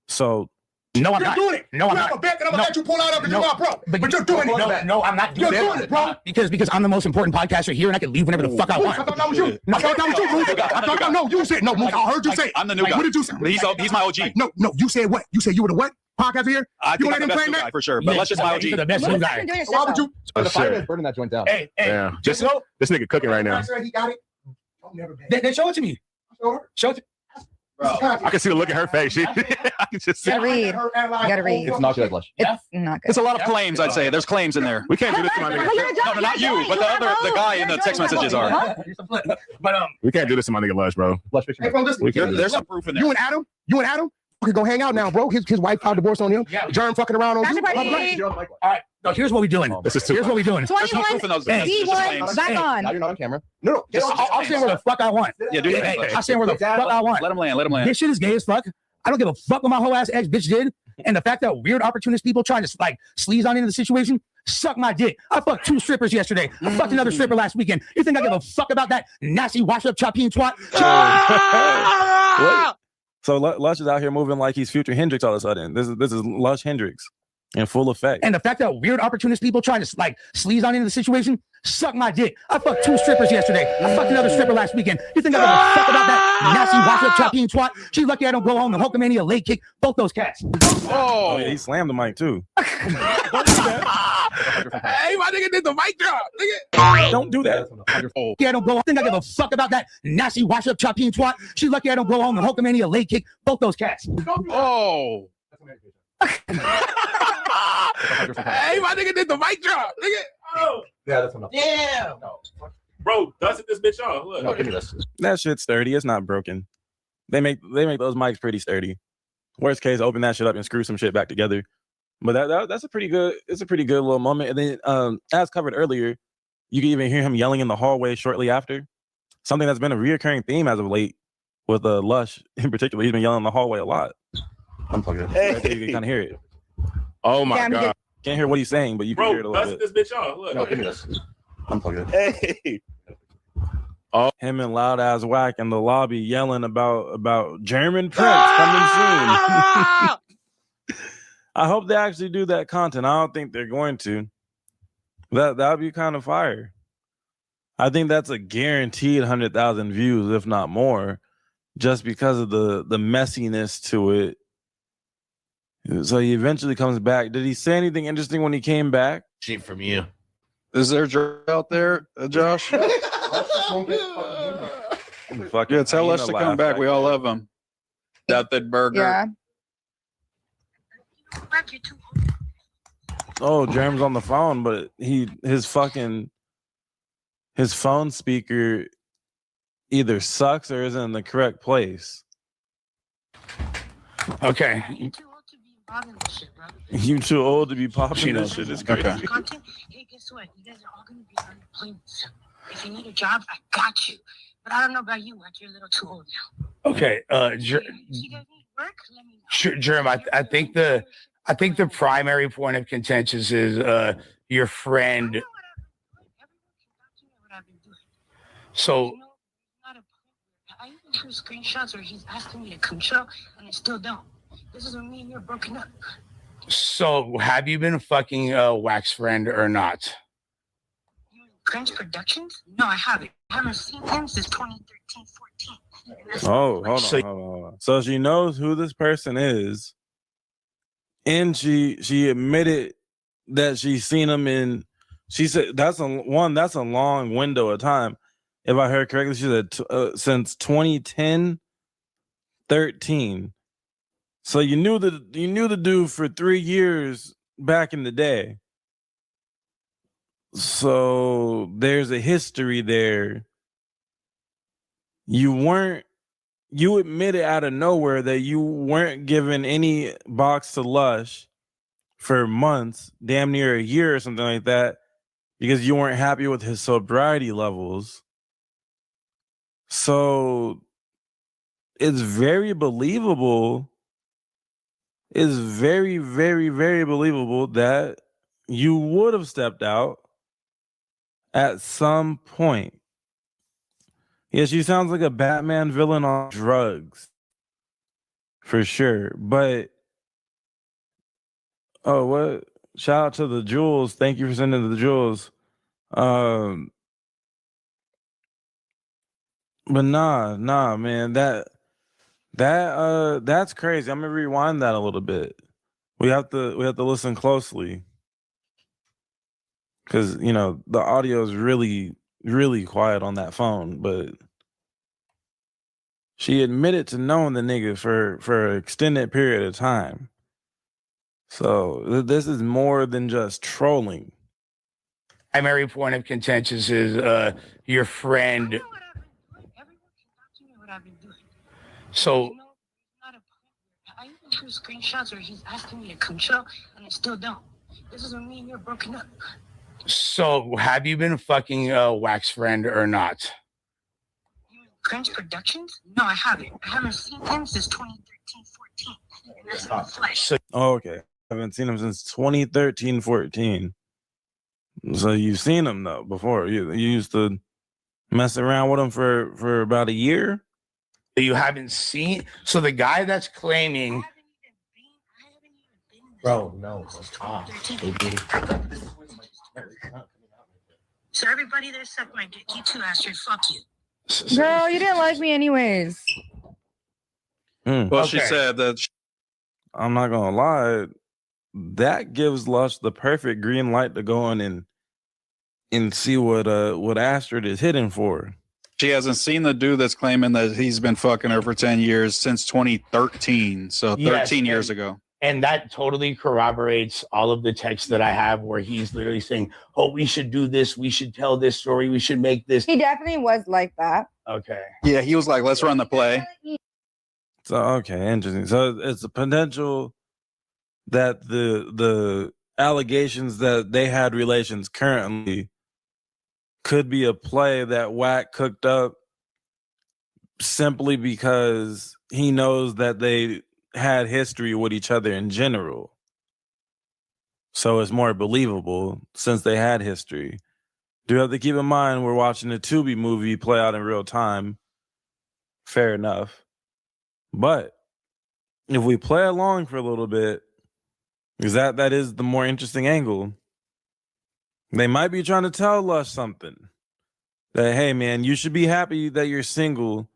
So, no, I'm you're not. doing it. No, I'm you not. have a bet that I'm gonna let you pull out of it. You're my bro. But you're doing it. No, I'm not doing it. You're doing it, bro. Because I'm the most important podcaster here, and I can leave whenever the fuck I want. I thought that was you. I thought that was you, Moose. I thought no, you said no, Moose. I heard you say. I'm the new guy. What did you say? He's my OG. No, you said what? You said you were the what? Podcaster here? I think I'm the best new guy for sure. But Lush is my OG. He's the best new guy. Why would you? The fire is burning that joint down. Hey, yeah. Just this nigga cooking right now. He got it. Then show it to me. Show it to me. Bro, I can see the look in her face. I can just see. You gotta read. It's not good, Lush. It's not good. It's a lot of claims, I'd say. There's claims in there. We can't do this to my nigga. No, not you, but the guy in the text messages are. But we can't do this to my nigga Lush, bro. Lush, hey, bro, listen. There's some proof in there. You and Adam can go hang out now, bro. His wife filed divorce on him. Yeah. Germ fucking around on you. all right. No, here's what we're doing. Here's what we're doing. 21, D1, back on. Now you're not on camera. No. I'll say where the fuck I want. Yeah, do it. I'll say where the fuck I want. Let him land. This shit is gay as fuck. I don't give a fuck what my whole ass ex bitch did. And the fact that weird opportunist people trying to like sleaze on into the situation, suck my dick. I fucked 2 strippers yesterday. I fucked another stripper last weekend. You think I give a fuck about that nasty wash up chopping twat? What? So Lush is out here moving like he's Future Hendrix all of a sudden. This is Lush Hendrix in full effect. And the fact that weird opportunist people trying to like sleaze on into the situation, suck my dick. I fucked 2 strippers yesterday. I fucked another stripper last weekend. You think I give a fuck about that nasty wash up chopping twat? She's lucky I don't go home and Hulkamania leg kick both those cats. Oh yeah, he slammed the mic too. Hey, my nigga did the mic drop. Nigga. Don't do that. Yeah, I don't go. I think I give a fuck about that nasty wash up chopping twat. She's lucky I don't go home and Hulkamania leg kick both those cats. Oh. Hey, my nigga did the mic drop. Nigga. Oh. Yeah, that's enough. Yeah. Bro, dusted this bitch off. Look. No, give me this. That shit's sturdy. It's not broken. They make those mics pretty sturdy. Worst case, open that shit up and screw some shit back together. But that's a pretty good. It's a pretty good little moment. And then, as covered earlier, you can even hear him yelling in the hallway shortly after. Something that's been a reoccurring theme as of late with Lush in particular. He's been yelling in the hallway a lot. Unplug it. Right there, you can kind of hear it. Oh my God! Can't hear what he's saying, but you can hear it a little bit. Dusted this bitch off. Look. No, give me this. Unplug it. Hey. Oh, him and loud ass WACK in the lobby yelling about German Prince coming soon. I hope they actually do that content. I don't think they're going to. That'd be kind of fire. I think that's a guaranteed 100,000 views, if not more, just because of the messiness to it. So he eventually comes back. Did he say anything interesting when he came back? Cheap from you. Is there out there, Josh? Yeah, tell us to come back. We all love him. Nothing burger. Yeah. Oh, Jerem's on the phone, but his phone speaker either sucks or isn't in the correct place. Okay. You too old to be popping this shit. It's crazy. Hey, guess what? You guys are all gonna be unemployment soon. If you need a job, I got you. But I don't know about you, like you're a little too old now. Okay. Jerem, I think the primary point of contention is your friend. So I even drew screenshots where he's asking me to come show, and I still don't. This is when me and you're broken up. So have you been fucking WACK's friend or not? Prince Productions? No, I haven't. I haven't seen him since 2013, 14. Oh, hold on. So she knows who this person is, and she admitted that she's seen him in. She said that's a long window of time. If I heard correctly, she said since 2010, 13. So you knew the dude for 3 years back in the day. So there's a history there. You admitted out of nowhere that you weren't given any box to Lush for months, damn near a year or something like that, because you weren't happy with his sobriety levels. So it's very believable. It's very, very, very believable that you would have stepped out at some point. Yeah, she sounds like a Batman villain on drugs. For sure. But what? Shout out to the jewels. Thank you for sending the jewels. But nah, man. That's crazy. I'm gonna rewind that a little bit. We have to listen closely. Because, the audio is really, really quiet on that phone. But she admitted to knowing the nigga for an extended period of time. So this is more than just trolling. Primary point of contention is your friend. So I even drew screenshots where he's asking me to come show, and I still don't. This is when me and you're broken up. So have you been fucking WACK's friend or not? Prince Productions? No, I haven't. I haven't seen him since 2013, Oh, okay. I haven't seen him since 2013, 14. So you've seen him though before. You used to mess around with him for about a year. You haven't seen. So the guy that's claiming, bro, no, stop. So everybody that sucked my dick, you too, Astrid. Fuck you. Girl, you didn't like me anyways. Well, she said that. I'm not gonna lie. That gives Lush the perfect green light to go on and see what Astrid is hitting for. She hasn't seen the dude that's claiming that he's been fucking her for 10 years since 2013. So 13 years ago. And that totally corroborates all of the texts that I have where he's literally saying, oh, we should do this. We should tell this story. We should make this. He definitely was like that. Okay. Yeah, he was like, let's run the play. So, okay, interesting. So it's a potential that the allegations that they had relations currently could be a play that WACK cooked up simply because he knows that they had history with each other in general. So it's more believable since they had history. Do have to keep in mind we're watching the Tubi movie play out in real time. Fair enough. But if we play along for a little bit, because that is the more interesting angle. They might be trying to tell Lush something. That, hey, man, you should be happy that you're single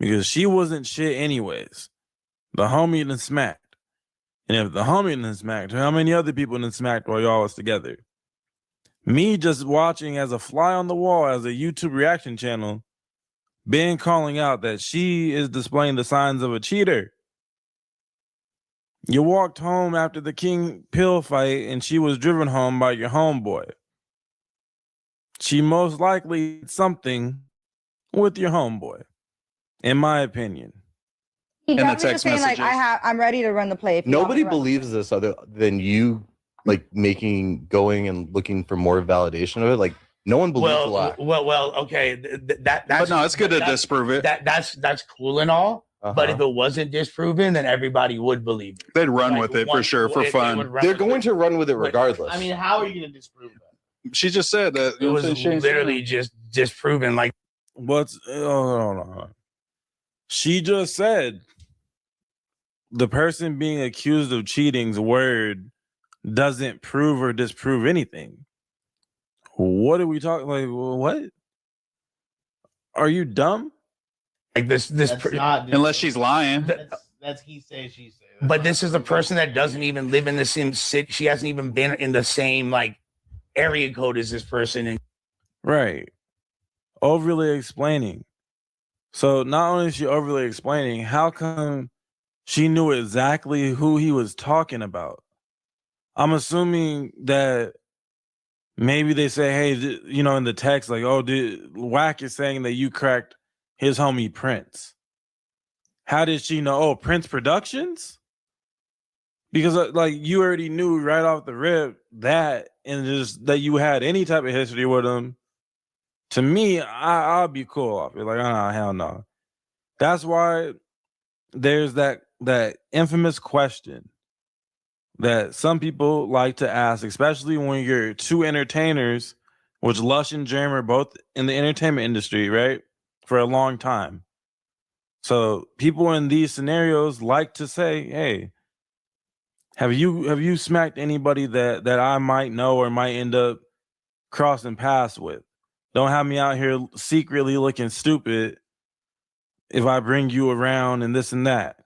because she wasn't shit anyways. The homie done smacked. And if the homie done smacked, how many other people done smacked while y'all was together? Me just watching as a fly on the wall as a YouTube reaction channel, Ben calling out that she is displaying the signs of a cheater. You walked home after the King Pill fight and she was driven home by your homeboy. She most likely did something with your homeboy, in my opinion. He definitely was saying like, I'm ready to run the play. Nobody believes this other than you, like going and looking for more validation of it. Like no one believes WACK. Well, okay. That's But no, it's good to disprove it. That's cool and all. But if it wasn't disproven, then everybody would believe it. They'd run with it for sure, for fun. They're going to run with it regardless. I mean, how are you going to disprove that? She just said that it was literally just disproven. Like, what's? Oh, she just said the person being accused of cheating's word doesn't prove or disprove anything. What are we talking? Like, what? Are you dumb? Like this unless she's lying. That's he say, she say. But this is a person that doesn't even live in the same city. She hasn't even been in the same like area code as this person. And right. Overly explaining. So not only is she overly explaining, how come she knew exactly who he was talking about? I'm assuming that maybe they say, hey, in the text, like, oh, WACK is saying that you cracked his homie Prince. How did she know? Oh, Prince Productions? Because like you already knew right off the rip that, and just that you had any type of history with him. To me, I'll be cool off it. Like, hell no. That's why there's that infamous question that some people like to ask, especially when you're two entertainers, which Lush and Jerem are both in the entertainment industry, right? For a long time. So people in these scenarios like to say, hey, have you smacked anybody that I might know or might end up crossing paths with? Don't have me out here secretly looking stupid if I bring you around and this and that.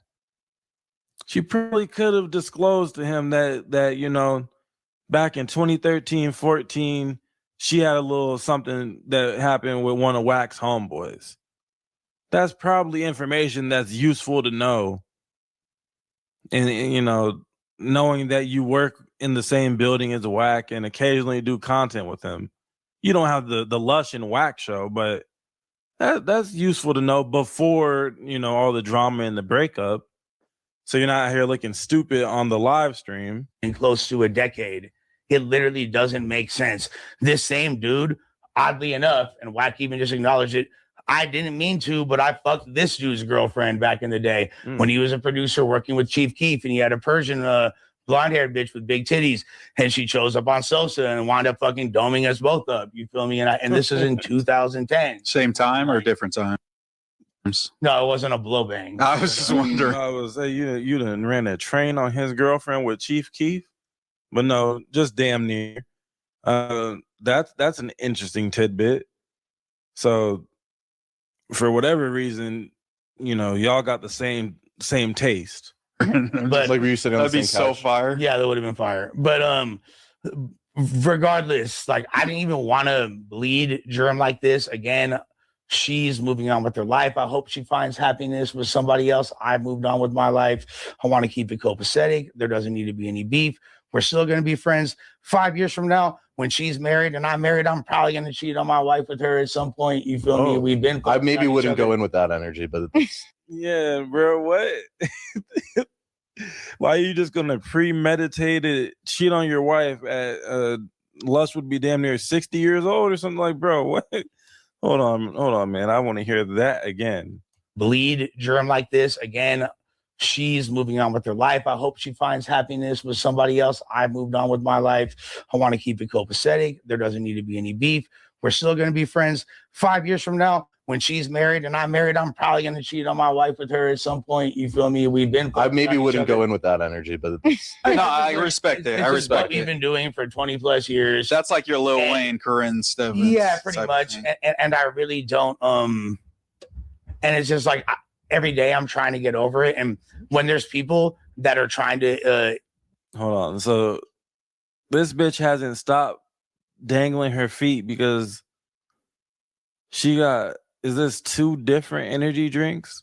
She probably could have disclosed to him that back in 2013, 14, she had a little something that happened with one of WACK's homeboys. That's probably information that's useful to know. And knowing that you work in the same building as WACK and occasionally do content with him. You don't have the Lush and WACK show, but that's useful to know before, all the drama and the breakup. So you're not out here looking stupid on the live stream. In close to a decade. It literally doesn't make sense. This same dude, oddly enough, and WACK even just acknowledged it, I didn't mean to, but I fucked this dude's girlfriend back in the day when he was a producer working with Chief Keef, and he had a Persian blonde-haired bitch with big titties, and she chose up on Sosa and wound up fucking doming us both up. You feel me? And this is in 2010. Same time or different time? No, it wasn't a blow bang. I was just wondering. I was say you done ran a train on his girlfriend with Chief Keef, but no, just damn near. That's an interesting tidbit. So, for whatever reason, y'all got the same taste. But like, were you sitting on the That'd be same so couch? fire. Yeah, that would have been fire. But regardless, like, I didn't even want to bleed Germ like this again. She's moving on with her life. I hope she finds happiness with somebody else. I've moved on with my life. I want to keep it copacetic. There doesn't need to be any beef. We're still going to be friends. 5 years from now, when she's married and I'm married, I'm probably going to cheat on my wife with her at some point. You feel me? We've been. I maybe wouldn't go in with that energy, but Yeah, bro. What? Why are you just gonna premeditated cheat on your wife at Lush would be damn near 60 years old or something? Like, bro, what? Hold on, man. I want to hear that again. Bleed Germ like this again. She's moving on with her life. I hope she finds happiness with somebody else. I've moved on with my life. I want to keep it copacetic. There doesn't need to be any beef. We're still going to be friends. 5 years from now, when she's married and I'm married, I'm probably going to cheat on my wife with her at some point. You feel me? We've been. I maybe wouldn't go in with that energy, but No, I respect it. I respect what we've been doing for 20 plus years. That's like your Lil Wayne, Corinne Stevens. Yeah, pretty much. And I really don't. And it's just like every day I'm trying to get over it. And when there's people that are trying to. Hold on. So this bitch hasn't stopped dangling her feet because she got. Is this 2 different energy drinks?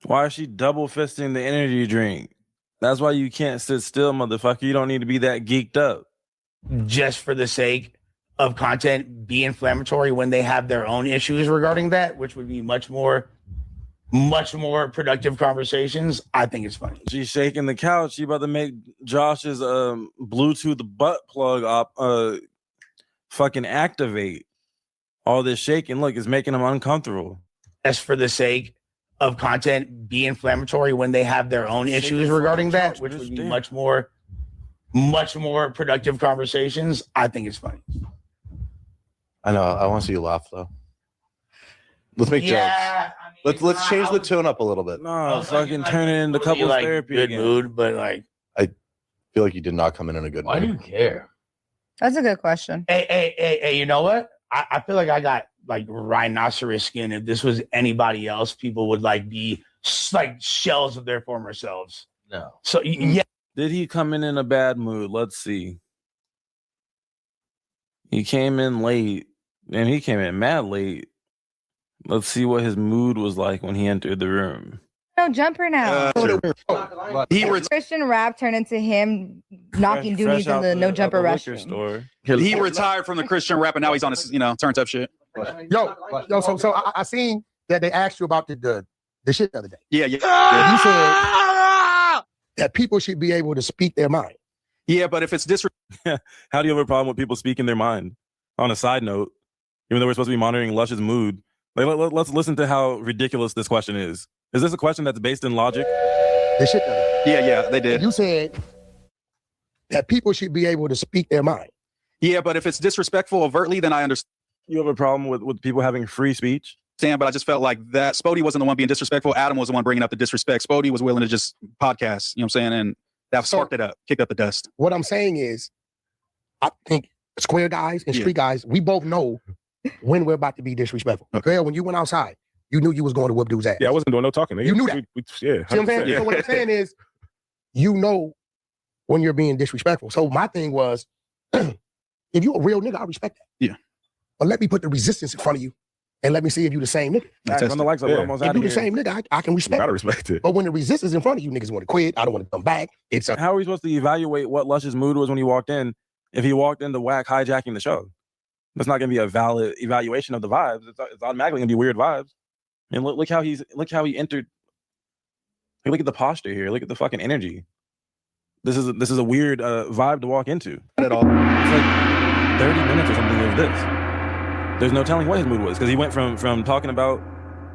Why is she double fisting the energy drink? That's why you can't sit still, motherfucker. You don't need to be that geeked up. Just for the sake of content, be inflammatory when they have their own issues regarding that, which would be much more productive conversations. I think it's funny. She's shaking the couch. She about to make Josh's Bluetooth butt plug up fucking activate. All this shaking, look, is making him uncomfortable. As for the sake of content, be inflammatory when they have their own issues regarding that, which would be much more productive conversations. I think it's funny. I know. I want to see you laugh though. Let's make jokes. I mean, Let's change the tone up a little bit. No, fucking turn it into couples therapy good again. mood, but like I feel like you did not come in a good mood. Why do you care? That's a good question. Hey, you know what? I feel like I got like rhinoceros skin. If this was anybody else, people would like be like shells of their former selves. No. So yeah. Did he come in a bad mood? Let's see. He came in late, and he came in mad late. Let's see what his mood was like when he entered the room. No jumper now. Christian rap turned into him knocking duties in the no jumper restroom. He retired from the Christian rap and now he's on his, turned up shit. Yo, so I seen that they asked you about the shit the other day. Yeah. You said that people should be able to speak their mind. Yeah, but if it's How do you have a problem with people speaking their mind? On a side note, even though we're supposed to be monitoring Lush's mood, like, let's listen to how ridiculous this question is. Is this a question that's based in logic? The shit Yeah, they did. You said that people should be able to speak their mind. Yeah, but if it's disrespectful overtly, then I understand. You have a problem with people having free speech? But I just felt like that Spody wasn't the one being disrespectful. Adam was the one bringing up the disrespect. Spody was willing to just podcast, you know what I'm saying? And that sparked it up, kicked up the dust. What I'm saying is, I think square guys and street guys, we both know when we're about to be disrespectful. Okay, when you went outside, you knew you was going to whoop dude's ass. Yeah, I wasn't doing no talking. You knew that. Yeah. See what I'm saying? So what I'm saying is, you know when you're being disrespectful. So my thing was, if you're a real nigga, I respect that. Yeah. But let me put the resistance in front of you and let me see if you the same nigga. On the likes of almost If out you of the here. same nigga, I can respect Gotta respect it. But when the resistance in front of you, niggas want to quit. I don't want to come back. It's a How are we supposed to evaluate what Lush's mood was when he walked in if he walked into WACK hijacking the show? That's not going to be a valid evaluation of the vibes. It's automatically going to be weird vibes. And look how he entered. Look at the posture here. Look at the fucking energy. This is a weird vibe to walk into. At all. It's like 30 minutes or something of this. There's no telling what his mood was because he went from talking about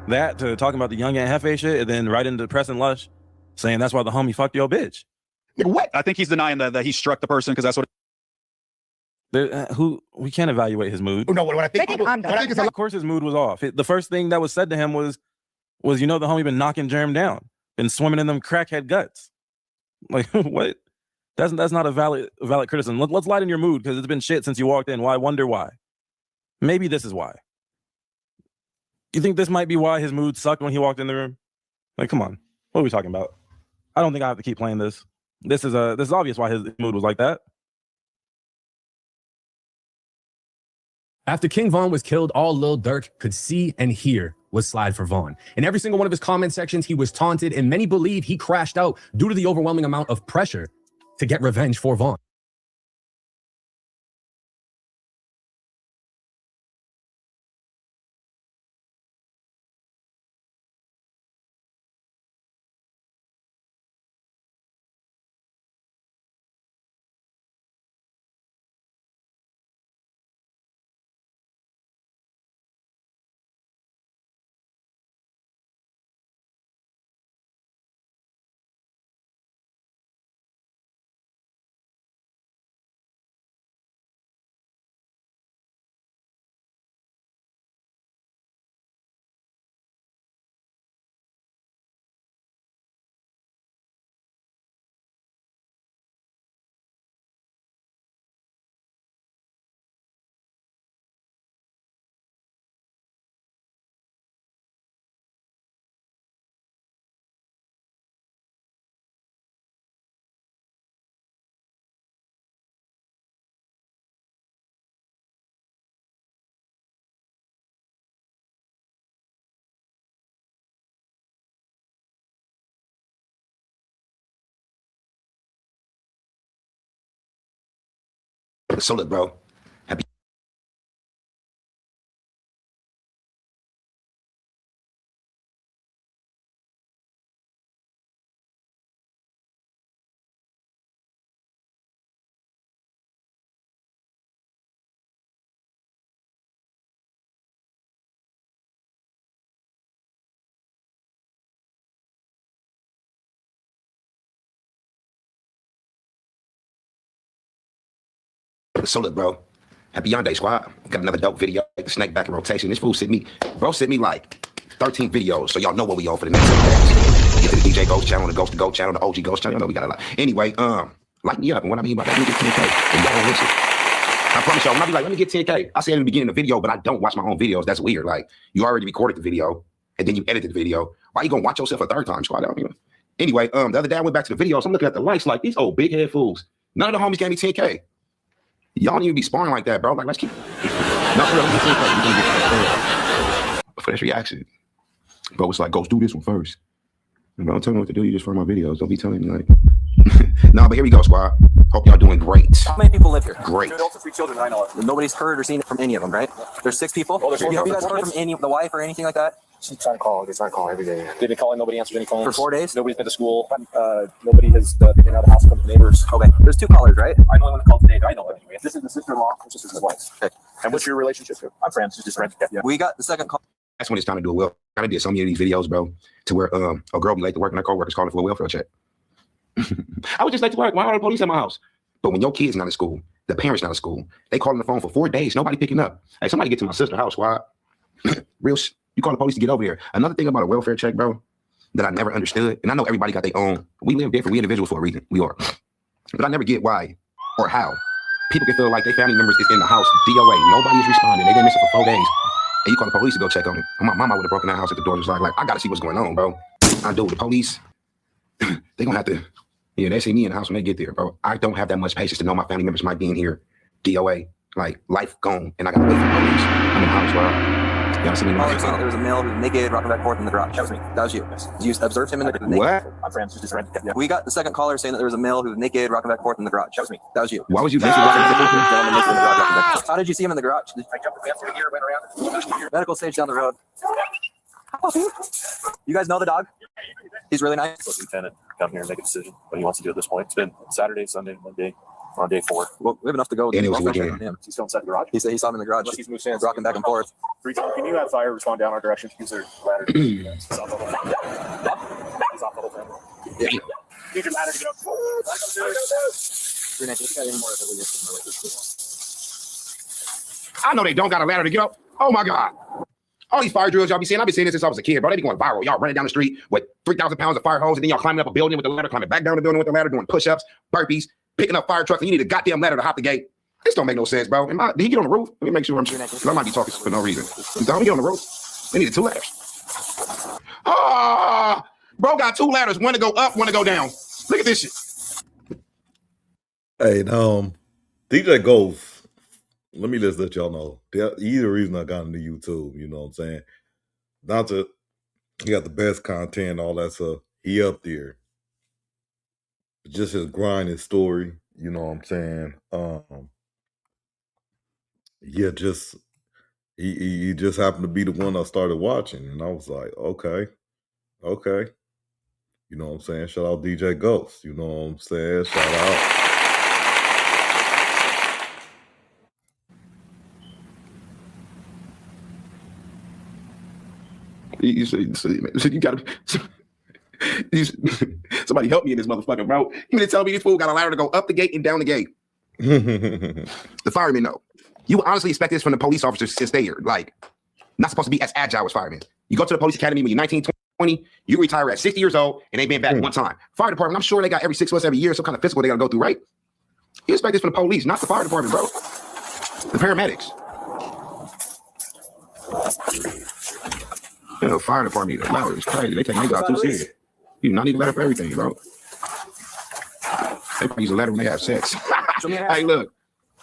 that to talking about the young and Hefe shit, and then right into pressing Lush, saying that's why the homie fucked your bitch. What? I think he's denying that he struck the person because that's what. We can't evaluate his mood. No, what I think, of course his mood was off. The first thing that was said to him was the homie been knocking Jerm down, been swimming in them crackhead guts. Like what? That's not a valid criticism. Let's lighten your mood because it's been shit since you walked in. Why? Wonder why? Maybe this is why. You think this might be why his mood sucked when he walked in the room? Like, come on, what are we talking about? I don't think I have to keep playing this. This is obvious why his mood was like that. After King Von was killed, all Lil Durk could see and hear was slide for Von. In every single one of his comment sections, he was taunted, and many believe he crashed out due to the overwhelming amount of pressure to get revenge for Von. So look, bro. So look, bro. Happy Yonde squad. Got another dope video. Snake back in rotation. This fool sent me like 13 videos, so y'all know what we on for the next 7 days. Get to the DJ Ghost channel, the Ghost to Go channel, the OG Ghost channel. You know we got a lot. Anyway, light me up. And what I mean by that, let me get 10K. And y'all don't listen. I promise y'all, when I be like, let me get 10K, I say in the beginning of the video, but I don't watch my own videos. That's weird. Like, you already recorded the video, and then you edited the video. Why you gonna watch yourself a third time, squad? Anyway, the other day I went back to the videos. I'm looking at the likes like, these old big head fools. None of the homies gave me 10K. Y'all don't even be sparring like that, bro. Like, let's keep. No, for real, let's get 10K. For this reaction. Bro, it's like, go do this one first. Don't tell me what to do. You just for my videos. Don't be telling me like. No, but here we go, squad. Hope y'all doing great. How many people live here? Great. 2 adults and 3 children. I know of. Nobody's heard or seen it from any of them, right? There's 6 people. Oh, there's 4 Have you guys heard from any of the wife or anything like that? She's trying to call. They're trying to call every day. They've been calling. Nobody answers any phones. For 4 days? Nobody's been to school. Nobody has been out of the house from the neighbors. Okay. There's 2 callers, right? I know the one that called today. I know anyway. This is the sister-in-law. This is his wife. Okay. And what's your relationship to? I'm friends. Just friends. Yeah. We got the second call. That's when it's time to do a well. I did so many of these videos, bro, to where a girl be late to work and her coworkers calling for a welfare check. I was just late to work. Why are the police at my house? But when your kid's not at school, the parents not at school, they calling the phone for 4 days. Nobody picking up. Hey, somebody get to my sister's house, squad. You call the police to get over here. Another thing about a welfare check, bro, that I never understood, and I know everybody got their own. We live different. We individuals for a reason. We are. But I never get why or how people can feel like their family members is in the house, DOA. Nobody is responding. They've been missing for 4 days. And you call the police to go check on it. My mama would have broken that house at the door just like I got to see what's going on, bro. I do. The police, they going to have to, they see me in the house when they get there, bro. I don't have that much patience to know my family members might be in here, DOA, like life gone, and I got to wait for the police. I'm in the house, bro. Y'all see me? There was a male who was naked, rocking back and forth in the garage. That was me. That was you. You observed him in the naked. What? I'm friends. Just friends. Yeah. We got the second caller saying that there was a male who was naked, rocking back and forth in the garage. That was me. That was you. Why was you naked? How did you see him in the garage? I jumped the fence through here, went around. Medical stage down the road. You guys know the dog? He's really nice. Lieutenant come here and make a decision what he wants to do at this point. It's been Saturday, Sunday, Monday. on day 4. Well, we have enough to go. And it was a He's weekend. still inside the garage. He said he saw him in the garage. Unless he's moved hands, rocking back and forth. 3 times. Can you have fire respond down our direction? Use their ladder. He's off the whole thing. He's off the whole thing. Yeah. Use your ladder to get up. I know they don't got a ladder to get up. Oh my God. All these fire drills y'all be seeing, I've been seeing this since I was a kid, bro. They be going viral. Y'all running down the street with 3,000 pounds of fire hose, and then y'all climbing up a building with the ladder, climbing back down the building with the ladder, doing push-ups, burpees, picking up fire trucks, and you need a goddamn ladder to hop the gate. This don't make no sense, bro. Did he get on the roof? Let me make sure I'm sure. I might be talking for no reason. Did he get on the roof? They needed 2 ladders. Ah, bro got 2 ladders, one to go up, one to go down. Look at this shit. Hey, DJ Ghost. Let me just let y'all know. Either reason I got into YouTube, you know what I'm saying? Not to, he got the best content, all that stuff. He up there. Just his grind, his story, you know what I'm saying? Yeah, just he just happened to be the one I started watching, and I was like, okay. You know what I'm saying? Shout out DJ Ghost, you know what I'm saying? Shout out. You gotta somebody help me in this motherfucker, bro. You mean to tell me this fool got a ladder to go up the gate and down the gate? The firemen know. You honestly expect this from the police officers since they are like not supposed to be as agile as firemen. You go to the police academy when you're 19, 20, you retire at 60 years old, and they've been back one time. Fire department, I'm sure they got every 6 months, every year, some kind of physical they gotta go through, right? You expect this from the police, not the fire department, bro. The paramedics. You know, fire department, the ladder is crazy. They take their job too serious. You do not need a ladder for everything, bro. They probably use a ladder when they have sex. Hey, look.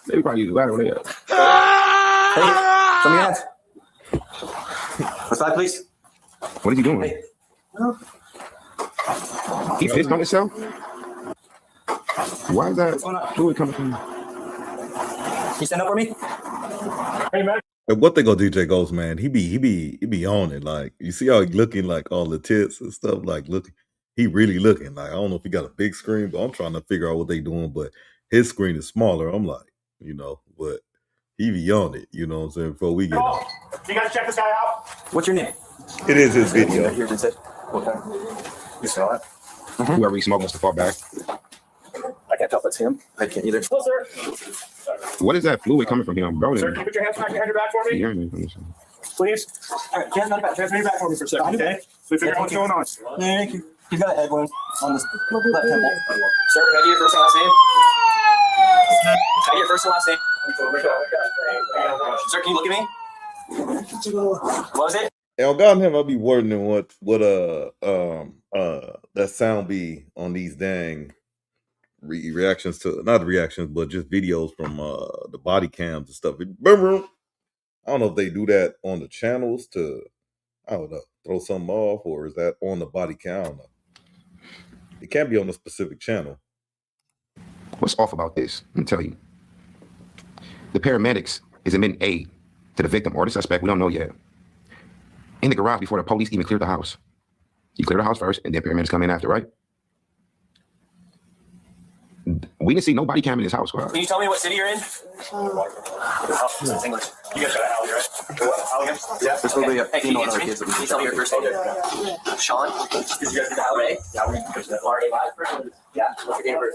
They probably use a ladder when they have. Hey, show me your hands. What's that, please? What is he doing? Hey. He pissed on himself? Why is that fluid coming from? Can you stand up for me? Hey, man. And what they gonna DJ Ghost, man? He be on it. Like, you see how he looking, like all the tits and stuff. Like, look, he really looking. Like, I don't know if he got a big screen, but I'm trying to figure out what they doing. But his screen is smaller. I'm like, you know, but he be on it. You know what I'm saying? Before we get on. You guys check this guy out. What's your name? It is his video. Here's it. Okay. You smell it? Whoever he's smoking wants to fall back. I can't tell if it's him. I can't either. Oh, sir. What is that fluid coming from him, bro? Sir, can you put your hands behind your back for me? Yeah, Please. All right, hands on your back for me for a second, okay? So we figure out what's going on. Thank you. He's got a head wound on this left temple. Sir, can I get your first and last name? Can I get your first and last name? Sir, can you look at me? What was it? And on God and him, I'll be wondering what that sound be on these dang reactions to, not reactions, but just videos from the body cams and stuff. I don't know if they do that on the channels to, I don't know, throw something off, or is that on the body cam? I don't know. It can't be on a specific channel. What's off about this? Let me tell you. The paramedics is admitting aid to the victim or the suspect, we don't know yet, in the garage before the police even cleared the house. You clear the house first, and then paramedics come in after, right? We didn't see no body cam in this house. Bro. Can you tell me what city you're in? English. You guys got an alley, right? Alley? Yeah. There's probably a female and other kids. Can you tell me your first name? Sean? Did you guys do the Ray? Yeah, we're going to Levi. Yeah. What's your name?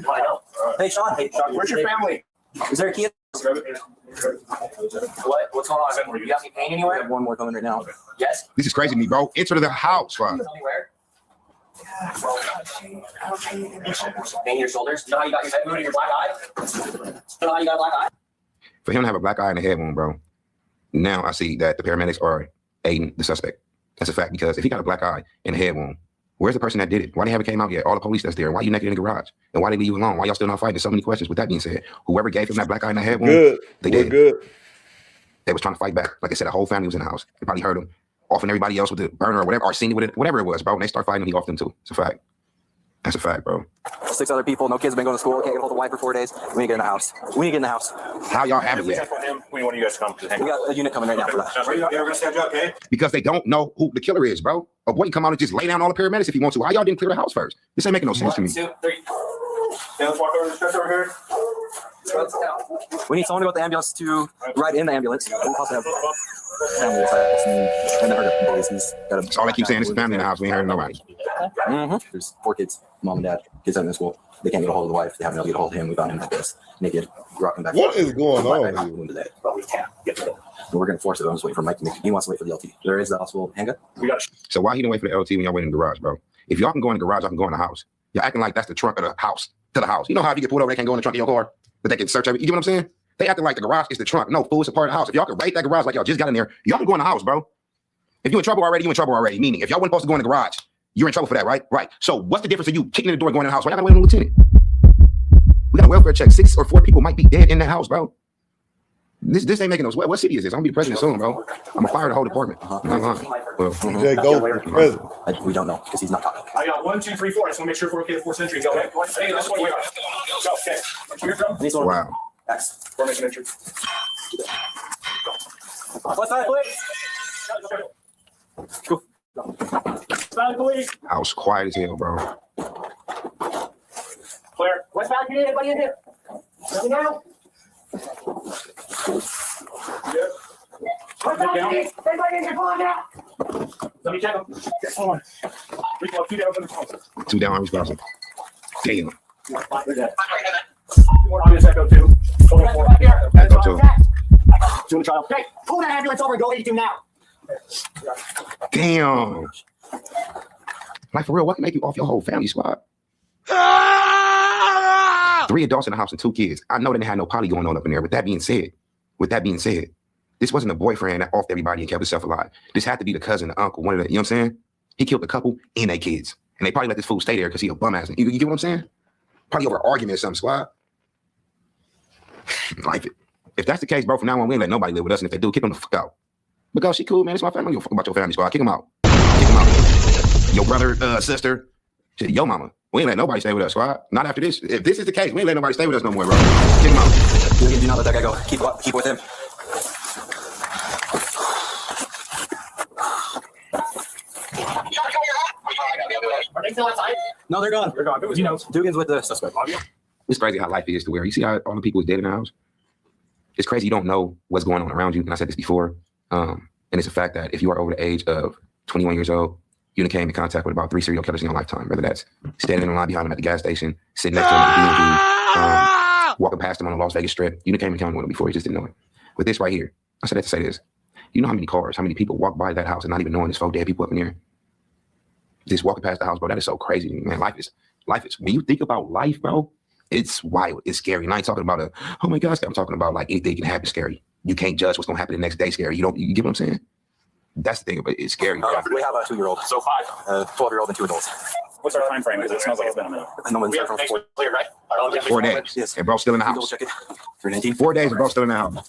I know. Hey, Sean. Where's your family? Is there a key? What? What's going on? You got any pain anywhere? I have one more coming right now. Yes? This is crazy to me, bro. Enter the house, bro. Tell me where? Pain in your shoulders? You know how you got your head wound in your black eye? You know how you got a black eye? For him to have a black eye and a head wound, bro, now I see that the paramedics are aiding the suspect. That's a fact, because if he got a black eye and a head wound, where's the person that did it? Why they haven't came out yet? All the police that's there. Why you naked in the garage? And why they leave you alone? Why y'all still not fighting? There's so many questions. With that being said, whoever gave him that black eye and that head wound, they did. Good. They was trying to fight back. Like I said, the whole family was in the house. They probably heard him offing everybody else with the burner or whatever, or seen it with it, whatever it was, bro. When they start fighting, he off them too. It's a fact. That's a fact, bro. 6 other people. No kids have been going to school. Can't get a hold of wife for 4 days. We need to get in the house. How y'all have it yet? We want you guys to come. We got a unit coming right now for that. You're going to stand up, okay? Because they don't know who the killer is, bro. A boy can come out and just lay down all the paramedics if he wants to. How y'all didn't clear the house first? This ain't making no sense to me. 1, 2, 3. let's walk over to the stretch over here. We need someone to go with the ambulance to ride in the ambulance. We'll also have family and the hurt boys. That's all I keep saying. This is family in the house. We ain't hurting nobody. There's 4 kids, mom and dad, kids out in school. They can't get a hold of the wife. They haven't been able to get a hold of him. We found him like this, naked, rocking back. What is going on? We're going to force it. I'm just waiting for Mike to make it. He wants to wait for the LT. There is the hospital handgun. So why he didn't wait for the LT when y'all wait in the garage, bro? If y'all can go in the garage, y'all can go in the house. You're acting like that's the trunk of the house to the house. You know how if you get pulled over, they can't go in the trunk of your car, but they can search everything. You know what I'm saying? They acting like the garage is the trunk. No, fool, it's a part of the house. If y'all can rate that garage like y'all just got in there, y'all can go in the house, bro. If you in trouble already, you in trouble already. Meaning, if y'all weren't supposed to go in the garage, you're in trouble for that, right? Right. So what's the difference of you kicking in the door, going in the house? Why y'all gotta wait on the lieutenant? We got a welfare check. 6 or 4 people might be dead in that house, bro. This ain't making no sweat. What city is this? I'm gonna be president soon, bro. I'm gonna fire the whole department. I'm not lying. Well, go for president. We don't know because he's not talking. I got 1, 2, 3, 4. I just want to make sure if we're okay with 4th century. Go ahead. Hey, this one. Go. Okay. wow. We're making entry. What's that, please? House quiet as hell, bro. Claire. What's back here? Anybody in here? Nothing out? What's back here? Anybody in here? Pull it out. Let me check them. Hold on. We got 2 down on the phone. 2 down, responsible. Damn. Obvious echo 2. Total 4. Echo 2. 2 in the trial. Okay, pull that ambulance over and go 82 now. Damn. Like, for real, what can make you off your whole family squad? 3 adults in the house and 2 kids. I know they didn't have no poly going on up in there. With that being said, this wasn't a boyfriend that offed everybody and kept himself alive. This had to be the cousin, the uncle, one of the, you know what I'm saying? He killed the couple and their kids. And they probably let this fool stay there because he a bum ass. You get what I'm saying? Probably over an argument or something, squad. Like it. If that's the case, bro, from now on, we ain't let nobody live with us. And if they do, kick them the fuck out. Because she cool, man. It's my family. You fuck about your family, squad. Kick them out. Kick them out. Your brother, sister, shit, your mama. We ain't let nobody stay with us, squad. Not after this. If this is the case, we ain't let nobody stay with us no more, bro. Kick them out. Do not let that guy go. Keep with him. Are they still outside? No, they're gone. They're gone. You know, Dugan's with the suspect. It's crazy how life is to where you see how all the people is dead in the house. It's crazy you don't know what's going on around you. And I said this before. And it's a fact that if you are over the age of 21 years old, you came in contact with about 3 serial killers in your lifetime. Whether that's standing in line behind them at the gas station, sitting next to them at the DMV, walking past them on the Las Vegas Strip. You came in contact with them before. You just didn't know it. With this right here, I said that to say this. You know how many cars, how many people walk by that house and not even knowing there's 4 dead people up in here? Just walking past the house, bro. That is so crazy, man. Life is. When you think about life, bro, it's wild. It's scary. And I ain't talking about oh my gosh, I'm talking about like anything can happen scary. You can't judge what's gonna happen the next day scary. You get what I'm saying? That's the thing about it. It's scary. We have a 2-year-old. So 5. 12-year-old and 2 adults. What's our time frame? Because it smells like it's been a minute. No one's from clear, right? 4 days. Yes. And bro still in the house. Check it. 319. 4 days and bro still in the house.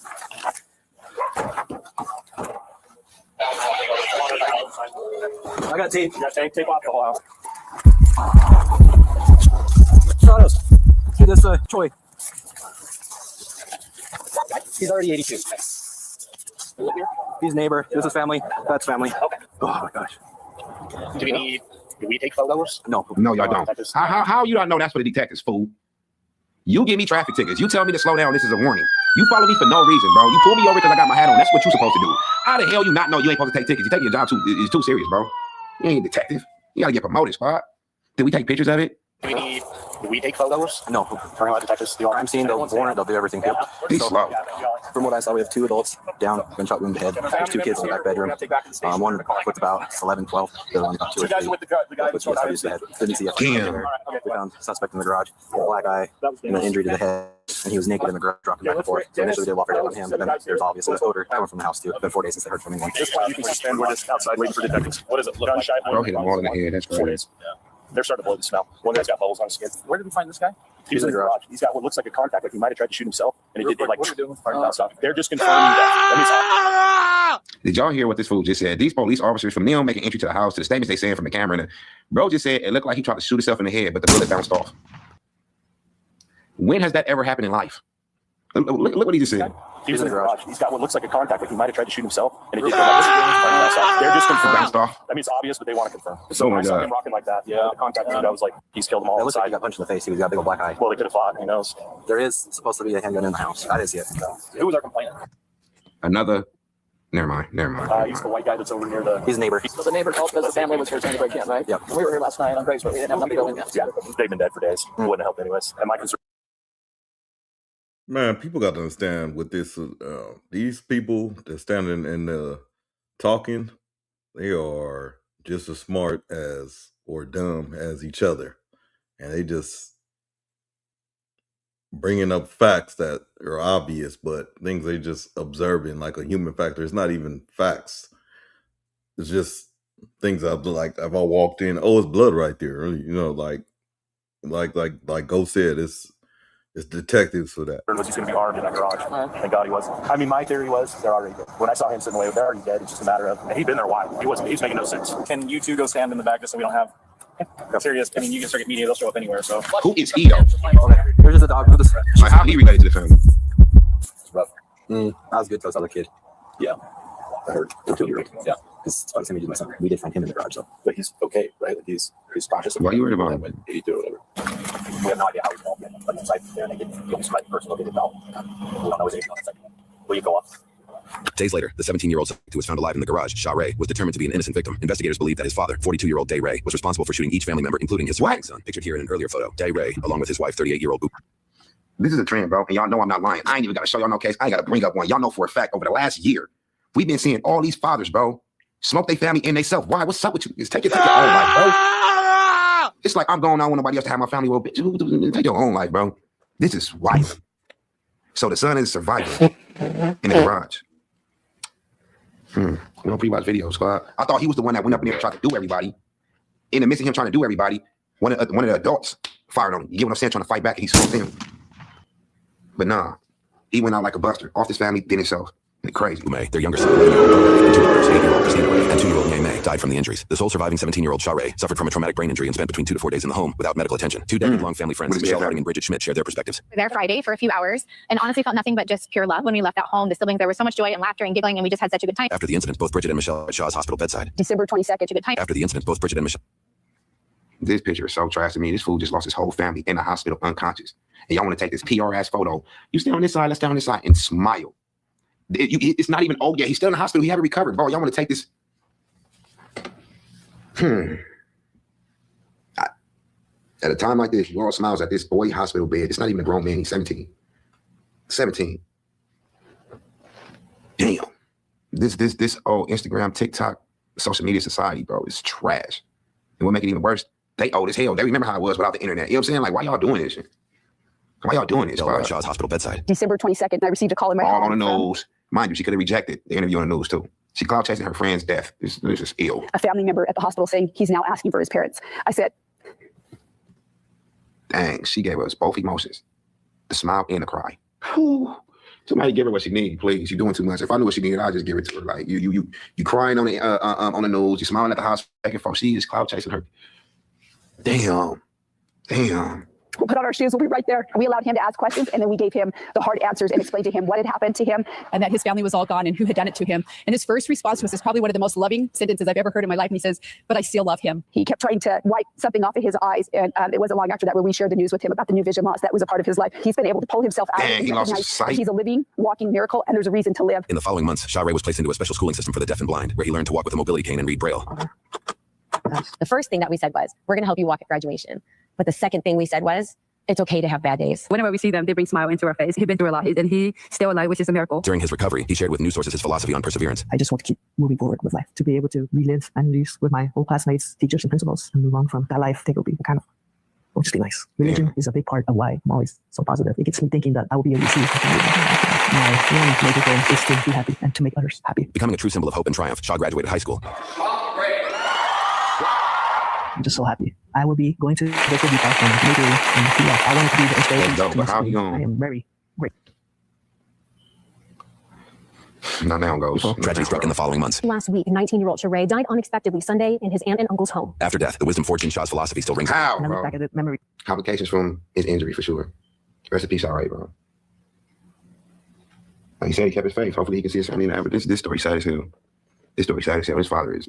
I got tape. You got tape? Tape off the whole house. Shadows. See this Troy. He's already 82. He's neighbor. This is family. That's family. Okay. Oh my gosh. Do we take photos? No. No, y'all don't. How you don't know that's for the detectives, fool? You give me traffic tickets. You tell me to slow down. This is a warning. You follow me for no reason, bro. You pull me over because I got my hat on. That's what you're supposed to do. How the hell you not know you ain't supposed to take tickets? You take your job too. It's too serious, bro. You ain't a detective. You gotta get promoted, squad. Did we take pictures of it? Do we take photos? No. Parking lot detectives. I'm seeing the warrant. They'll do everything. Yep. He's slow. From what I saw, we have 2 adults down, gunshot wound to the head. There's 2 kids in the back bedroom. One was about 11, 12. The other one about 2 or 3. Which was obviously head. Didn't see a there. We found suspect in the garage. He had a black eye and an injury to the head. And he was naked in the garage, rocking back and forth. So initially they walked on him, but then there's obviously this odor coming from the house too. It's been 4 days since they heard from anyone. This point you can suspend. We're just outside waiting for detectives. What is it? Look, gunshot. Bro hit him all in the head. That's 4 crazy. days. Yeah. They're starting to blow the smell. One guy's got bubbles on his skin. Where did we find this guy? He's in the garage. He's got what looks like a contact. Like he might have tried to shoot himself, and he did like stuff. They're just confirming that. Did y'all hear what this fool just said? These police officers from Neil making entry to the house, to the statements they saying from the camera, and bro just said it looked like he tried to shoot himself in the head, but the bullet bounced off. When has that ever happened in life? Look what he just said. He was in the garage. He's got what looks like a contact. Like he might have tried to shoot himself, and it did go outside. They're just confirming. I mean, it's obvious, but they want to confirm. So I saw him rocking like that. Yeah, the contact dude, I was like, he's killed them all. It looks like he got punched in the face. He got a big old black eye. Well, they could have fought. Who knows? There is supposed to be a handgun in the house. I didn't see it. So. Who was our complainant? Another. Never mind. He's the white guy that's over near the. He's a neighbor. So the neighbor called because the family was here trying to break in, right? Yep. We were here last night on Grace Road. We didn't have nothing to go in yet. Yeah, they've been dead for days. It wouldn't have helped anyways. And my concern. Man, people got to understand with this. These people that's standing and talking, they are just as smart as or dumb as each other, and they just bringing up facts that are obvious, but things they just observing like a human factor. It's not even facts. It's just things I've like. If I walked in, oh, it's blood right there. You know, like Go said, it's detectives for that. Was he's going to be armed in that garage? Thank God he wasn't. I mean, my theory was they're already dead. When I saw him sitting away, they're already dead. It's just a matter of he'd been there a while. He wasn't. He's making no sense. Can you two go stand in the back just so we don't have? Serious. I mean, you can start get media. They'll show up anywhere. So who is he though? There's just a dog. Like, how he related to the family? It's rough. I was good to other kid. Yeah. I heard the 2-year-old. Yeah. Because it's about the same age as my son. We did find him in the garage, though. But he's okay, right? Like he's conscious. Why are you worried about him? 82 or whatever. We have no idea how he's going. Like inside there, and they get the person located out. We don't know his age. Will you go up? Days later, the 17-year-old who was found alive in the garage, Shaw Ray, was determined to be an innocent victim. Investigators believe that his father, 42-year-old Day Ray, was responsible for shooting each family member, including his surviving son, pictured here in an earlier photo. Day Ray, along with his wife, 38-year-old Boop. This is a trend, bro, and y'all know I'm not lying. I ain't even got to show y'all no case. I ain't got to bring up one. Y'all know for a fact over the last year, we've been seeing all these fathers, bro, smoke their family and they self. Why? What's up with you? Just take your own life, bro. It's like I'm going on with nobody else to have my family. Well, bitch, take your own life, bro. This is wild. So the son is surviving in the garage. We don't pre-watch videos, squad. I thought he was the one that went up in there and tried to do everybody. In the midst of him trying to do everybody, one of the adults fired on him. You get what I'm saying? Trying to fight back, and he smoked him. But nah, he went out like a buster. Off his family, then himself. Crazy. Their younger son, 11-year-old, 2 daughters, 8-year-old Christina Ray, and 2-year-old May died from the injuries. The sole surviving 17-year-old Shaw Ray suffered from a traumatic brain injury and spent between 2 to 4 days in the home without medical attention. 2 decade-long family friends, Michelle Harding and Bridget Schmidt, shared their perspectives. We were there Friday for a few hours and honestly felt nothing but just pure love when we left that home. The siblings, there was so much joy and laughter and giggling, and we just had such a good time. After the incident, both Bridget and Michelle at Shaw's hospital bedside. December 22nd, a good time. After the incident, both Bridget and Michelle. This picture is so trash to me. This fool just lost his whole family in the hospital unconscious. And y'all want to take this PR-ass photo. You stay on this side, let's stay on this side, and smile. It's not even, oh yeah, he's still in the hospital. He haven't recovered. Bro, y'all want to take this? At a time like this, you all smiles at this boy hospital bed. It's not even a grown man. He's 17. 17. Damn. This Instagram, TikTok, social media society, bro, is trash. And what make it even worse, they old as hell. They remember how it was without the internet. You know what I'm saying? Like, why y'all doing this shit? Why y'all doing this, bro? At Shaw's hospital bedside. December 22nd, I received a call in my all on the nose. Mind you, she could have rejected the interview on the news too. She cloud chasing her friend's death. This is ill. A family member at the hospital saying he's now asking for his parents. I said, dang, she gave us both emotions, the smile and the cry. Whew. Somebody give her what she needs, please. You're doing too much. If I knew what she needed, I'd just give it to her. Like you crying on the news, you smiling at the hospital, back and forth. She is cloud chasing her. Damn. We'll put on our shoes. We'll be right there. We allowed him to ask questions, and then we gave him the hard answers and explained to him what had happened to him and that his family was all gone and who had done it to him. And his first response was, "This is probably one of the most loving sentences I've ever heard in my life." And he says, "But I still love him." He kept trying to wipe something off of his eyes, and it wasn't long after that when we shared the news with him about the new vision loss that was a part of his life. He's been able to pull himself out. Dang, he lost his sight. He's a living, walking miracle, and there's a reason to live. In the following months, Shaw Ray was placed into a special schooling system for the deaf and blind, where he learned to walk with a mobility cane and read Braille. The first thing that we said was, we're going to help you walk at graduation. But the second thing we said was, it's okay to have bad days. Whenever we see them, they bring smile into our face. He's been through a lot, and he's still alive, which is a miracle. During his recovery, he shared with news sources his philosophy on perseverance. I just want to keep moving forward with life, to be able to relive and live with my old classmates, teachers, and principals, and move on from that life. I think it'll be it'll just be nice. Religion is a big part of why I'm always so positive. It gets me thinking that I will be able to see my one major goal is to be happy and to make others happy. Becoming a true symbol of hope and triumph, Shaw graduated high school. I'm just so happy. I will be going to the Park and maybe I want to be the inspiration. But how you going? I am very great. Now goes. Tragedy struck in the following months. Last week, 19-year-old Sheree died unexpectedly Sunday in his aunt and uncle's home. After death, the wisdom forged in Shaw's philosophy still rings. How, and I look bro? back at the memory. Complications from his injury for sure. Rest in peace, all right, bro. Like he said, he kept his faith. Hopefully he can see his family now. But this story sad as hell. This story sad as hell. His father is,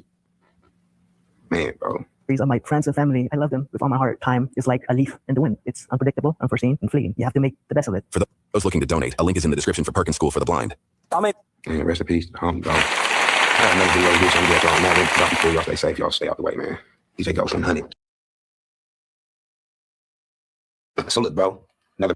man, bro. Of my friends and family, I love them with all my heart. Time is like a leaf in the wind. It's unpredictable, unforeseen, and fleeting. You have to make the best of it. For those looking to donate, a link is in the description for Perkins School for the Blind. Man, rest in peace. Bro. I got another video to do, so I'm going to get y'all. Y'all be cool. Y'all stay safe. Y'all stay out the way, man. DJ Ghost 100. So look, bro. Another